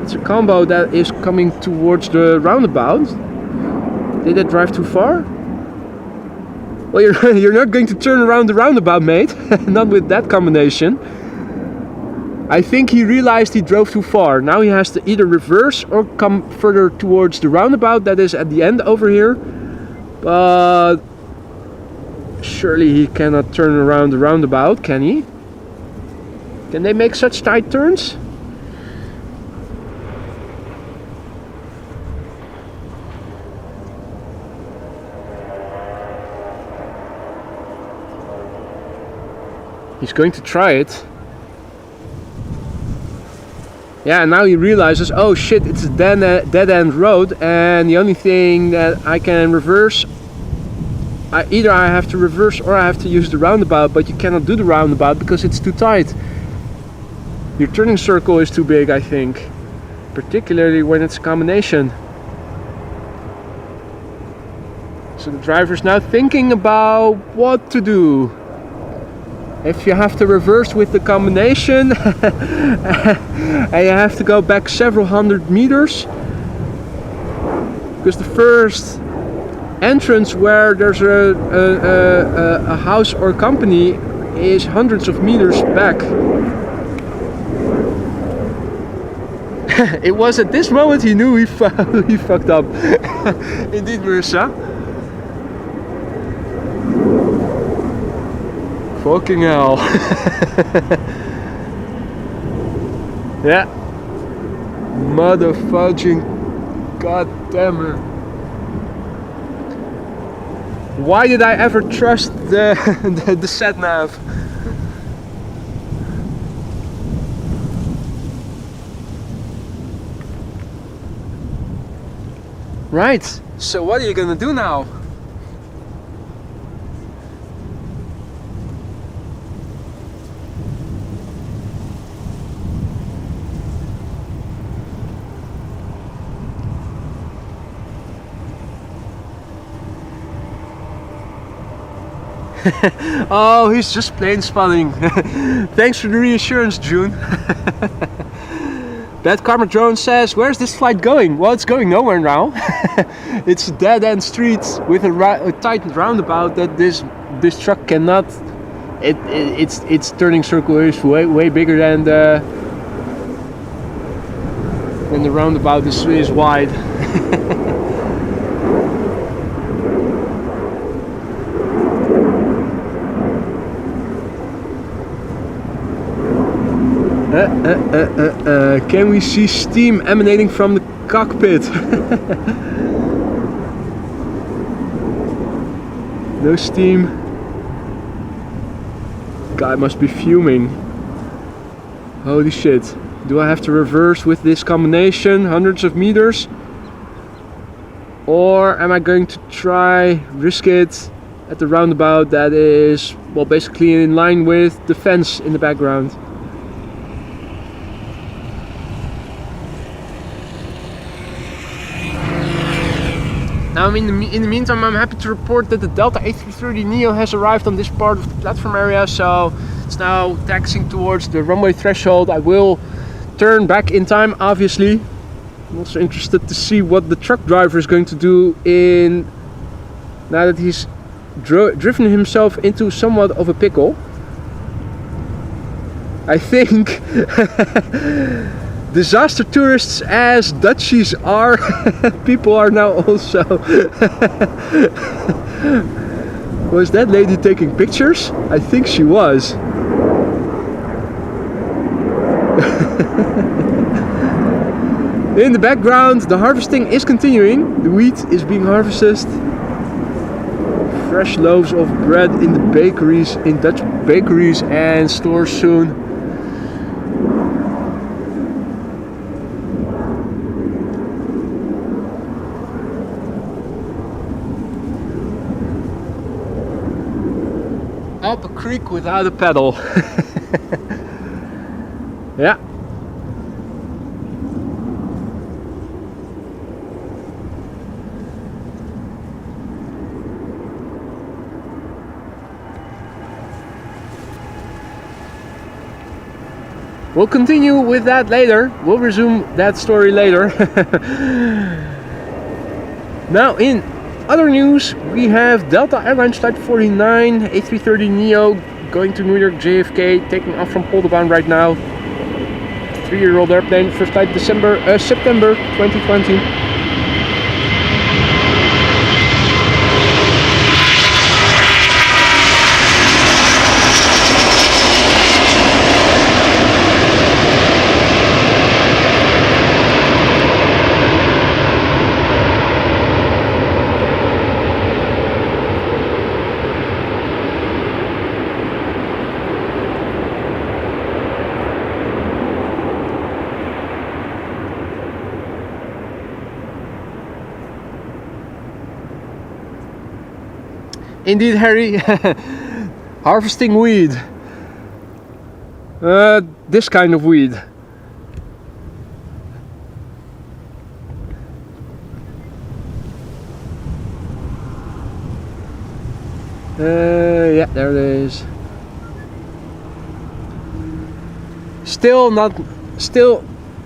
It's a combo that is coming towards the roundabout. Did it drive too far? Well, you're not going to turn around the roundabout, mate. Not with that combination. I think he realized he drove too far. Now he has to either reverse or come further towards the roundabout that is at the end over here. But surely he cannot turn around the roundabout, can he? Can they make such tight turns? He's going to try it. Yeah, now he realizes, oh shit, it's a dead end road, and the only thing that I can reverse, either I have to reverse or I have to use the roundabout, but you cannot do the roundabout because it's too tight. Your turning circle is too big, I think, particularly when it's a combination. So the driver's now thinking about what to do. If you have to reverse with the combination and you have to go back several hundred meters, because the first entrance where there's a house or company is hundreds of meters back. It was at this moment he knew he fucked up. Indeed, Marissa. Fucking hell. Yeah. Motherfucking goddamn it. Why did I ever trust the sat nav? Right. So what are you gonna do now? Oh, he's just plane spotting. Thanks for the reassurance, June. That Karma Drone says, where's this flight going? Well, it's going nowhere now. It's a dead-end street with a tight roundabout that this truck cannot. Its turning circle is way bigger than the roundabout is wide. Can we see steam emanating from the cockpit? No steam. Guy must be fuming. Holy shit. Do I have to reverse with this combination hundreds of meters? Or am I going to risk it at the roundabout that is, well, basically in line with the fence in the background? Now, in the meantime, I'm happy to report that the Delta A330neo has arrived on this part of the platform area, so it's now taxiing towards the runway threshold. I will turn back in time, obviously. I'm also interested to see what the truck driver is going to do now that he's driven himself into somewhat of a pickle. I think disaster tourists, as Dutchies are, people are now also. Was that lady taking pictures? I think she was. In the background, the harvesting is continuing. The wheat is being harvested. Fresh loaves of bread in the bakeries, in Dutch bakeries and stores soon. Up a creek without a pedal. Yeah. We'll continue with that later. We'll resume that story later. Now, in other news, we have Delta Airlines Flight 49, A330neo going to New York JFK, taking off from Polderbound right now. 3-year-old airplane, first flight September 2020. Indeed, Harry. Harvesting weed. This kind of weed. Yeah, there it is. Still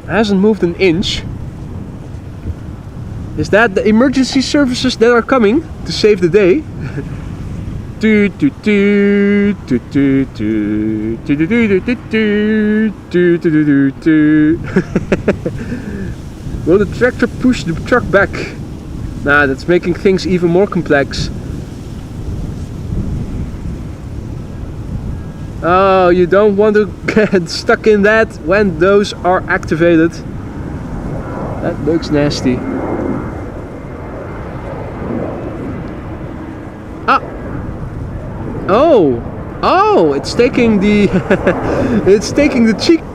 hasn't moved an inch. Is that the emergency services that are coming to save the day? Will the tractor push the truck back? Nah, that's making things even more complex. Oh, you don't want to get stuck in that when those are activated. That looks nasty. Oh, it's taking the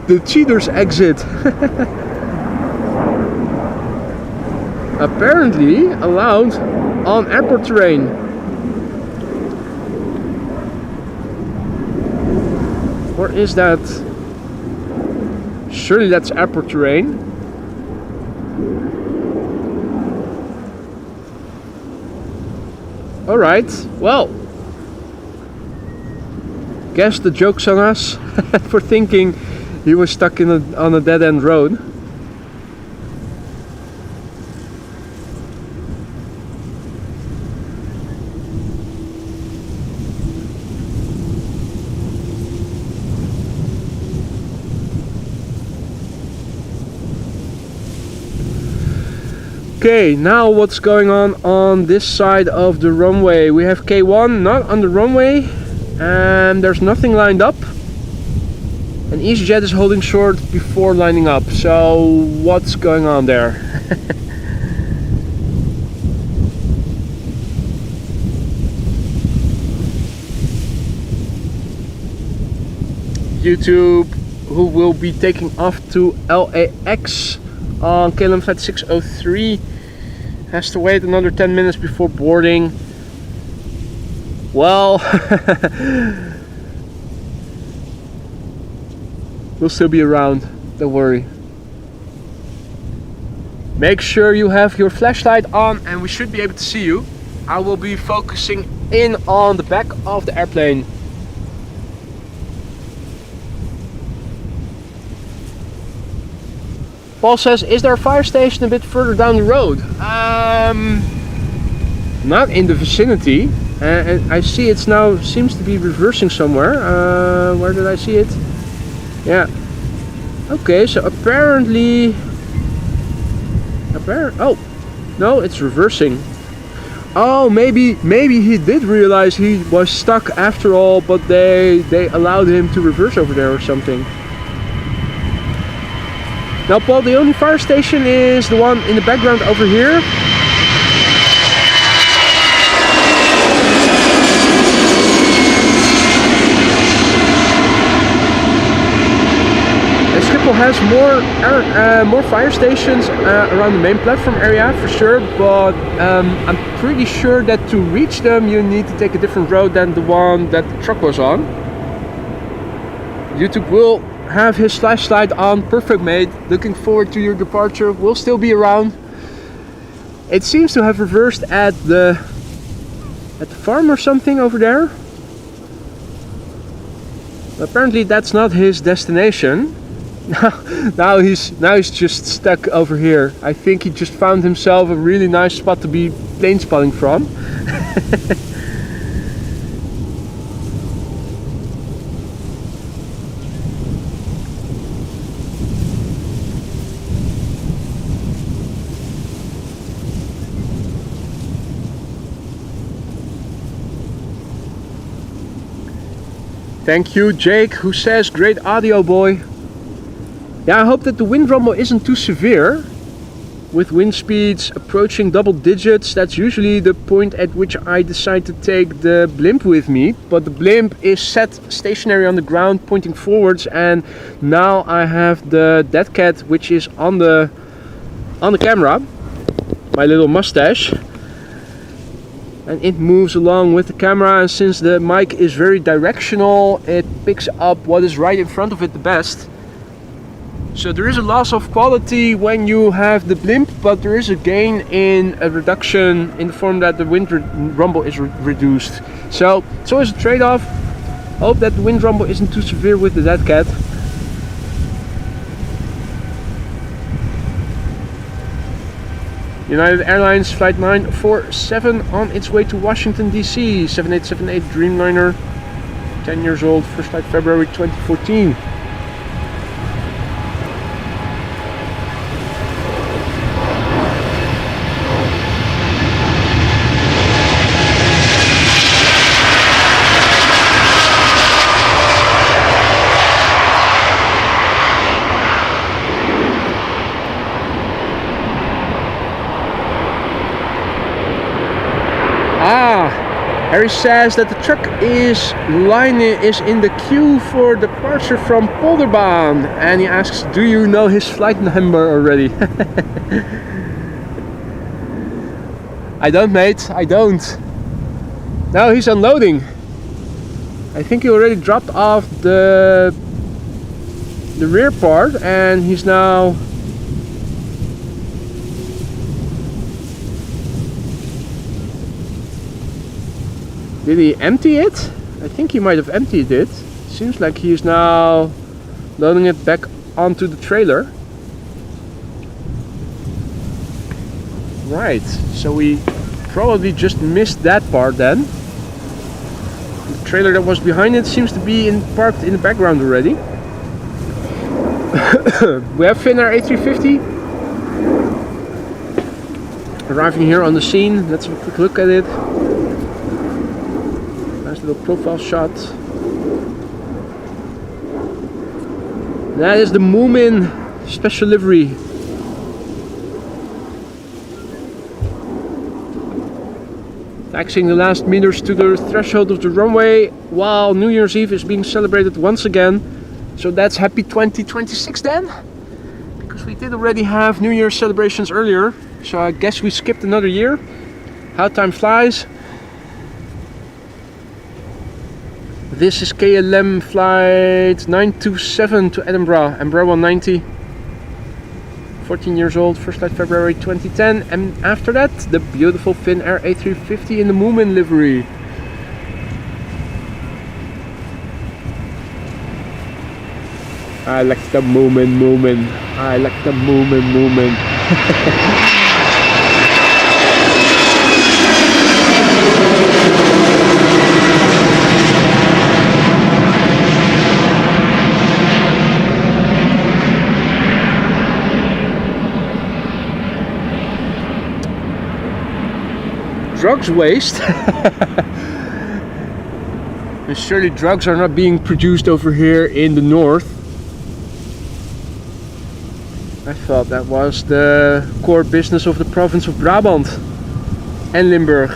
the cheater's exit. Apparently allowed on airport terrain. Or is that? Surely that's airport terrain. All right. Well, guess the joke's on us for thinking he was stuck on a dead-end road. Okay, now what's going on this side of the runway? We have K1 not on the runway and there's nothing lined up. And EasyJet is holding short before lining up. So what's going on there? YouTube, who will be taking off to LAX on KLM flight 603, has to wait another 10 minutes before boarding. Well, we'll still be around, don't worry. Make sure you have your flashlight on and we should be able to see you. I will be focusing in on the back of the airplane. Paul says, is there a fire station a bit further down the road? Not in the vicinity. And I see it's now seems to be reversing somewhere. Where did I see it? Yeah. Okay, so apparently... Oh, no, it's reversing. Oh, maybe he did realize he was stuck after all, but they allowed him to reverse over there or something. Now, Paul, the only fire station is the one in the background over here. And Schiphol has more fire stations around the main platform area for sure, but I'm pretty sure that to reach them you need to take a different road than the one that the truck was on. YouTube will have his flashlight on. Perfect, mate. Looking forward to your departure. We'll still be around. It seems to have reversed at the farm or something over there. Apparently that's not his destination. Now he's just stuck over here. I think he just found himself a really nice spot to be plane spotting from. Thank you, Jake, who says great audio, boy. Yeah, I hope that the wind rumble isn't too severe. With wind speeds approaching double digits, that's usually the point at which I decide to take the blimp with me. But the blimp is set stationary on the ground, pointing forwards, and now I have the dead cat, which is on the camera, my little mustache. And it moves along with the camera, and since the mic is very directional, it picks up what is right in front of it the best. So there is a loss of quality when you have the blimp, but there is a gain in a reduction in the form that the wind rumble is reduced. So it's always a trade-off. Hope that the wind rumble isn't too severe with the dead cat. United Airlines Flight 947 on its way to Washington DC, 7878 Dreamliner, 10 years old, first flight February 2014. Harry says that the truck is in the queue for departure from Polderbaan, and he asks, do you know his flight number already? I don't, mate, I don't. Now he's unloading. I think he already dropped off the rear part, and he's now did he empty it? I think he might have emptied it. Seems like he is now loading it back onto the trailer. Right, so we probably just missed that part then. The trailer that was behind it seems to be parked in the background already. We have Finnair A350 arriving here on the scene. Let's have a quick look at it. Nice little profile shot. That is the Moomin special livery. Taxiing the last meters to the threshold of the runway while New Year's Eve is being celebrated once again. So that's happy 2026 then, because we did already have New Year's celebrations earlier. So I guess we skipped another year. How time flies. This is KLM flight 927 to Edinburgh, Embraer 190. 14 years old, first flight February 2010, and after that the beautiful Finnair A350 in the Moomin livery. I like the Moomin. I like the Moomin. Drugs waste. And surely drugs are not being produced over here in the north. I thought that was the core business of the province of Brabant and Limburg.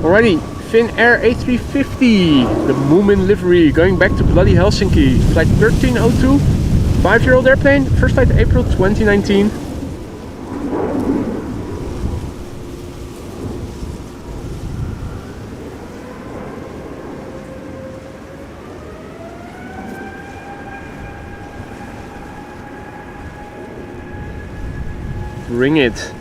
Alrighty, Finnair A350, the Moomin livery, going back to bloody Helsinki, flight 1302. 5-year-old airplane, first flight April 2019. Bring it.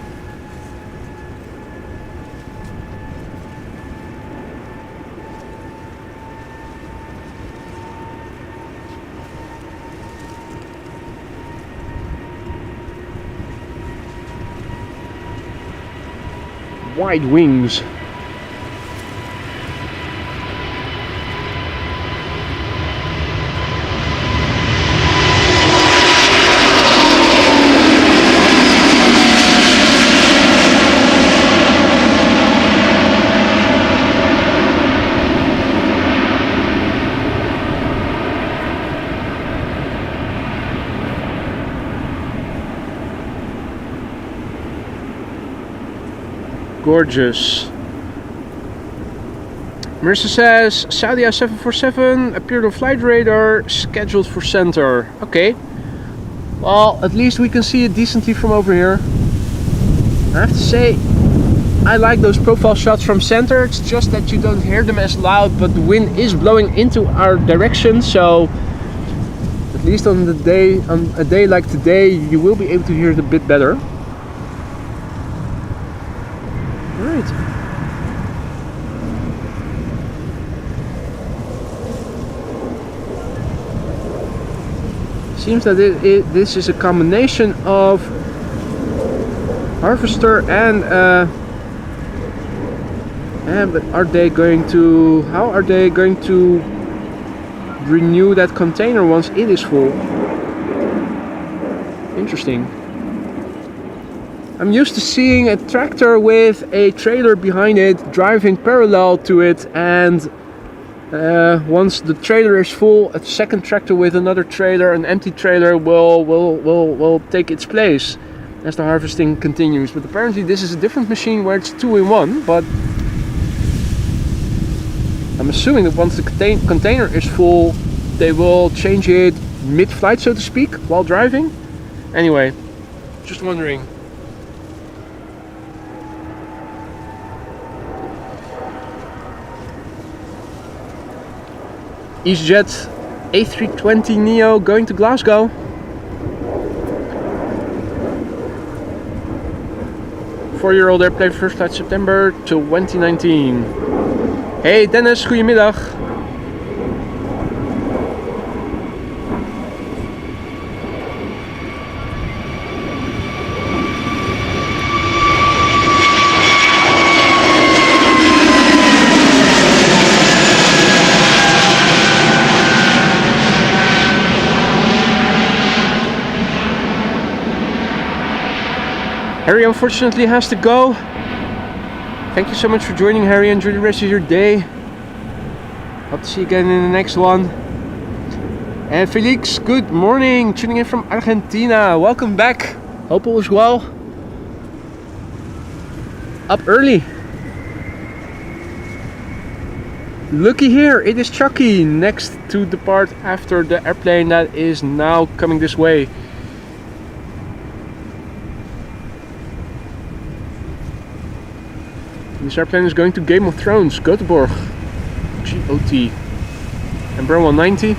Wide wings. Gorgeous. Marissa says Saudia 747 appeared on flight radar, scheduled for center. Okay, well, at least we can see it decently from over here. I have to say, I like those profile shots from center. It's just that you don't hear them as loud, but the wind is blowing into our direction, so at least on a day like today, you will be able to hear it a bit better. Seems that this is a combination of harvester and but are they going to, how are they going to renew that container once it is full? Interesting. I'm used to seeing a tractor with a trailer behind it driving parallel to it, and once the trailer is full, a second tractor with another trailer, an empty trailer, will take its place as the harvesting continues. But apparently this is a different machine where it's 2-in-1, but I'm assuming that once the container is full, they will change it mid-flight, so to speak, while driving. Anyway, just wondering. EasyJet A320neo going to Glasgow. 4-year-old airplane, first flight September 2019. Hey Dennis, goedemiddag. Harry unfortunately has to go. Thank you so much for joining, Harry. Enjoy the rest of your day. Hope to see you again in the next one. And Felix, good morning. Tuning in from Argentina. Welcome back. Hope all is well. Up early. Looky here, it is Choc-y next to depart after the airplane that is now coming this way. This airplane is going to Game of Thrones, Göteborg, GOT, Embraer 190.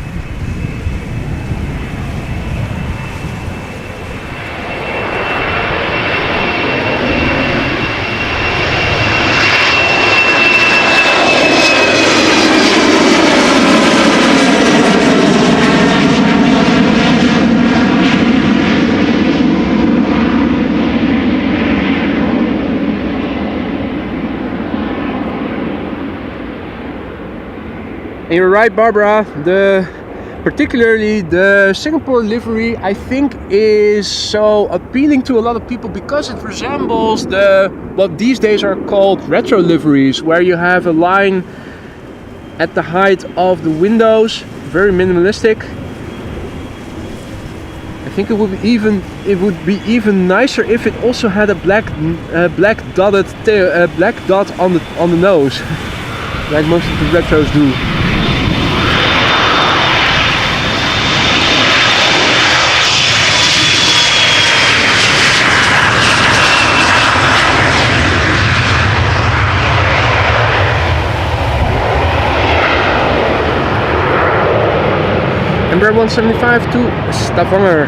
And you're right, Barbara, particularly the Singapore livery, I think is so appealing to a lot of people because it resembles what these days are called retro liveries, where you have a line at the height of the windows, very minimalistic. I think it would be even nicer if it also had a black dot on the nose, like most of the retros do. Embraer 175 to Stavanger.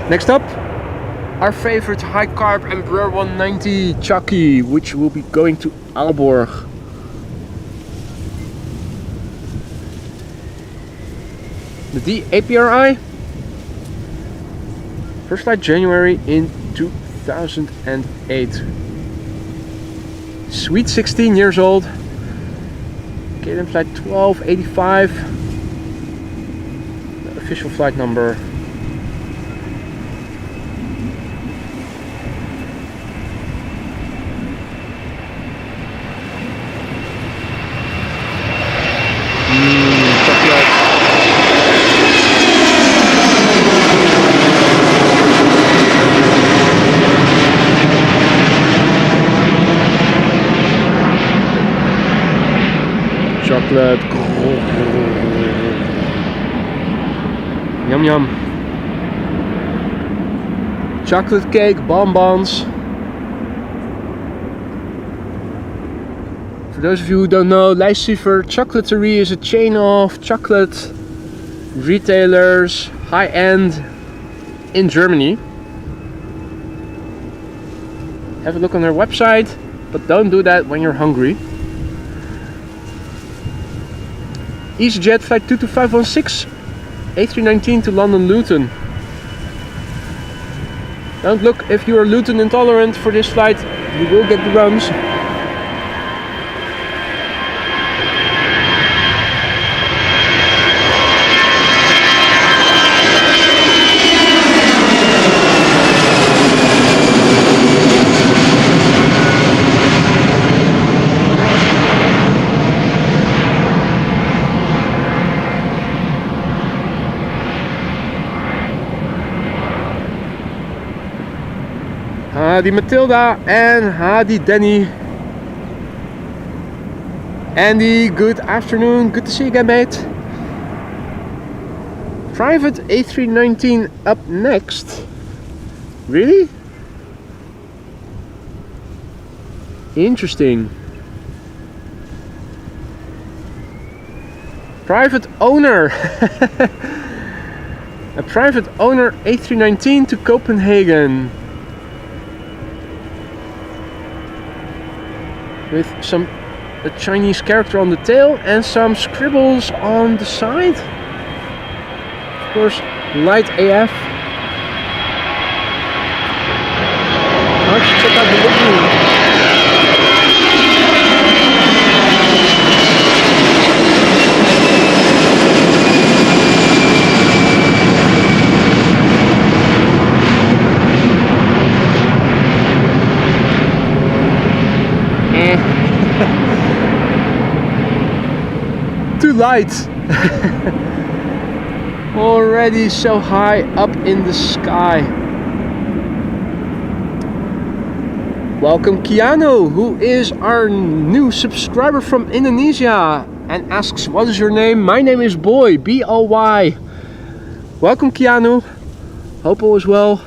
Next up, our favorite high carb Embraer 190 Choc-y, which will be going to Aalborg. The D-APRI, first flight January in 2008. Sweet 16 years old. KLM flight 1285. The official flight number. Chocolate. Yum yum. Chocolate cake, bonbons. For those of you who don't know, Lijstiever Chocolaterie is a chain of chocolate retailers, high-end, in Germany. Have a look on their website, but don't do that when you're hungry. EasyJet flight 22516, A319 to London Luton. Don't look if you are Luton intolerant for this flight, you will get the runs. Hadi Matilda and Hadi Denny. Andy, good afternoon. Good to see you again, mate. Private A319 up next. Really? Interesting. Private owner. A private owner A319 to Copenhagen. With a Chinese character on the tail and some scribbles on the side. Of course, light AF. Let's check out the livery. Too light. Already so high up in the sky. Welcome Keanu, who is our new subscriber from Indonesia and asks, what is your name? My name is Boy, B-O-Y. Welcome Keanu, hope all is well.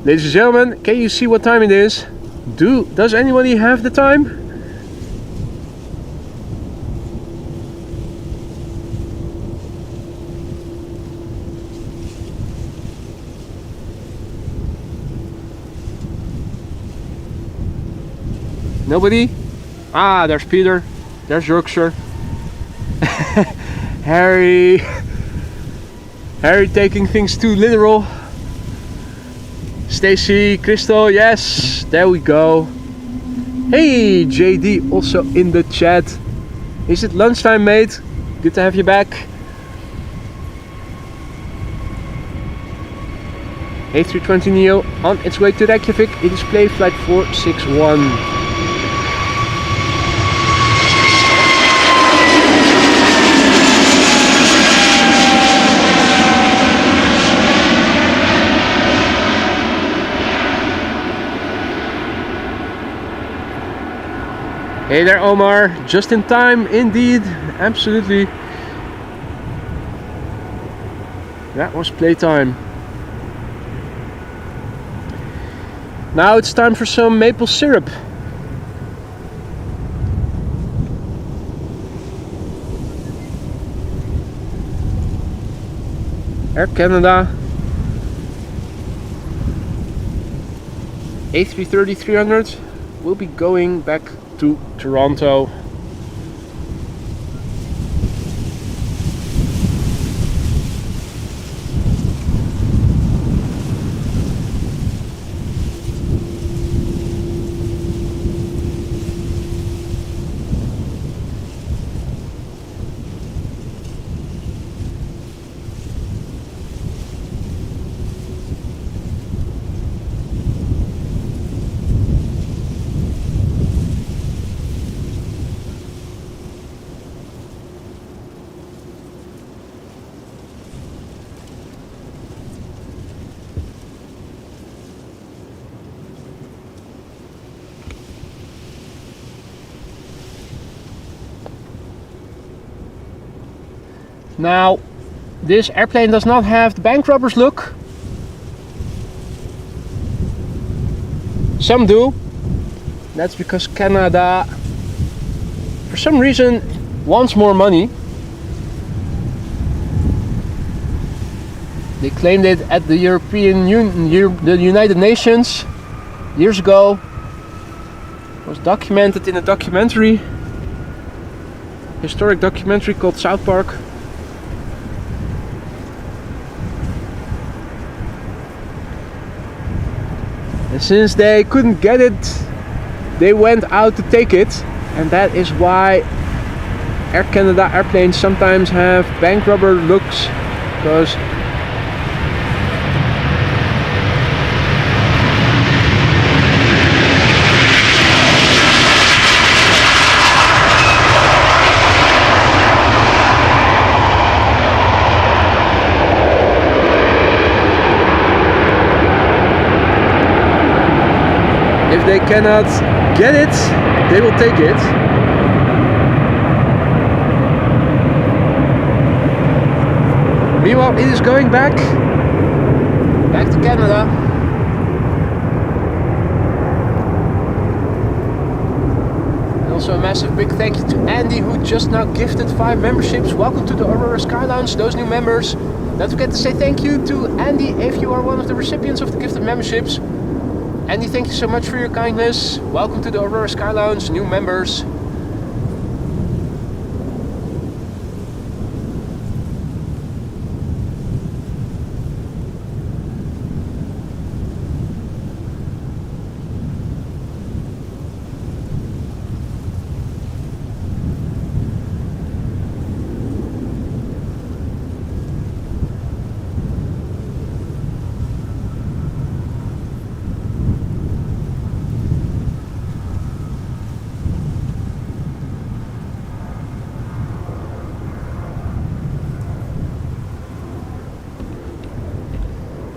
Ladies and gentlemen, can you see what time it is? Does anybody have the time? Nobody? Ah, there's Peter. There's Yorkshire. Harry taking things too literal. Stacy, Crystal, yes, there we go. Hey, JD also in the chat. Is it lunchtime, mate? Good to have you back. A320neo on its way to Reykjavik. It is play flight 461. Hey there Omar, just in time indeed, absolutely. That was playtime. Now it's time for some maple syrup. Air Canada A330-300 will be going back to Toronto. Now, this airplane does not have the bank robbers look. Some do. That's because Canada, for some reason, wants more money. They claimed it at the European Union, the United Nations, years ago. It was documented in a documentary, historic documentary called South Park. And since they couldn't get it, they went out to take it, and that is why Air Canada airplanes sometimes have bank robber looks, because if they cannot get it, they will take it. Meanwhile, it is going back to Canada. Also a massive big thank you to Andy, who just now gifted 5 memberships. Welcome to the Aurora Sky Lounge, those new members. Don't forget to say thank you to Andy if you are one of the recipients of the gifted memberships. Andy, thank you so much for your kindness. Welcome to the Aurora Sky Lounge, new members.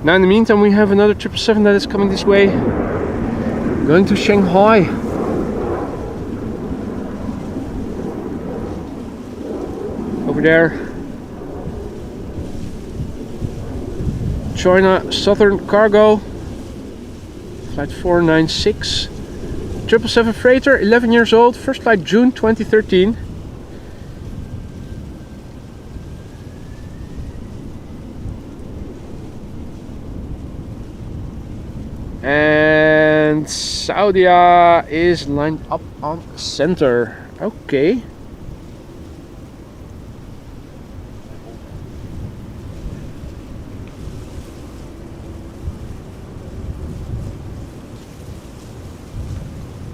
Now in the meantime we have another 777 that is coming this way, going to Shanghai. Over there, Choina Southern Cargo, flight 496, 777 freighter, 11 years old, first flight June 2013. And Saudia is lined up on center. Okay.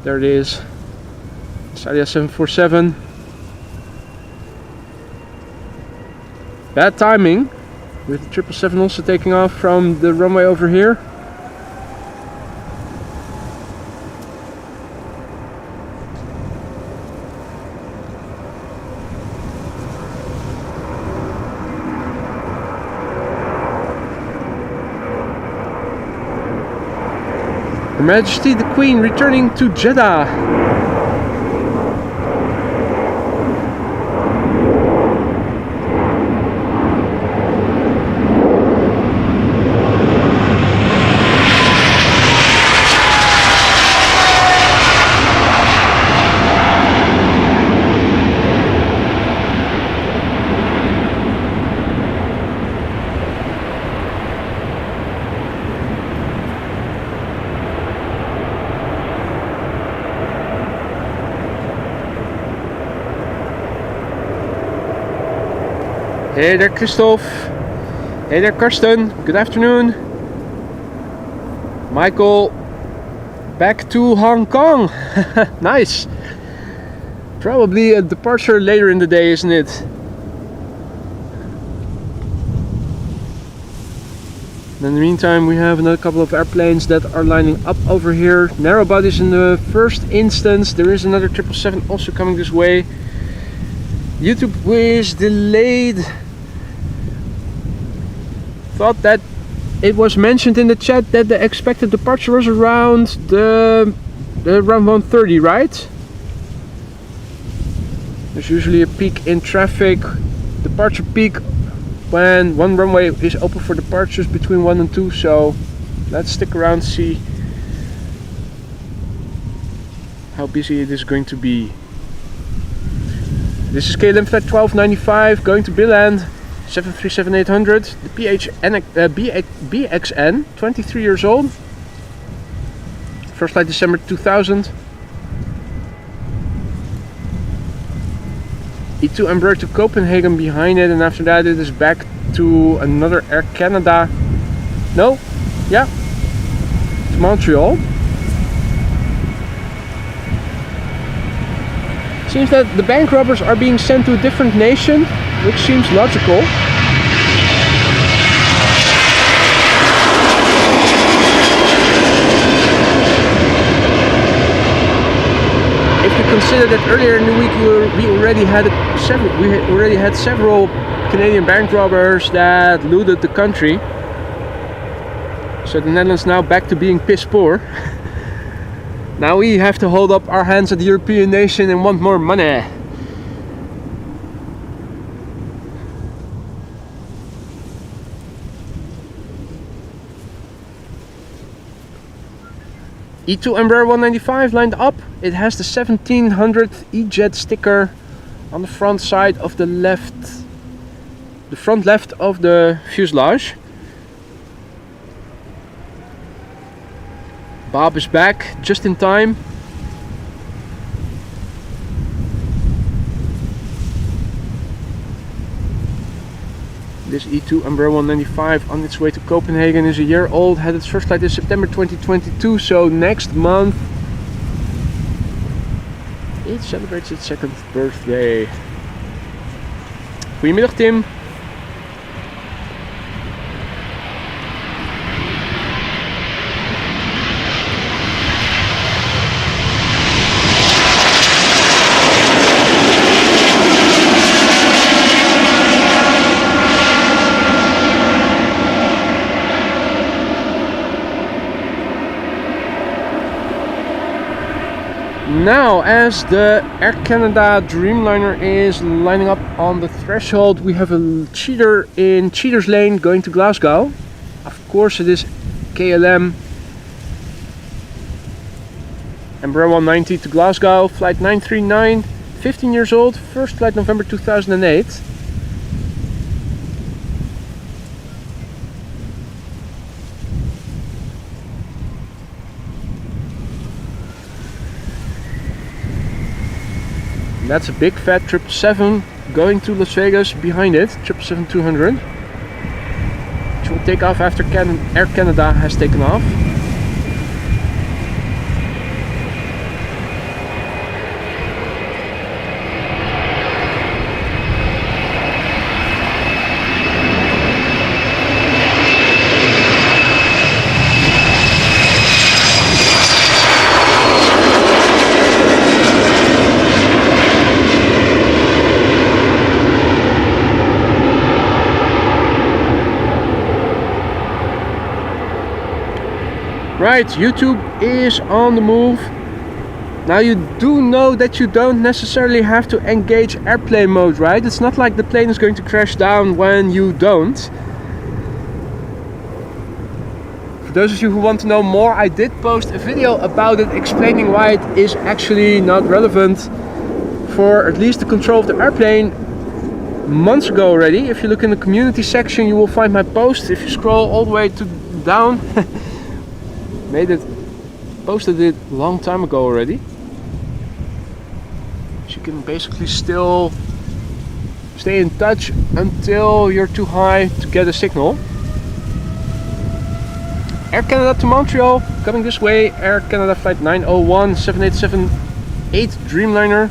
There it is. Saudia 747. Bad timing with the 777 also taking off from the runway over here. Her Majesty the Queen returning to Jeddah. Hey there Christoph, hey there Karsten, good afternoon. Michael, back to Hong Kong, nice. Probably a departure later in the day, isn't it? In the meantime we have another couple of airplanes that are lining up over here. Narrow bodies in the first instance, there is another 777 also coming this way. YouTube was delayed. Thought that it was mentioned in the chat that the expected departure was around around 1:30, right? There's usually a peak in traffic, departure peak, when one runway is open for departures between 1 and 2. So let's stick around, see how busy it is going to be. This is KLM flight 1295 going to Biland. 737-800, the BXN, 23 years old. First flight December 2000. E2 Embraer to Copenhagen behind it, and after that it is back to another Air Canada. No? Yeah. To Montreal. Seems that the bank robbers are being sent to a different nation, which seems logical. If you consider that earlier in the week we already had several Canadian bank robbers that looted the country. So the Netherlands now back to being piss poor. Now we have to hold up our hands at the European nation and want more money. E2 Embraer 195 lined up. It has the 1700 Ajet sticker on the front side of the front left of the fuselage. Bob is back just in time. This E2 Embraer 195 on its way to Copenhagen is a year old, had its first flight in September 2022, so next month it celebrates its 2nd birthday. Goedemiddag Tim. Now, as the Air Canada Dreamliner is lining up on the threshold, we have a cheater in Cheater's Lane going to Glasgow. Of course it is KLM Embraer 190 to Glasgow, flight 939, 15 years old, first flight November 2008. That's a big fat 777 going to Las Vegas behind it, 777-200, which will take off after Air Canada has taken off. Right, YouTube is on the move. Now you do know that you don't necessarily have to engage airplane mode, right? It's not like the plane is going to crash down when you don't. For those of you who want to know more, I did post a video about it explaining why it is actually not relevant for at least the control of the airplane months ago already. If you look in the community section, you will find my post. If you scroll all the way to down, posted it a long time ago already. So you can basically still stay in touch until you're too high to get a signal. Air Canada to Montreal coming this way. Air Canada flight 901 7878 Dreamliner,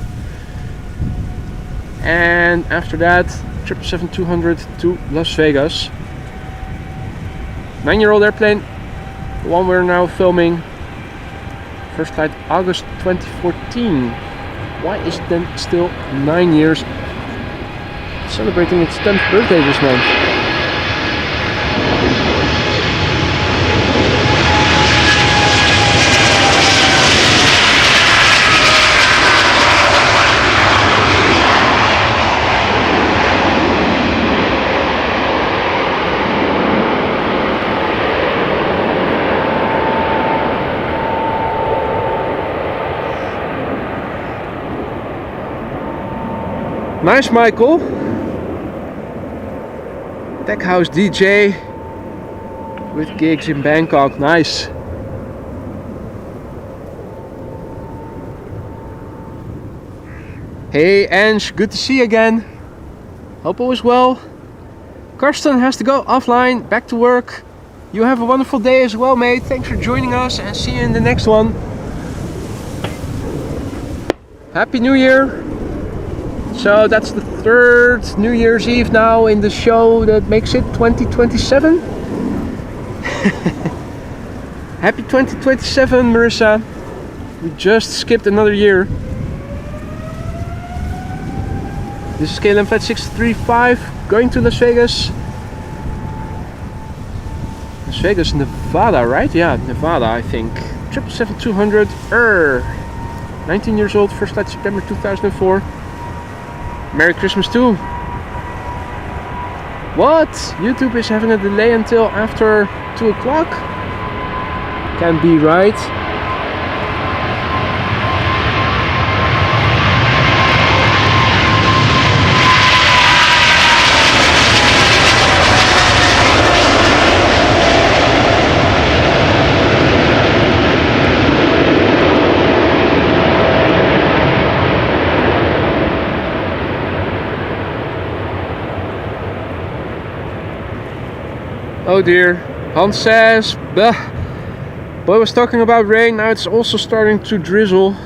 and after that 777-200 to Las Vegas. 9-year-old airplane, the one we're now filming. First flight August 2014. Why is it then still 9 years? Celebrating its 10th birthday this month. Nice, Michael. Tech House DJ with gigs in Bangkok. Nice. Hey Ange, good to see you again. Hope all is well. Karsten has to go offline, back to work. You have a wonderful day as well, mate. Thanks for joining us and see you in the next one. Happy New Year. So that's the third New Year's Eve now in the show that makes it 2027. Happy 2027, Marissa. We just skipped another year. This is KLM Flight 635 going to Las Vegas. Las Vegas, Nevada, right? Yeah, Nevada, I think. 777-200. 19 years old, first flight September 2004. Merry Christmas too. What? YouTube is having a delay until after 2 o'clock? Can be right. Oh dear. Hans says, "Bah." Boy was talking about rain, now it's also starting to drizzle.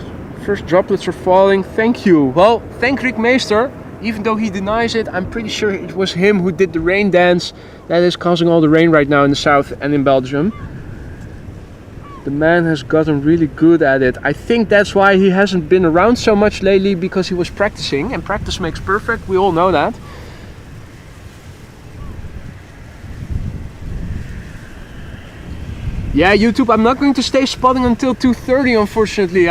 First droplets are falling. Thank you. Well, thank Rick Meester. Even though he denies it, I'm pretty sure it was him who did the rain dance that is causing all the rain right now in the south and in Belgium. The man has gotten really good at it. I think that's why he hasn't been around so much lately, because he was practicing, and practice makes perfect, we all know that. Yeah, YouTube, I'm not going to stay spotting until 2:30, unfortunately.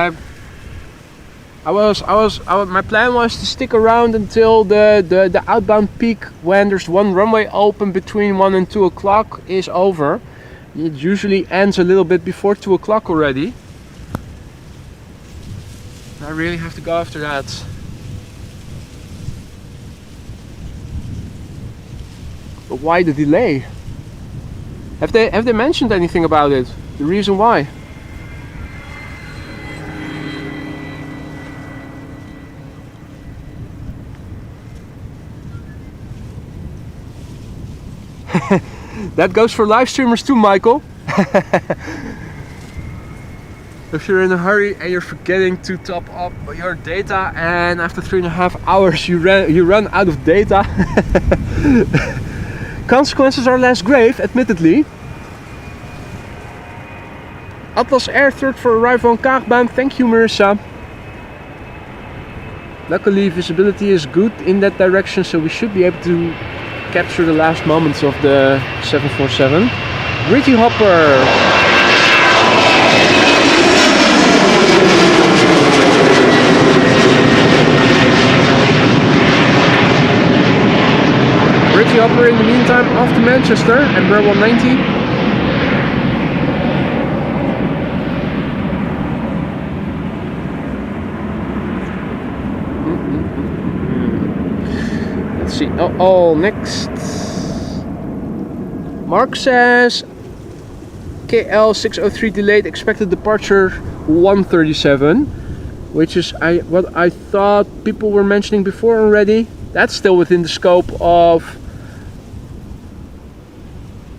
My plan was to stick around until the outbound peak, when there's one runway open between 1 and 2 o'clock, is over. It usually ends a little bit before 2 o'clock already. I really have to go after that. But why the delay? Have they mentioned anything about it? The reason why? That goes for live streamers too, Michael. If you're in a hurry and you're forgetting to top up your data, and after 3.5 hours you run out of data. Consequences are less grave, admittedly. Atlas Air, third for arrival on Cargolux. Thank you, Marissa. Luckily, visibility is good in that direction, so we should be able to capture the last moments of the 747. Gritty Hopper. Gritty Hopper in the meantime off to Manchester, Embraer 190. Next. Mark says KL 603 delayed, expected departure 137, which is what I thought people were mentioning before already. That's still within the scope of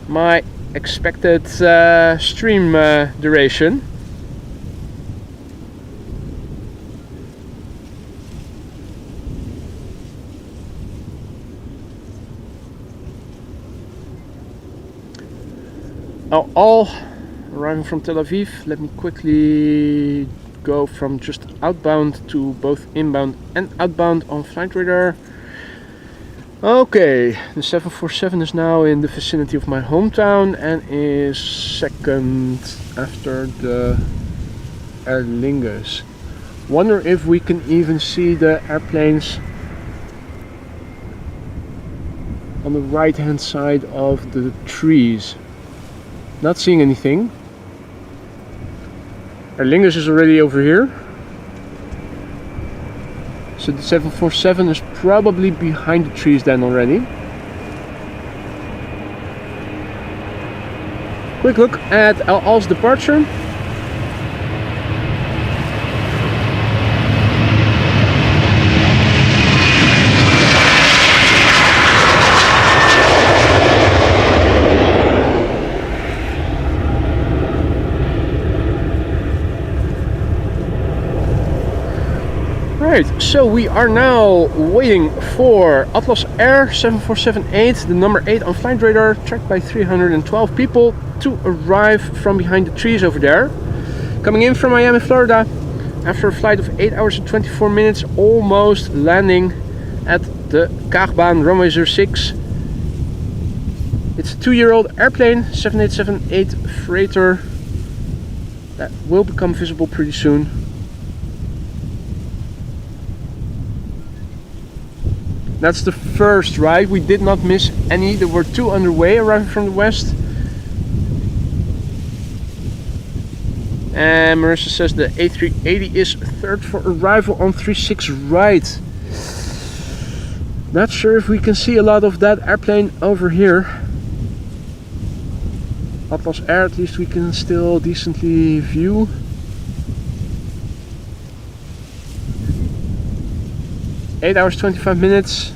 my expected stream duration. All arriving from Tel Aviv. Let me quickly go from just outbound to both inbound and outbound on flight radar. Okay, the 747 is now in the vicinity of my hometown and is second after the Aer Lingus. Wonder if we can even see the airplanes on the right hand side of the trees. Not seeing anything. Aer Lingus is already over here. So the 747 is probably behind the trees then already. Quick look at El Al's departure. Right, so we are now waiting for Atlas Air 747-8, the number 8 on flight radar, tracked by 312 people, to arrive from behind the trees over there. Coming in from Miami, Florida, after a flight of 8 hours and 24 minutes, almost landing at the Cargolux runway 06. It's a 2-year-old airplane, 7878 freighter, that will become visible pretty soon. That's the first, right? We did not miss any. There were 2 underway arriving from the west. And Marissa says the A380 is third for arrival on 36 right. Not sure if we can see a lot of that airplane over here. Atlas Air, at least we can still decently view. Eight hours 25 minutes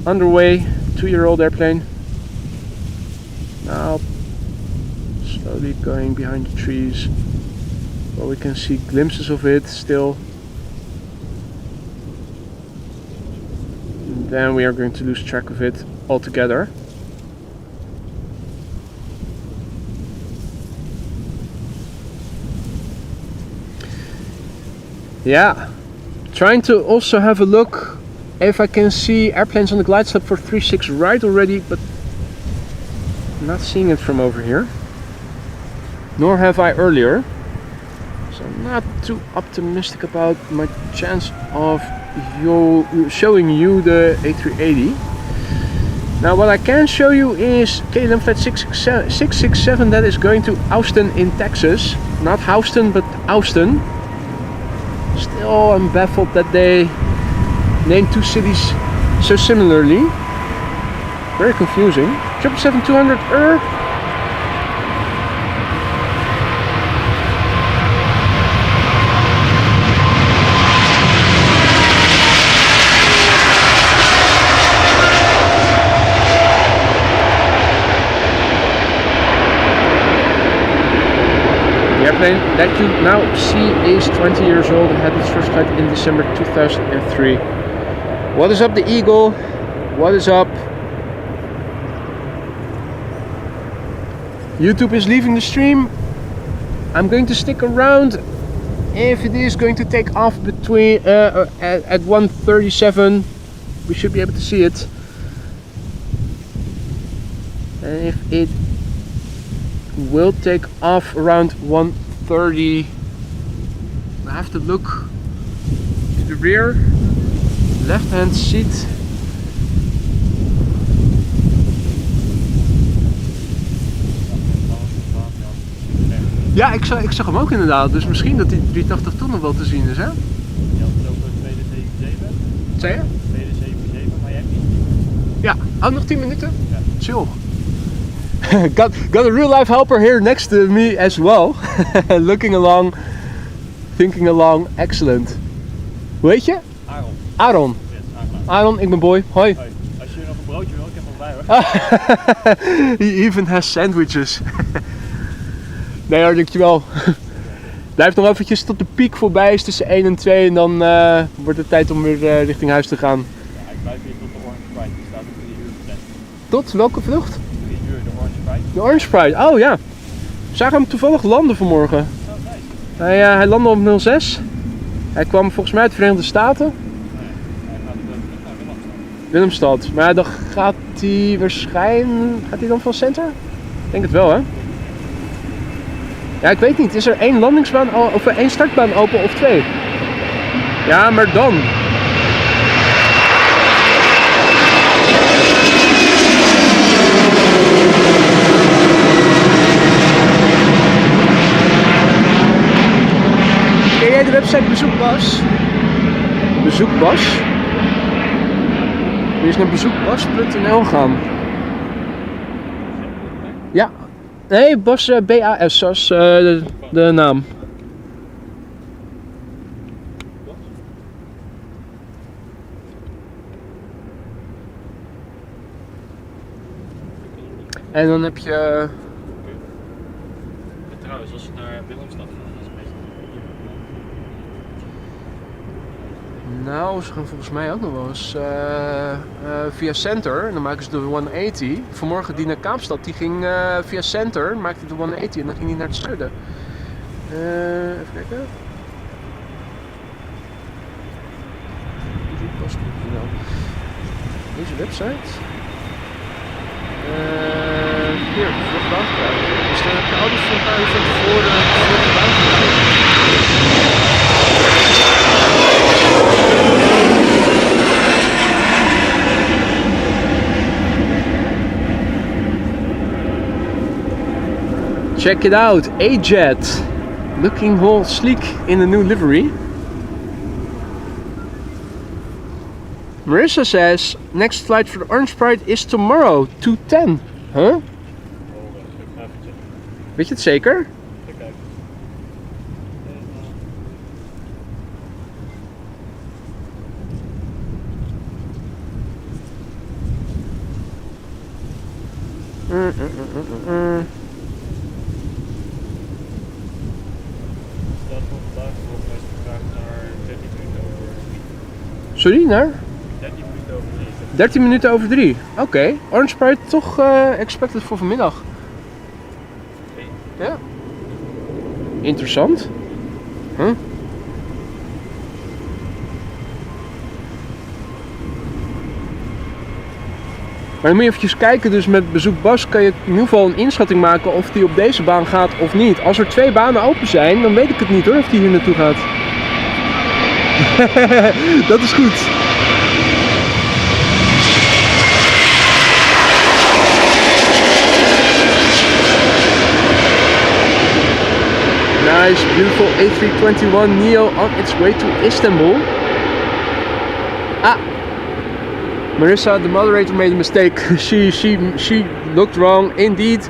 underway, 2-year-old airplane. Now slowly going behind the trees, where we can see glimpses of it still. And then we are going to lose track of it altogether. Yeah, trying to also have a look if I can see airplanes on the glide slope for 36 right already, but not seeing it from over here. Nor have I earlier. So I'm not too optimistic about my chance of showing you the A380. Now what I can show you is KLM flight 667 that is going to Austin in Texas. Not Houston, but Austin. Still, I'm baffled that they named two cities so similarly. Very confusing. 777-200 The airplane that you now see is 20 years old and had its first flight in December 2003. What is up, the Eagle? What is up? YouTube is leaving the stream. I'm going to stick around. If it is going to take off between at 1:37, we should be able to see it. And if it will take off around 1:30, I have to look to the rear, left hand seat. Ja, ik zag hem ook inderdaad, dus misschien dat die 380 toch nog wel te zien is, hè? Je had het over 277. Wat zei je? 277, maar jij hebt niet. Ja, nog 10 minuten? Ja. Chill. got a real life helper here next to me as well. Looking along, thinking along, excellent. Hoe heet je? Aaron. Aaron. Yes, Aaron. Aaron, ik ben Boy. Hoi. Hoi. Als je nog een broodje wil, ik heb nog bij hoor. He even has sandwiches. Nee hoor, dankjewel. Blijf nog eventjes tot de piek voorbij is tussen 1 en 2 en dan wordt het tijd om weer richting huis te gaan. Ja, ik blijf hier tot de Orange Pride. Die staat op 3 uur gepland. Tot welke vlucht? 3 uur de Orange Pride. De Orange Pride, oh ja. We zagen hem toevallig landen vanmorgen. Oh, nice. Hij landde op 06. Hij kwam volgens mij uit de Verenigde Staten. Nee, hij gaat naar Willemstad. Willemstad. Maar dan gaat hij waarschijnlijk... Gaat hij dan van Center? Ik denk het wel, hè? Ja, ik weet niet. Is er één landingsbaan of één startbaan open of 2? Ja, maar dan. Ken jij de website Bezoekbas? Bezoekbas? Moet je eens naar bezoekbas.nl gaan. Ja. Nee, Bas, BAS, zoals de naam. En dan heb je... Trouwens, als je naar Willemstad gaat, dan is het meestal... Nou, ze gaan volgens mij ook nog wel eens via Center. En dan maken ze de 180. Vanmorgen die naar Kaapstad, die ging via Center, maakte de 180 en dan ging die naar het zuiden. Even kijken. Deze website. Hier, vluchtbaan. Dus dan heb je al die vluchtbaan van tevoren vluchtbaan. Check it out, Ajet, looking all sleek in a new livery. Marissa says, next flight for the Orange Pride is tomorrow, 2:10. Huh? Weet je het zeker? Stad van vandaag volgens mij is gevraagd naar 13 minuten over 3. Sorry, naar? 13 minuten over 3. 13 minuten over 3. Oké. Orange Pride toch expected voor vanmiddag. Ja. Interessant. Huh? Maar dan moet je eventjes kijken, dus met bezoek Bas kan je in ieder geval een inschatting maken of die op deze baan gaat of niet. Als er 2 banen open zijn, dan weet ik het niet hoor, of die hier naartoe gaat. Dat is goed. Nice, beautiful A321 Neo on its way to Istanbul. Ah! Marissa, the moderator, made a mistake. She looked wrong. Indeed,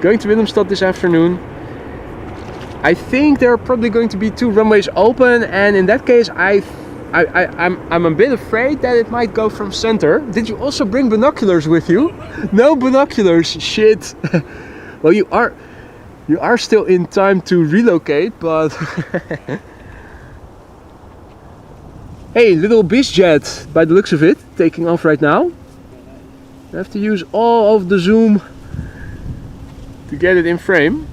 going to Willemstad this afternoon. I think there are probably going to be 2 runways open, and in that case, I'm a bit afraid that it might go from center. Did you also bring binoculars with you? No binoculars. Shit. Well, you are still in time to relocate, but. Hey, little BizJet, by the looks of it, taking off right now. You have to use all of the zoom to get it in frame.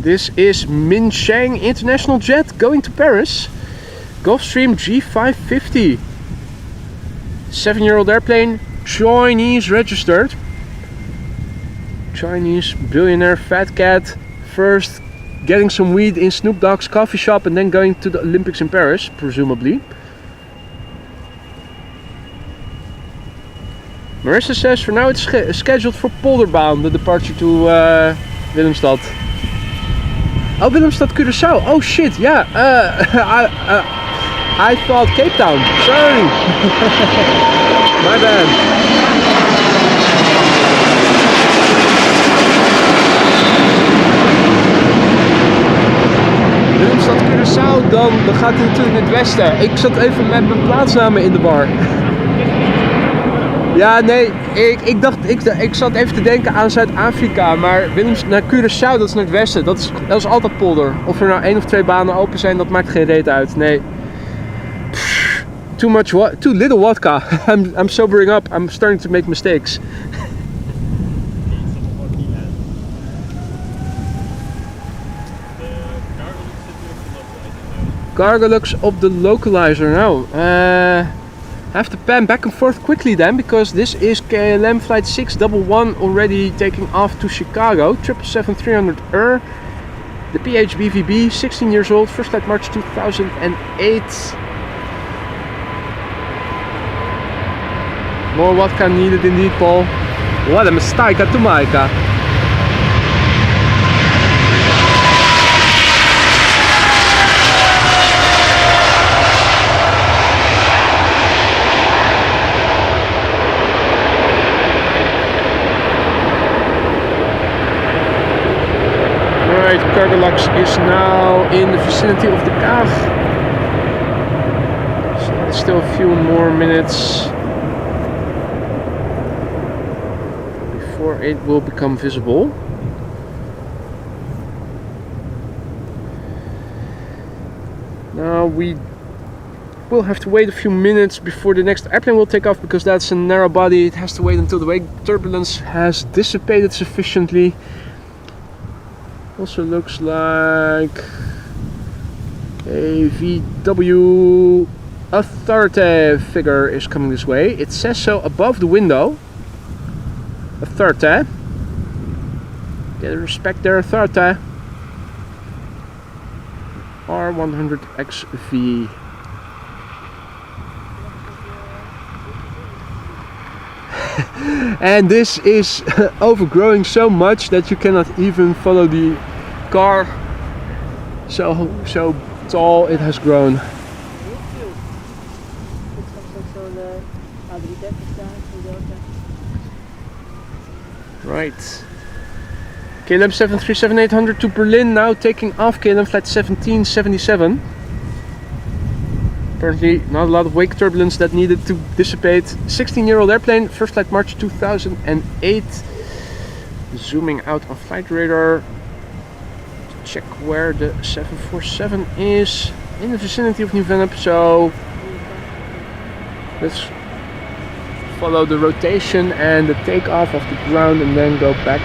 This is Minsheng International Jet going to Paris. Gulfstream G550. 7-year-old airplane, Chinese registered. Chinese billionaire fat cat, first getting some weed in Snoop Dogg's coffee shop and then going to the Olympics in Paris, presumably. Marissa says for now it's scheduled for Polderbaan, the departure to Willemstad. Oh, Willemstad, Curaçao. Oh shit, yeah. I thought Cape Town. Sorry. My bad. Willemstad, Curaçao, dan gaat hij natuurlijk naar het westen. Ik zat even met mijn plaatsnamen in de war. Ja, nee, ik zat even te denken aan Zuid-Afrika, maar naar Curaçao, dat is naar het westen. Dat is altijd polder. Of er nou 1 of 2 banen open zijn, dat maakt geen reet uit. Nee. Too little vodka. I'm sobering up. I'm starting to make mistakes. Cargolux op the localizer. Now, have to pan back and forth quickly then, because this is KLM flight 611 already taking off to Chicago. 777-300 the PHBVB, 16 years old, first flight March 2008. More vodka needed indeed, Paul. What a mistake to make. Alright, Cargolux is now in the vicinity of the Kaag. So still a few more minutes before it will become visible. Now we will have to wait a few minutes before the next airplane will take off, because that's a narrow body. It has to wait until the wake turbulence has dissipated sufficiently. Also looks like a VW Authority figure is coming this way. It says so above the window. Authority. Get respect their Authority. R100XV. And this is overgrowing so much that you cannot even follow the car. So tall it has grown. Right. KLM 737-800 to Berlin, now taking off KLM flight 1777. Apparently not a lot of wake turbulence that needed to dissipate. 16-year-old airplane, first flight March 2008. Zooming out on flight radar. Check where the 747 is. In the vicinity of New Vennep, so let's follow the rotation and the takeoff of the ground and then go back.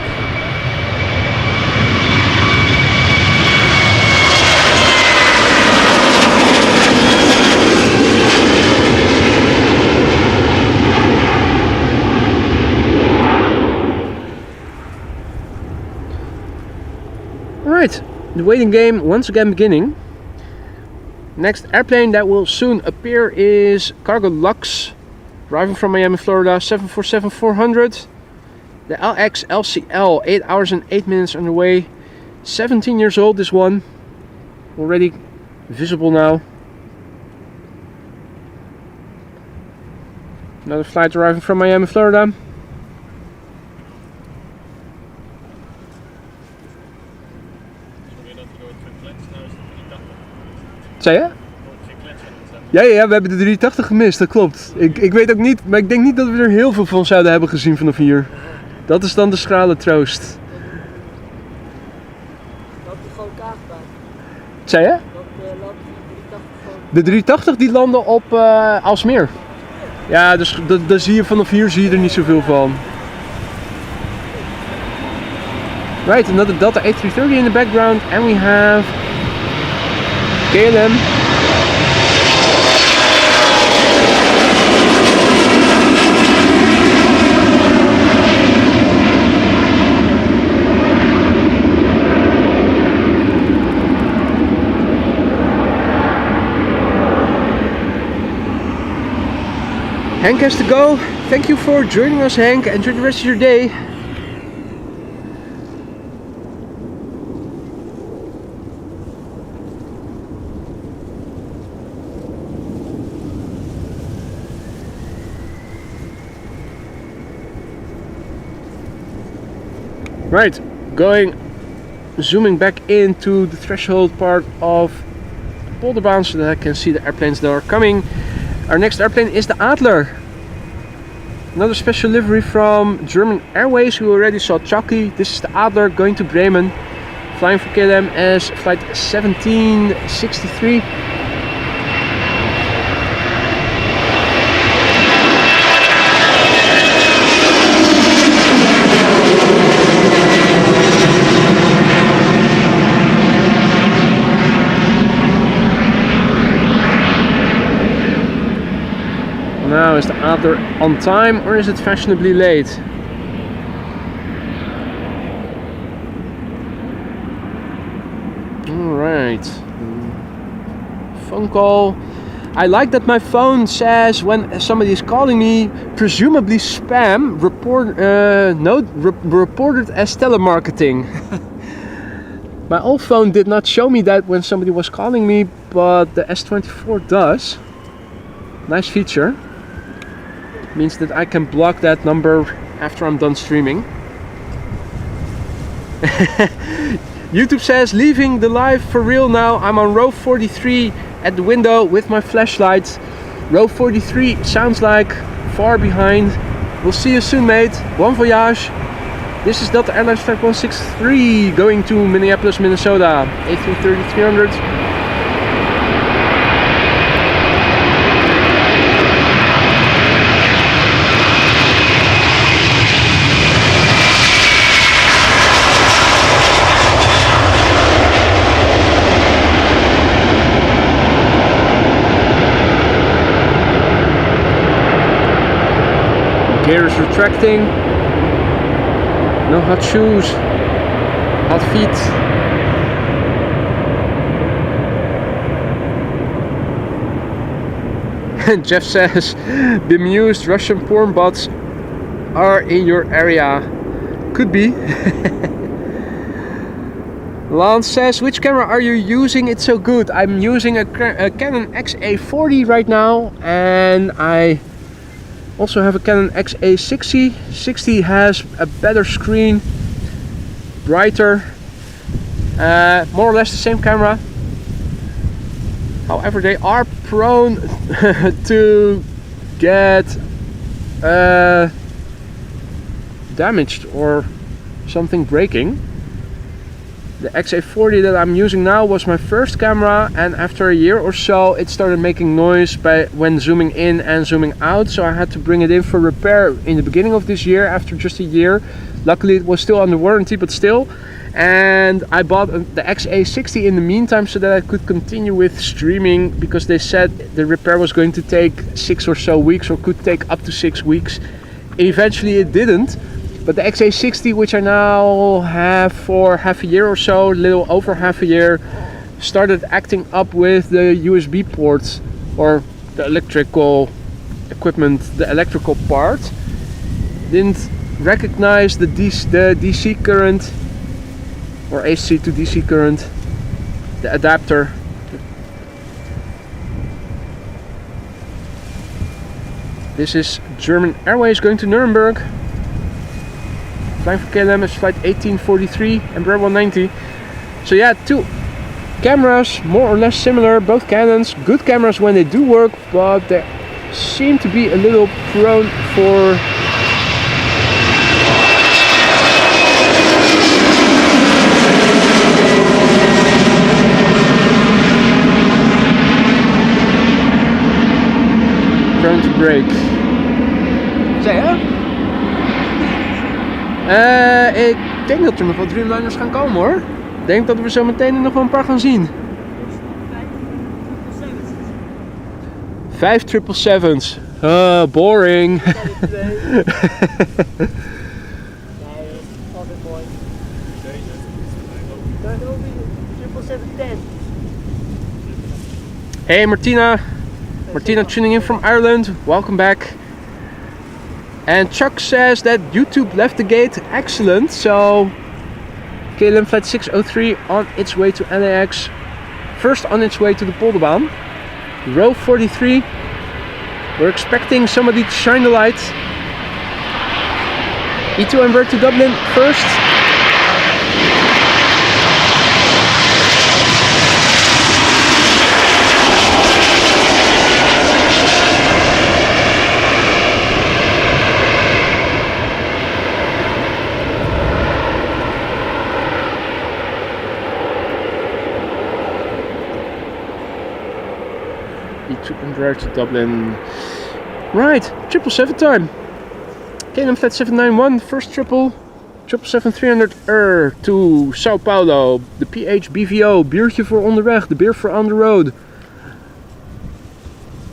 Alright, the waiting game once again beginning. Next airplane that will soon appear is Cargolux, arriving from Miami, Florida, 747-400. The LX LCL, 8 hours and 8 minutes on the way. 17 years old, this one. Already visible now. Another flight arriving from Miami, Florida. Zei je? Ja, we hebben de 380 gemist, dat klopt. Ik weet ook niet, maar ik denk niet dat we er heel veel van zouden hebben gezien vanaf hier. Dat is dan de schrale troost. Loopt die gewoon kaagpijn? Zei je? Loopt die 380 gewoon? De 380 die landen op Aalsmeer. Ja, dus daar zie je vanaf hier zie je er niet zoveel van. Right, another Delta A330 in the background, and we have KLM. Hank has to go. Thank you for joining us, Hank. Enjoy the rest of your day. Right, zooming back into the threshold part of Polderbaan so that I can see the airplanes that are coming. Our next airplane is the Adler. Another special livery from German Airways. We already saw Choc-y. This is the Adler going to Bremen, flying for KLM as flight 1763. Now, is the Adler on time or is it fashionably late? Alright. Phone call. I like that my phone says when somebody is calling me, presumably spam, reported as telemarketing. My old phone did not show me that when somebody was calling me, but the S24 does. Nice feature. Means that I can block that number after I'm done streaming. YouTube says, leaving the live for real now. I'm on row 43 at the window with my flashlight. Row 43 sounds like far behind. We'll see you soon, mate. Bon voyage. This is Delta Airlines Flight 163 going to Minneapolis, Minnesota. A330-300. Gear is retracting. No hot shoes. Hot feet. And Jeff says, bemused Russian porn bots are in your area. Could be. Lance says, which camera are you using? It's so good. I'm using a Canon XA40 right now, and I also have a Canon XA60. 60 has a better screen, brighter, more or less the same camera. However, they are prone to get damaged or something breaking. The XA40 that I'm using now was my first camera, and after a year or so it started making noise when zooming in and zooming out, so I had to bring it in for repair in the beginning of this year after just a year. Luckily it was still under warranty, but still. And I bought the XA60 in the meantime so that I could continue with streaming, because they said the repair was going to take 6 or so weeks, or could take up to 6 weeks. Eventually it didn't, but the XA60, which I now have for half a year or so, a little over half a year, started acting up with the USB ports, or the electrical equipment, the electrical part. Didn't recognize the DC current, or AC to DC current, the adapter. This is German Airways going to Nuremberg. Flying for KLM is flight 1843, Embraer 190. So yeah, two cameras, more or less similar, both Canons, good cameras when they do work, but they seem to be a little prone for to break. Zeg je? Ik denk dat er nog wat Dreamliners gaan komen hoor. Ik denk dat we zo meteen nog wel een paar gaan zien. 5 777's. Boring. Nee, altijd mooi. Daar is ook weer 777-10. Hey Martina. Martina tuning in from Ireland, welcome back. And Chuck says that YouTube left the gate excellent, so KLM flight 603 on its way to LAX, first on its way to the Polderbaan. Row 43, we're expecting somebody to shine the light. E2 Embraer to Dublin first. Embraer to Dublin. Right, 777 time. KLM flight 791, first triple. 777-300 to Sao Paulo. De PH BVO, biertje voor onderweg, de beer for on the road.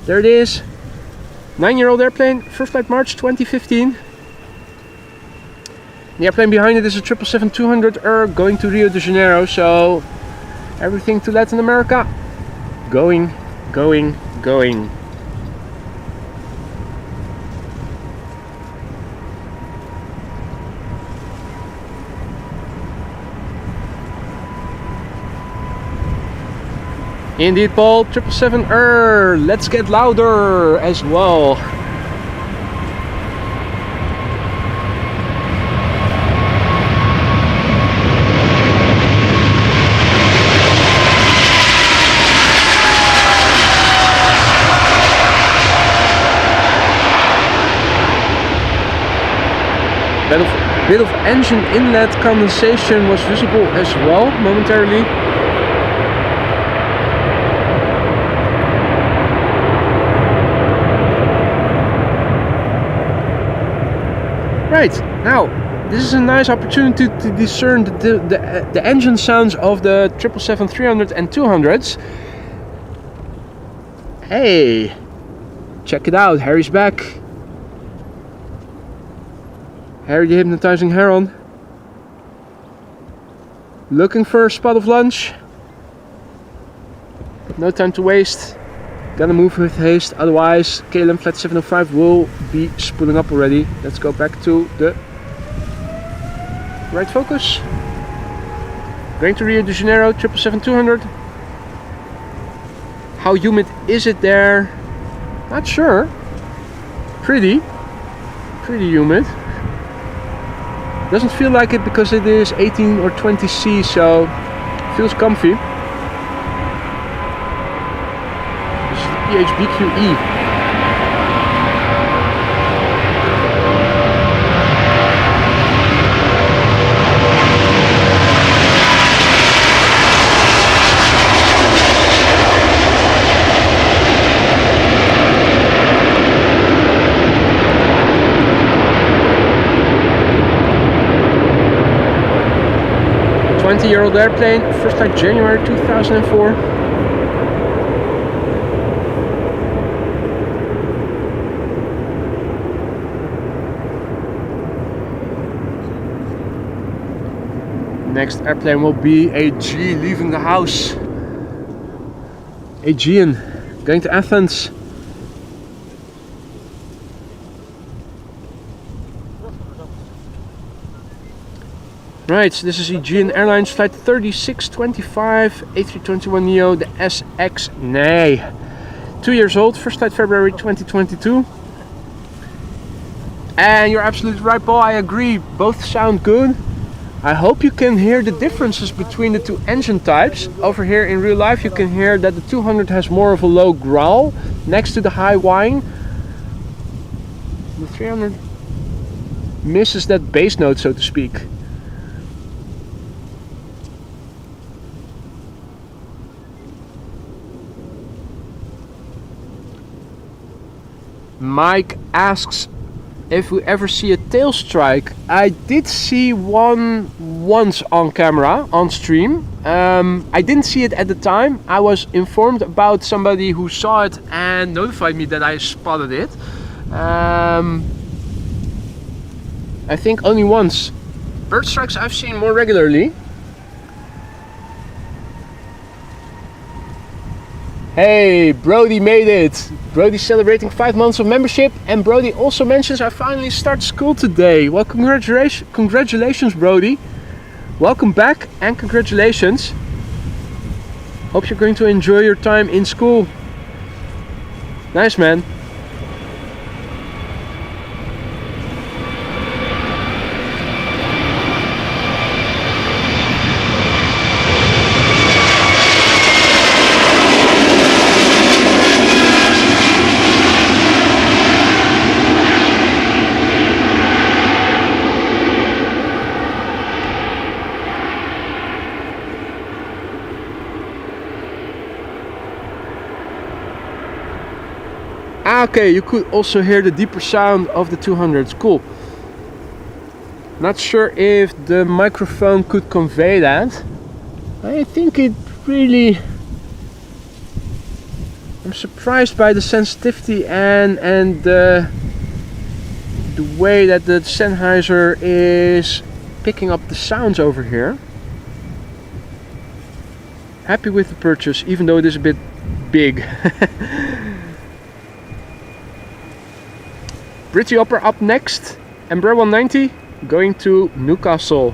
There it is. 9-year-old airplane, first flight March 2015. The airplane behind it is a 777-200 going to Rio de Janeiro, so everything to Latin America. Going. Indeed, Paul, 777 let's get louder as well. Bit of engine inlet condensation was visible as well momentarily. Right, now this is a nice opportunity to discern the engine sounds of the 777-300 and 200s. Hey, check it out, Harry's back. Harry the hypnotizing heron. Looking for a spot of lunch. No time to waste. Gotta move with haste, otherwise KLM flight 705 will be spooling up already. Let's go back to the right focus. Going to Rio de Janeiro, 777-200. How humid is it there? Not sure. Pretty humid. Doesn't feel like it because it is 18 or 20 C, so feels comfy. PHBQE. Year-old airplane, first flight January 2004. Next airplane will be a G leaving the house. Aegean going to Athens. Right, so this is Aegean Airlines flight 3625, A321neo, the SX. Nay. 2 years old, first flight February 2022. And you're absolutely right, Paul, I agree, both sound good. I hope you can hear the differences between the two engine types. Over here in real life you can hear that the 200 has more of a low growl next to the high whine. The 300 misses that bass note, so to speak. Mike asks if we ever see a tail strike. I did see one once on camera, on stream. I didn't see it at the time. I was informed about somebody who saw it and notified me that I spotted it. I think only once. Bird strikes I've seen more regularly. Hey, Brody made it! Brody's celebrating 5 months of membership, and Brody also mentions I finally start school today. Well, congratulations Brody. Welcome back and congratulations. Hope you're going to enjoy your time in school. Nice, man. Okay, you could also hear the deeper sound of the 200s. Cool. Not sure if the microphone could convey that. I think it really... I'm surprised by the sensitivity and the way that the Sennheiser is picking up the sounds over here. Happy with the purchase, even though it is a bit big. Britty Opera up next. Embraer 190 going to Newcastle.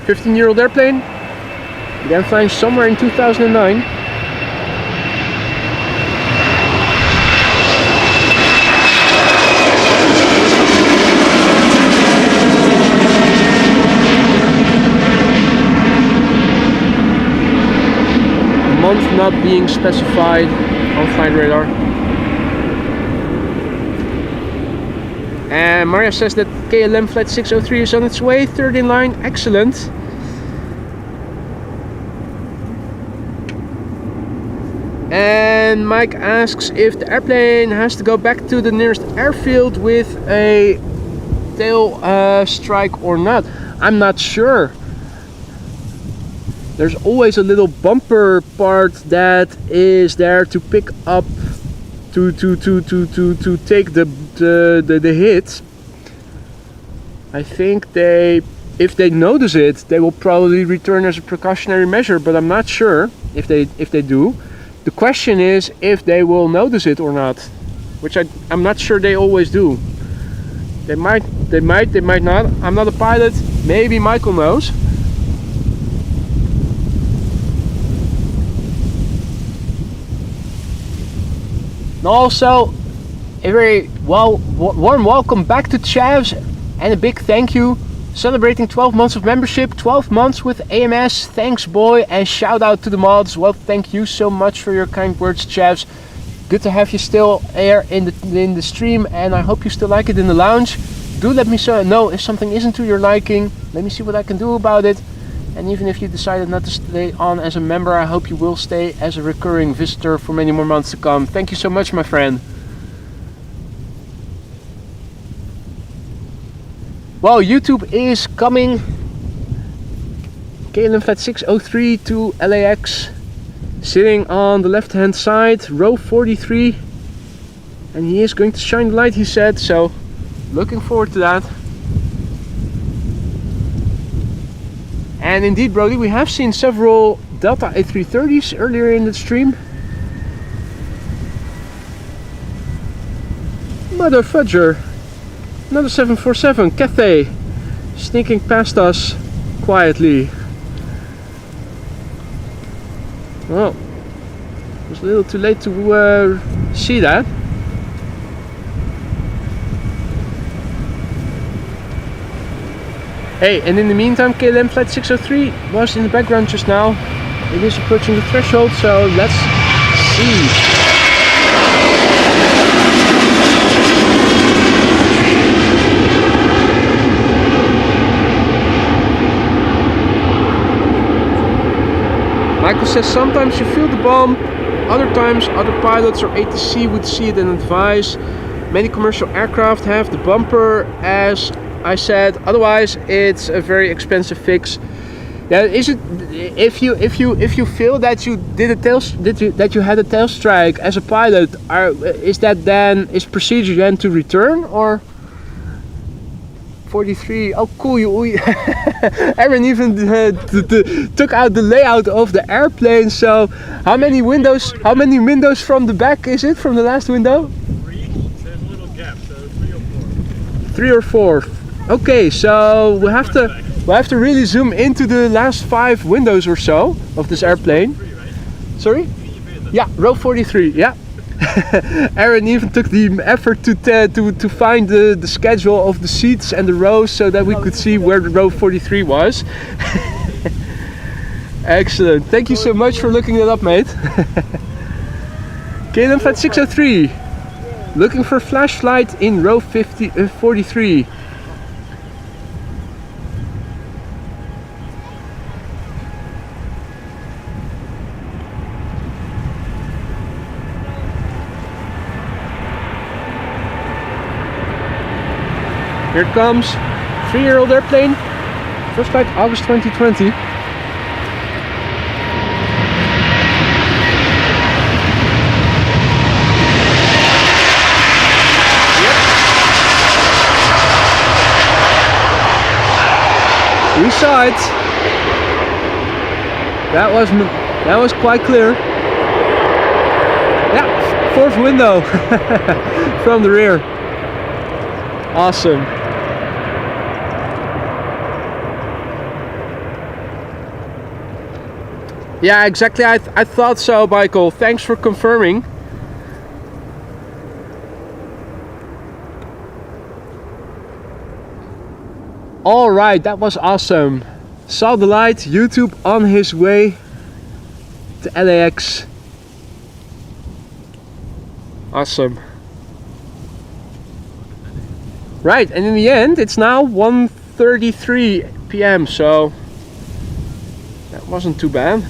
15-year-old airplane. Began flying somewhere in 2009. Month not being specified on flight radar. And Maria says that KLM flight 603 is on its way, third in line, excellent. And Mike asks if the airplane has to go back to the nearest airfield with a tail strike or not. I'm not sure. There's always a little bumper part that is there to pick up, to take the hit. I think if they notice it, they will probably return as a precautionary measure, but I'm not sure if they do. The question is if they will notice it or not, which I'm not sure they always do. They might not. I'm not a pilot. Maybe Michael knows. And also, a very warm welcome back to Chavs, and a big thank you Celebrating 12 months of membership, 12 months with AMS. Thanks, boy, and shout out to the mods. Well, thank you so much for your kind words, chavs. Good to have you still here in the stream, and I hope you still like it in the lounge. Do let me know if something isn't to your liking. Let me see what I can do about it. And even if you decided not to stay on as a member, I hope you will stay as a recurring visitor for many more months to come. Thank you so much, my friend. Well, YouTube is coming. KLM Flight 603 to LAX. Sitting on the left hand side, row 43. And he is going to shine the light, he said, so looking forward to that. And indeed, Brody, we have seen several Delta A330s earlier in the stream. Mother fudger. Another 747, Cathay, sneaking past us quietly. Well, it was a little too late to see that. Hey, and in the meantime, KLM Flight 603 was in the background just now. It is approaching the threshold, so let's see. Michael says sometimes you feel the bump, other times other pilots or ATC would see it and advise. Many commercial aircraft have the bumper, as I said. Otherwise, it's a very expensive fix. Yeah, is it? If you feel that you did that you had a tail strike as a pilot, is procedure then to return or? 43. Oh, cool! Aaron even took out the layout of the airplane. So, how many windows? How many windows from the back is it? From the last window? 3. There's a little gap, so 3 or 4. 3 or 4. Okay, so we have to really zoom into the last 5 windows or so of this airplane. 3, right? Sorry? Yeah, row 43. Yeah. Aaron even took the effort to find the schedule of the seats and the rows so that we could see where the row 43 was. Excellent. Thank you so much for looking that up, mate. KLM Flight 603. Looking for flash flight in row 43. Here it comes, 3-year-old airplane, first flight August 2020. We saw it. That was quite clear. Yeah, 4th window from the rear. Awesome. Yeah, exactly. I thought so, Michael. Thanks for confirming. All right, that was awesome. Saw the light. YouTube on his way to LAX. Awesome. Right, and in the end, it's now 1:33 p.m. So that wasn't too bad.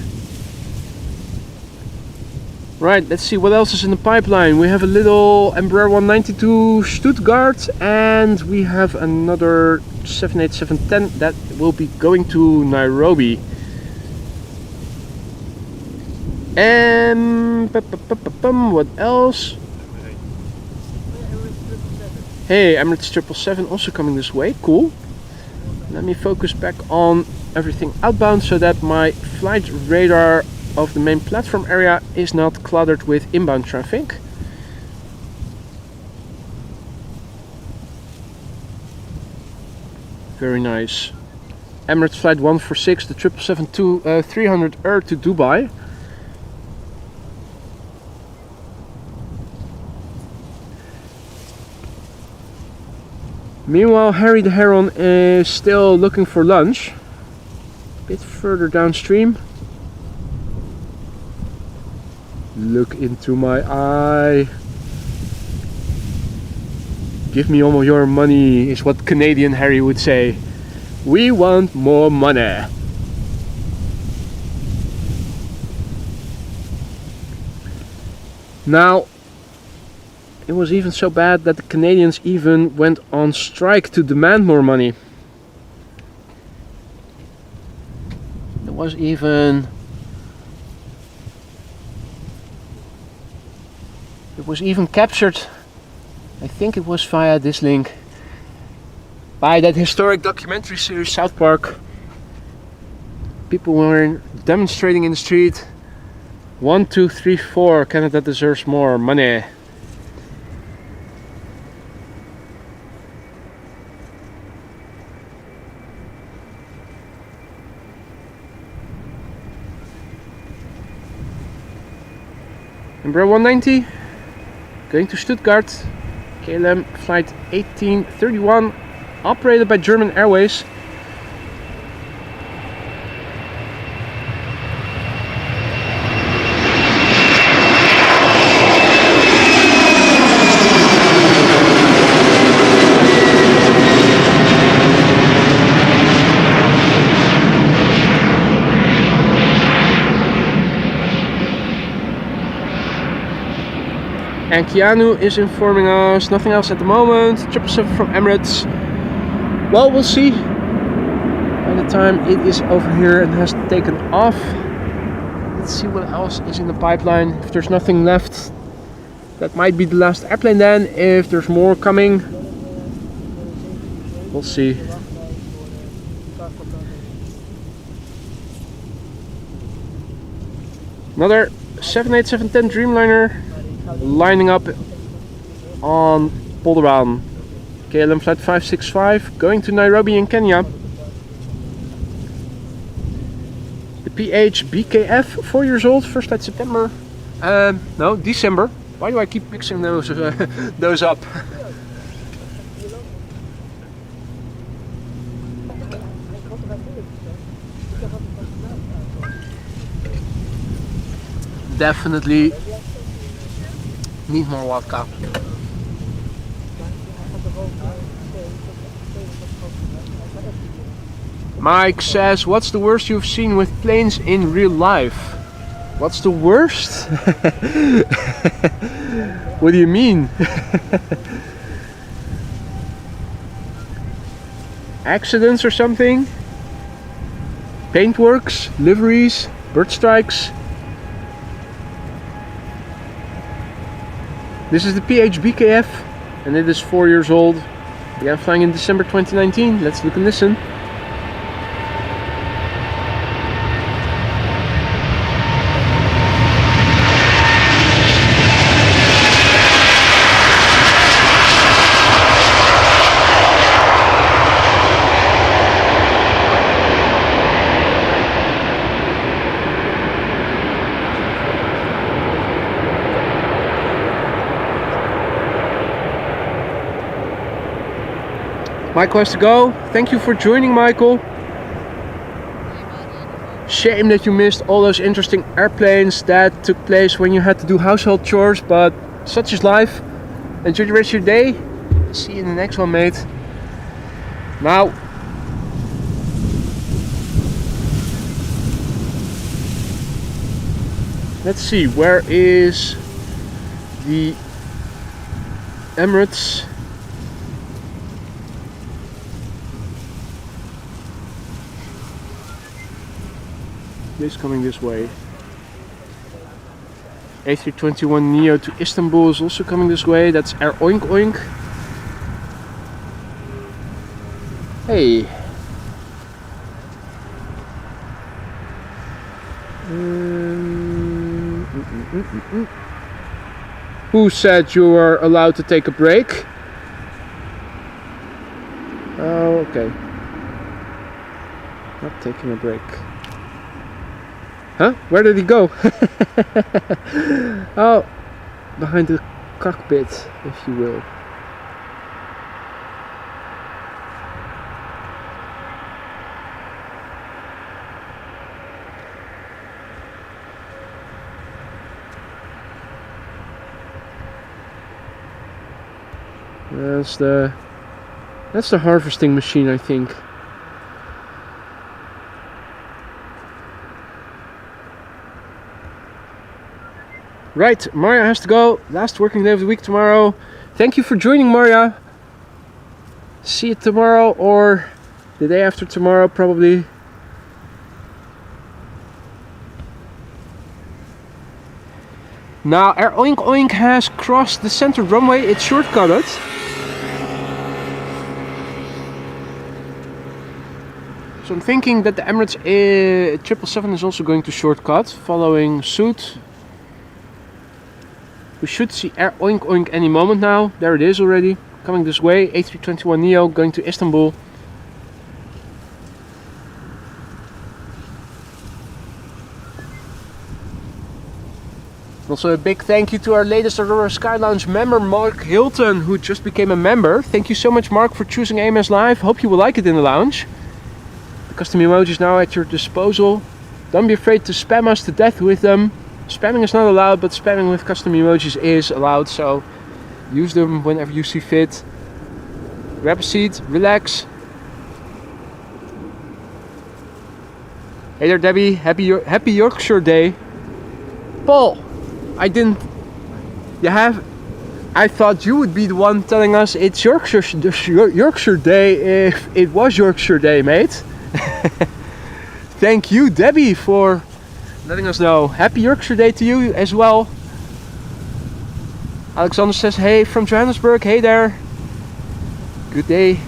Right, let's see what else is in the pipeline. We have a little Embraer 192 Stuttgart, and we have another 787-10 that will be going to Nairobi. And what else? Hey, Emirates 777 also coming this way. Cool. Let me focus back on everything outbound so that my flight radar of the main platform area is not cluttered with inbound traffic. Very nice. Emirates flight 146, the 777-300 to Dubai. Meanwhile, Harry the Heron is still looking for lunch. A bit further downstream. Look into my eye. Give me all your money, is what Canadian Harry would say. We want more money. Now, it was even so bad that the Canadians even went on strike to demand more money. It was even captured, I think it was via this link, by that historic documentary series South Park. People were demonstrating in the street. 1, 2, 3, 4, Canada deserves more money. Number 190, going to Stuttgart, KLM flight 1831, operated by German Airways. And Keanu is informing us nothing else at the moment. 777 from Emirates. Well, we'll see by the time it is over here and has taken off. Let's see what else is in the pipeline. If there's nothing left, that might be the last airplane then. If there's more coming, we'll see. Another 787-10 Dreamliner lining up on Polderbaan. KLM flight 565 going to Nairobi in Kenya. The PH BKF, 4 years old, first flight September. No, December. Why do I keep mixing those those up? Definitely need more vodka. Mike says, what's the worst you've seen with planes in real life? What's the worst? What do you mean? Accidents or something? Paintworks, liveries, bird strikes. This is the PH BKF and it is 4 years old. Began flying in December 2019. Let's look and listen. Michael has to go. Thank you for joining, Michael. Shame that you missed all those interesting airplanes that took place when you had to do household chores, but such is life. Enjoy the rest of your day. See you in the next one, mate. Now, let's see, where is the Emirates? This coming this way. A321neo to Istanbul is also coming this way. That's Air Oink Oink. Hey. Who said you were allowed to take a break? Oh, okay. Not taking a break. Huh? Where did he go? Oh, behind the cockpit, if you will. That's the harvesting machine, I think. Right, Maria has to go. Last working day of the week tomorrow. Thank you for joining, Maria. See you tomorrow or the day after tomorrow, probably. Now, Air Oink Oink has crossed the center runway. It's shortcutted. So I'm thinking that the Emirates 777 is also going to shortcut, following suit. We should see Air Oink Oink any moment now. There it is already, coming this way. A321neo going to Istanbul. Also a big thank you to our latest Aurora Sky Lounge member, Mark Hilton, who just became a member. Thank you so much, Mark, for choosing AMS Live. Hope you will like it in the lounge. The custom emojis now at your disposal. Don't be afraid to spam us to death with them. Spamming is not allowed, but spamming with custom emojis is allowed, so use them whenever you see fit. Grab a seat, relax. Hey there, Debbie. Happy Yorkshire Day. Paul, I thought you would be the one telling us it's Yorkshire Day if it was Yorkshire Day, mate. Thank you, Debbie, for letting us know. Happy Yorkshire Day to you as well. Alexander says, hey from Johannesburg. Hey there. Good day.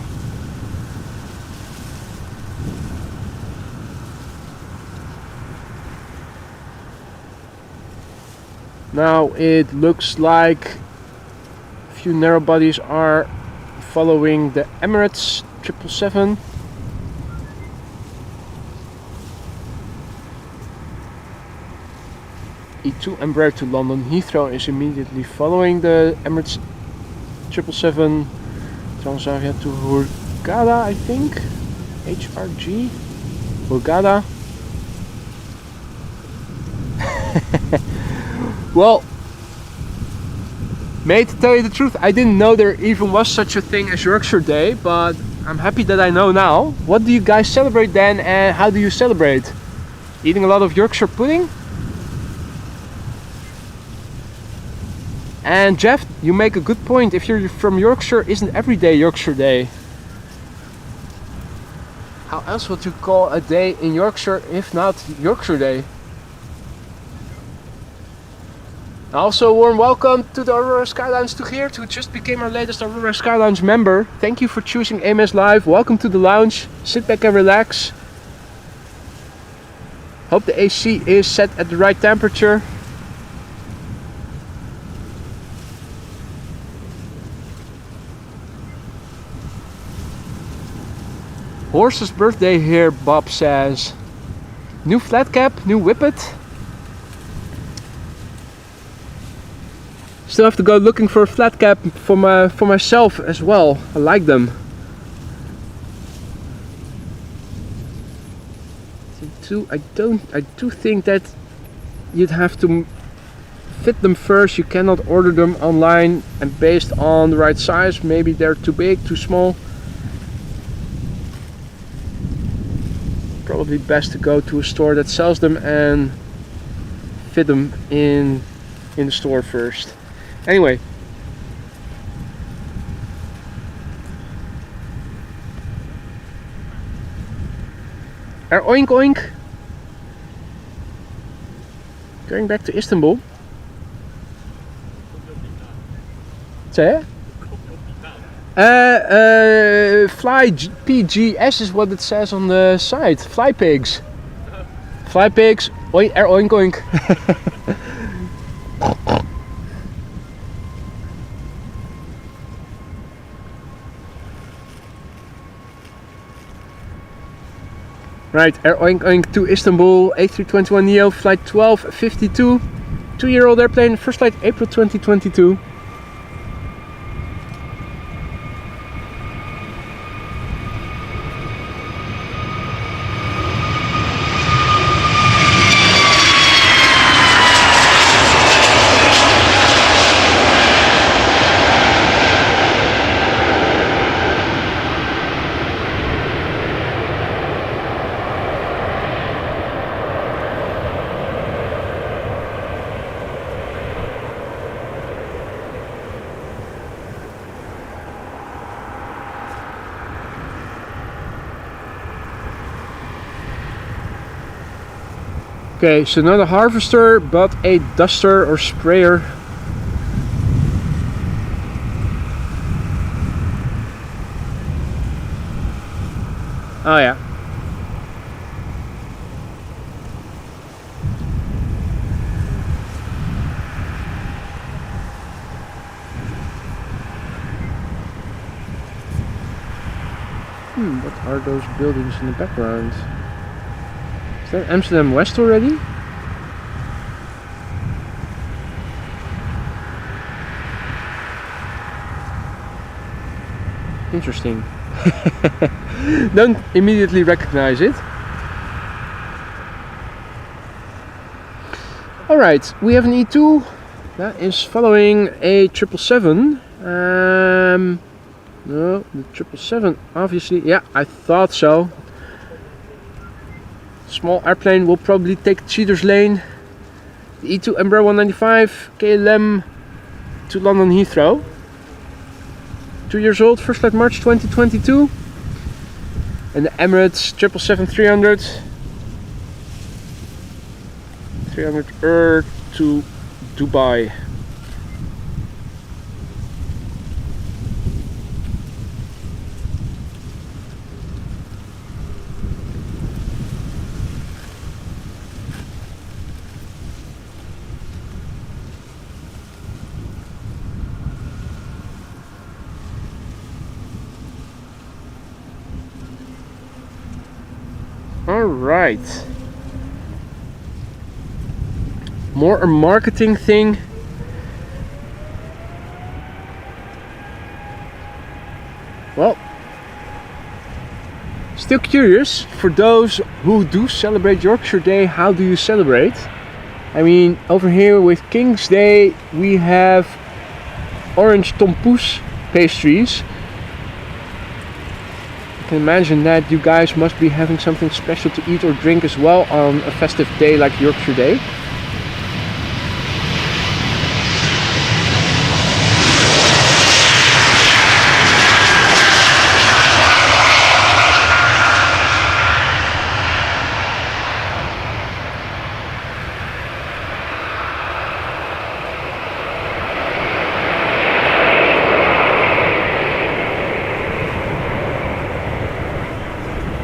Now it looks like a few narrow bodies are following the Emirates 777. E2 Embraer to London Heathrow is immediately following the Emirates 777. Transavia to Hurghada, I think. HRG. Hurghada. Well, mate, to tell you the truth, I didn't know there even was such a thing as Yorkshire Day, but I'm happy that I know now. What do you guys celebrate then, and how do you celebrate? Eating a lot of Yorkshire pudding? And Jeff, you make a good point. If you're from Yorkshire, isn't every day Yorkshire Day? How else would you call a day in Yorkshire if not Yorkshire Day? Also, a warm welcome to the Aurora Sky Lounge to Geert, who just became our latest Aurora Sky Lounge member. Thank you for choosing AMS Live. Welcome to the lounge. Sit back and relax. Hope the AC is set at the right temperature. Horse's birthday here, Bob says. New flat cap, new whippet. Still have to go looking for a flat cap for myself as well. I like them. I do think that you'd have to fit them first. You cannot order them online and based on the right size. Maybe they're too big, too small. Probably best to go to a store that sells them and fit them in the store first. Anyway, Air Oink Oink going back to Istanbul. Say Fly PGS is what it says on the site. Fly pigs. Fly pigs. Air Oink Oink. Right, Air Oink Oink to Istanbul, A321neo, flight 1252, 2-year-old airplane, first flight April 2022. Okay, so not a harvester, but a duster or sprayer. Oh yeah. What are those buildings in the background? Is that Amsterdam West already? Interesting. Don't immediately recognize it. Alright, we have an E2 that is following a 777. No, the 777 obviously, yeah, I thought so. Small airplane will probably take Cheater's lane. The E2 Embraer 195 KLM to London Heathrow. 2 years old, first flight March 2022. And the Emirates 777-300 to Dubai. Alright. More a marketing thing. Well, still curious, for those who do celebrate Yorkshire Day, how do you celebrate? I mean, over here with King's Day we have orange tompoes pastries. I can imagine that you guys must be having something special to eat or drink as well on a festive day like Yorkshire Day.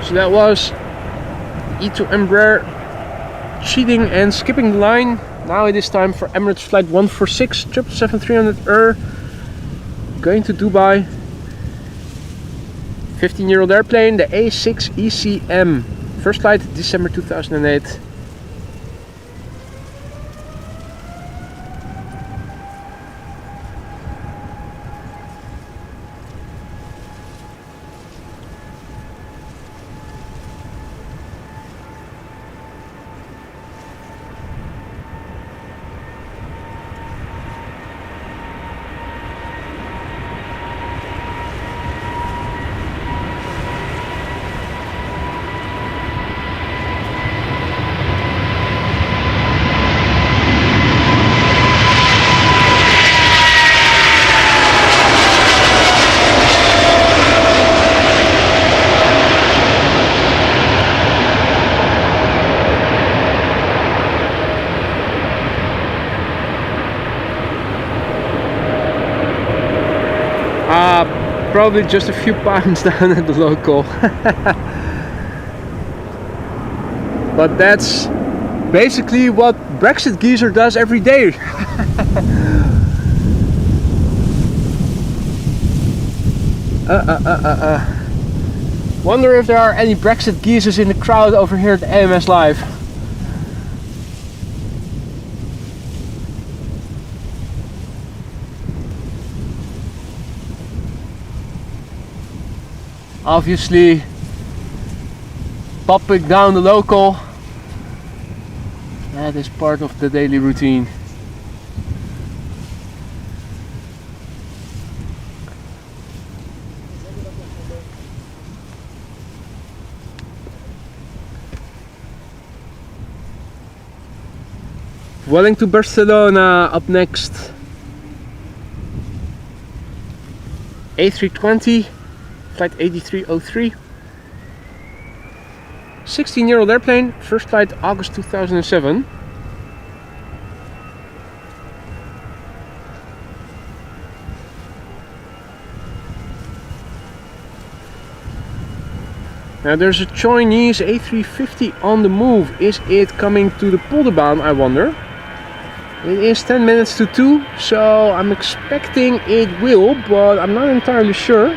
So that was E2 Embraer cheating and skipping the line. Now it is time for Emirates flight 146 777-300 going to Dubai. 15-year-old airplane, the A6 ECM. First flight December 2008. Probably just a few pounds down at the local. But that's basically what Brexit geezer does every day. Wonder if there are any Brexit geezers in the crowd over here at AMS Live. Obviously, popping down the local, that is part of the daily routine. Welling to Barcelona up next. A320. Flight 8303. 16-year-old airplane, first flight August 2007. Now there's a Chinese A350 on the move. Is it coming to the Polderbaan, I wonder? It is 10 minutes to 2, so I'm expecting it will, but I'm not entirely sure.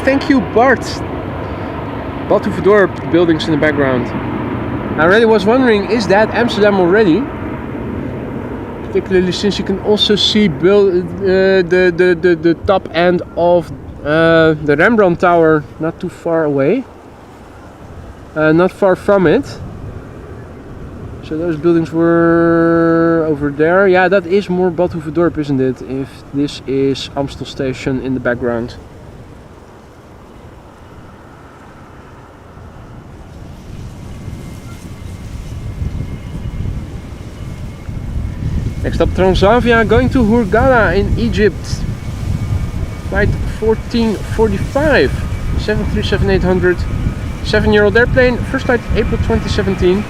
Thank you, Bart. Badhoevedorp buildings in the background. I already was wondering, is that Amsterdam already? Particularly since you can also see the top end of the Rembrandt Tower not too far away. Not far from it. So those buildings were over there. Yeah, that is more Badhoevedorp, isn't it? If this is Amstel Station in the background. Next up, Transavia going to Hurghada in Egypt. Flight 1445, 737-800, 7-year-old airplane, first flight April 2017.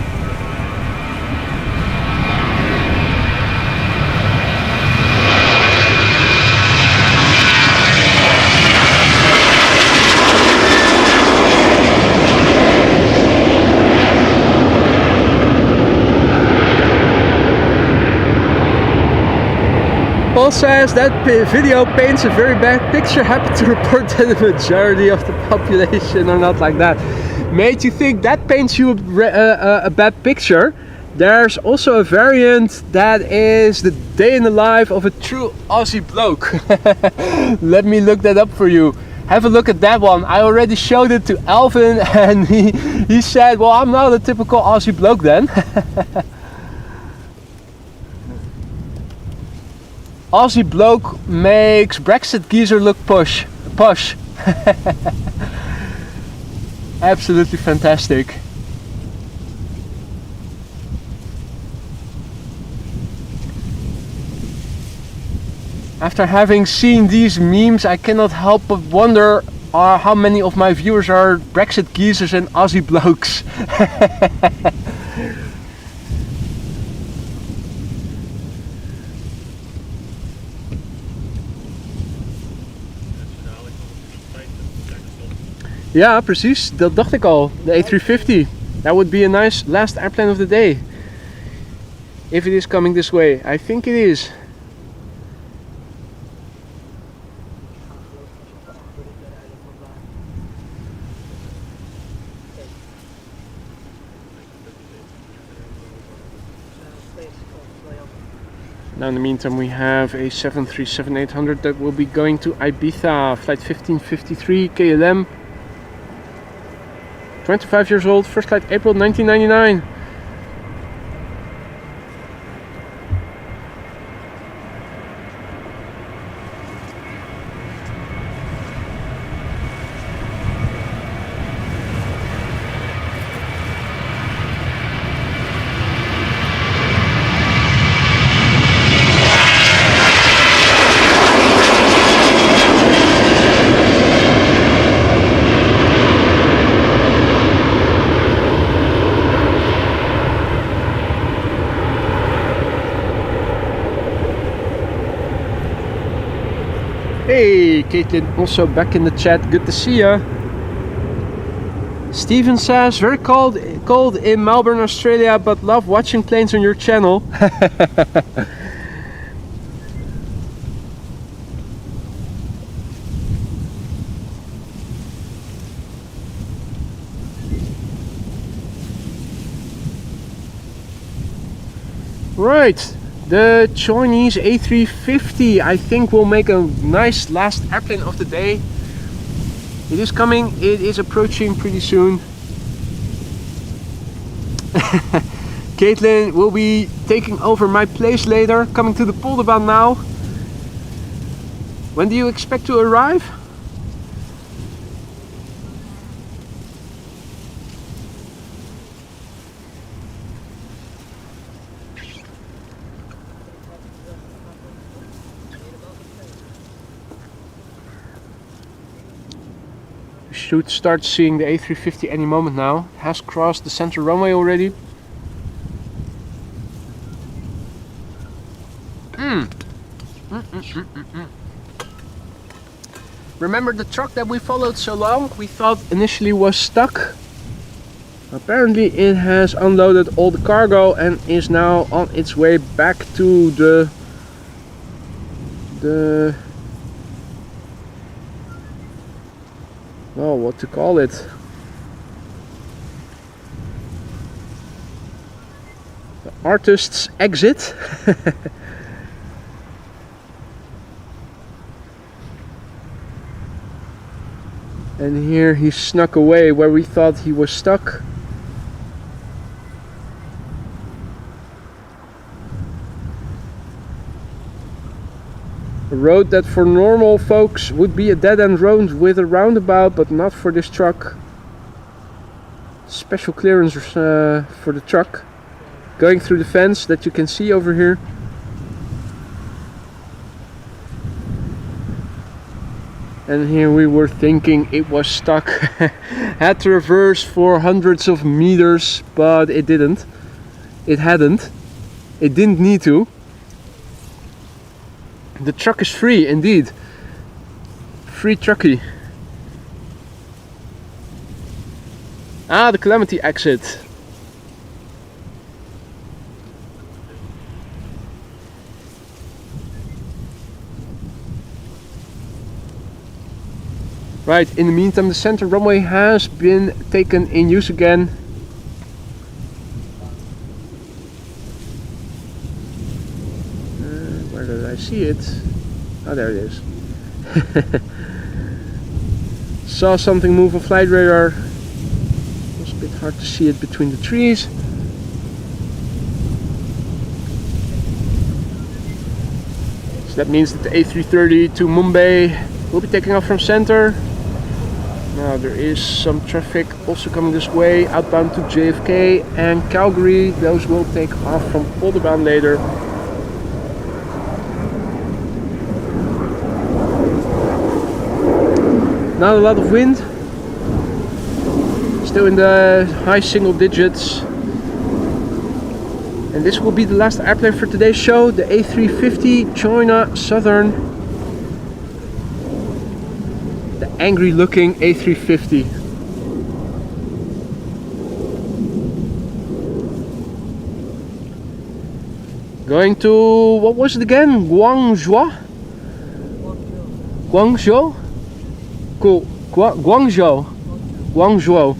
Paul says that video paints a very bad picture. Happy to report that the majority of the population are not like that. Made you think that paints you a bad picture? There's also a variant that is the day in the life of a true Aussie bloke. Let me look that up for you. Have a look at that one. I already showed it to Alvin and he said, well, I'm not a typical Aussie bloke then. Aussie bloke makes Brexit geezer look posh. Absolutely fantastic. After having seen these memes, I cannot help but wonder how many of my viewers are Brexit geezers and Aussie blokes. Ja, precies. Dat dacht ik al. De A350. That would be a nice last airplane of the day. If it is coming this way. I think it is. Now in the meantime we have a 737-800 that will be going to Ibiza. Flight 1553 KLM. 25 years old, first flight April 1999. Hey, Caitlin, also back in the chat. Good to see ya. Steven says, very cold in Melbourne, Australia, but love watching planes on your channel. Right. The Chinese A350 I think will make a nice last airplane of the day. It is coming, it is approaching pretty soon. Caitlin will be taking over my place later, coming to the Polderbaan now. When do you expect to arrive? We should start seeing the A350 any moment now. It has crossed the center runway already. Remember the truck that we followed so long? We thought initially was stuck. Apparently it has unloaded all the cargo and is now on its way back to the well, what to call it? The artist's exit. And here he snuck away where we thought he was stuck. A road that for normal folks would be a dead-end road with a roundabout, but not for this truck. Special clearance for the truck. Going through the fence that you can see over here. And here we were thinking it was stuck. Had to reverse for hundreds of meters, but it didn't. It hadn't. It didn't need to. The truck is free indeed. Free trucky. Ah, the Calamity exit. Right, in the meantime the center runway has been taken in use again. Where did I see it? Oh, there it is. Saw something move on flight radar. It was a bit hard to see it between the trees. So that means that the A330 to Mumbai will be taking off from center. Now there is some traffic also coming this way, outbound to JFK and Calgary. Those will take off from Polderbound later. Not a lot of wind. Still in the high single digits. And this will be the last airplane for today's show, the A350 Choina Southern. Angry looking A350. Going to, what was it again? Guangzhou? Guangzhou? Cool. Guangzhou. Guangzhou.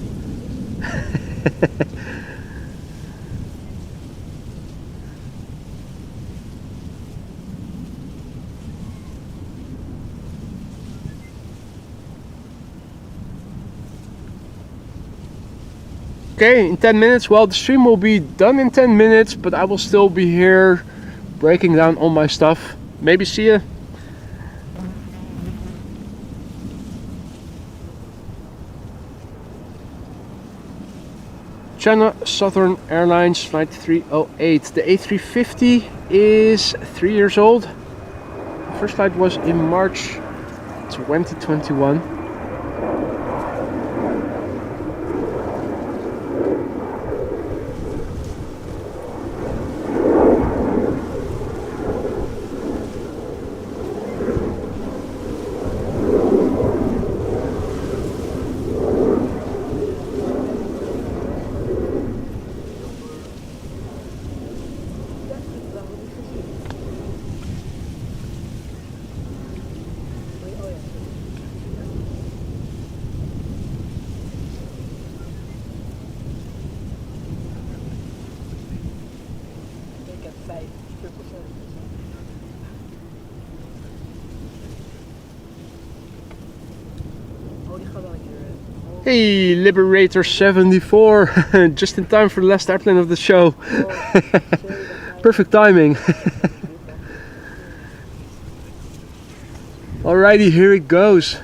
Okay, in 10 minutes, well, the stream will be done in 10 minutes, but I will still be here breaking down all my stuff. Maybe see you. China Southern Airlines Flight 308. The A350 is 3 years old. The first flight was in March 2021. Hey, Liberator 74, just in time for the last airplane of the show. Perfect timing. Alrighty, here it goes.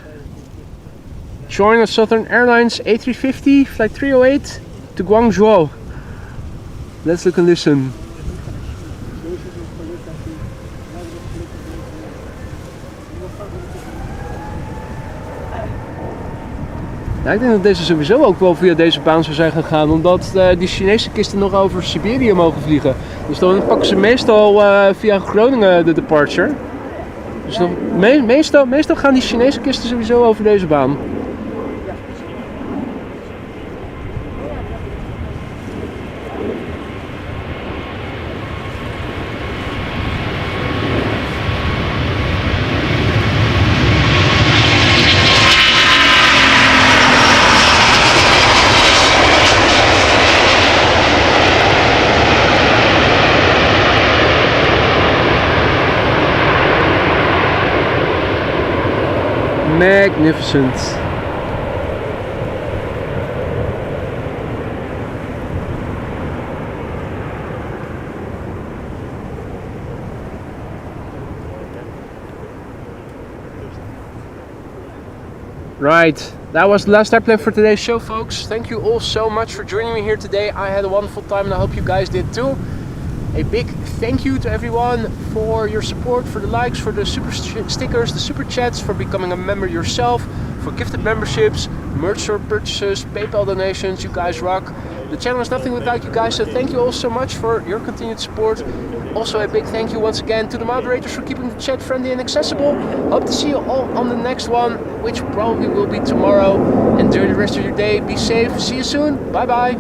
Choina Southern Airlines A350, flight 308 to Guangzhou. Let's look and listen. Nou, ik denk dat deze sowieso ook wel via deze baan zou zijn gegaan, omdat die Chinese kisten nog over Siberië mogen vliegen. Dus dan pakken ze meestal via Groningen de departure. Dus dan, meestal gaan die Chinese kisten sowieso over deze baan. Magnificent. Right, that was the last airplane for today's show, folks. Thank you all so much for joining me here today. I had a wonderful time and I hope you guys did too. A big thank you to everyone for your support, for the likes, for the super stickers, the super chats, for becoming a member yourself, for gifted memberships, merch store purchases, PayPal donations. You guys rock. The channel is nothing without you guys, so thank you all so much for your continued support. Also a big thank you once again to the moderators for keeping the chat friendly and accessible. Hope to see you all on the next one, which probably will be tomorrow. Enjoy the rest of your day, be safe, see you soon, bye bye.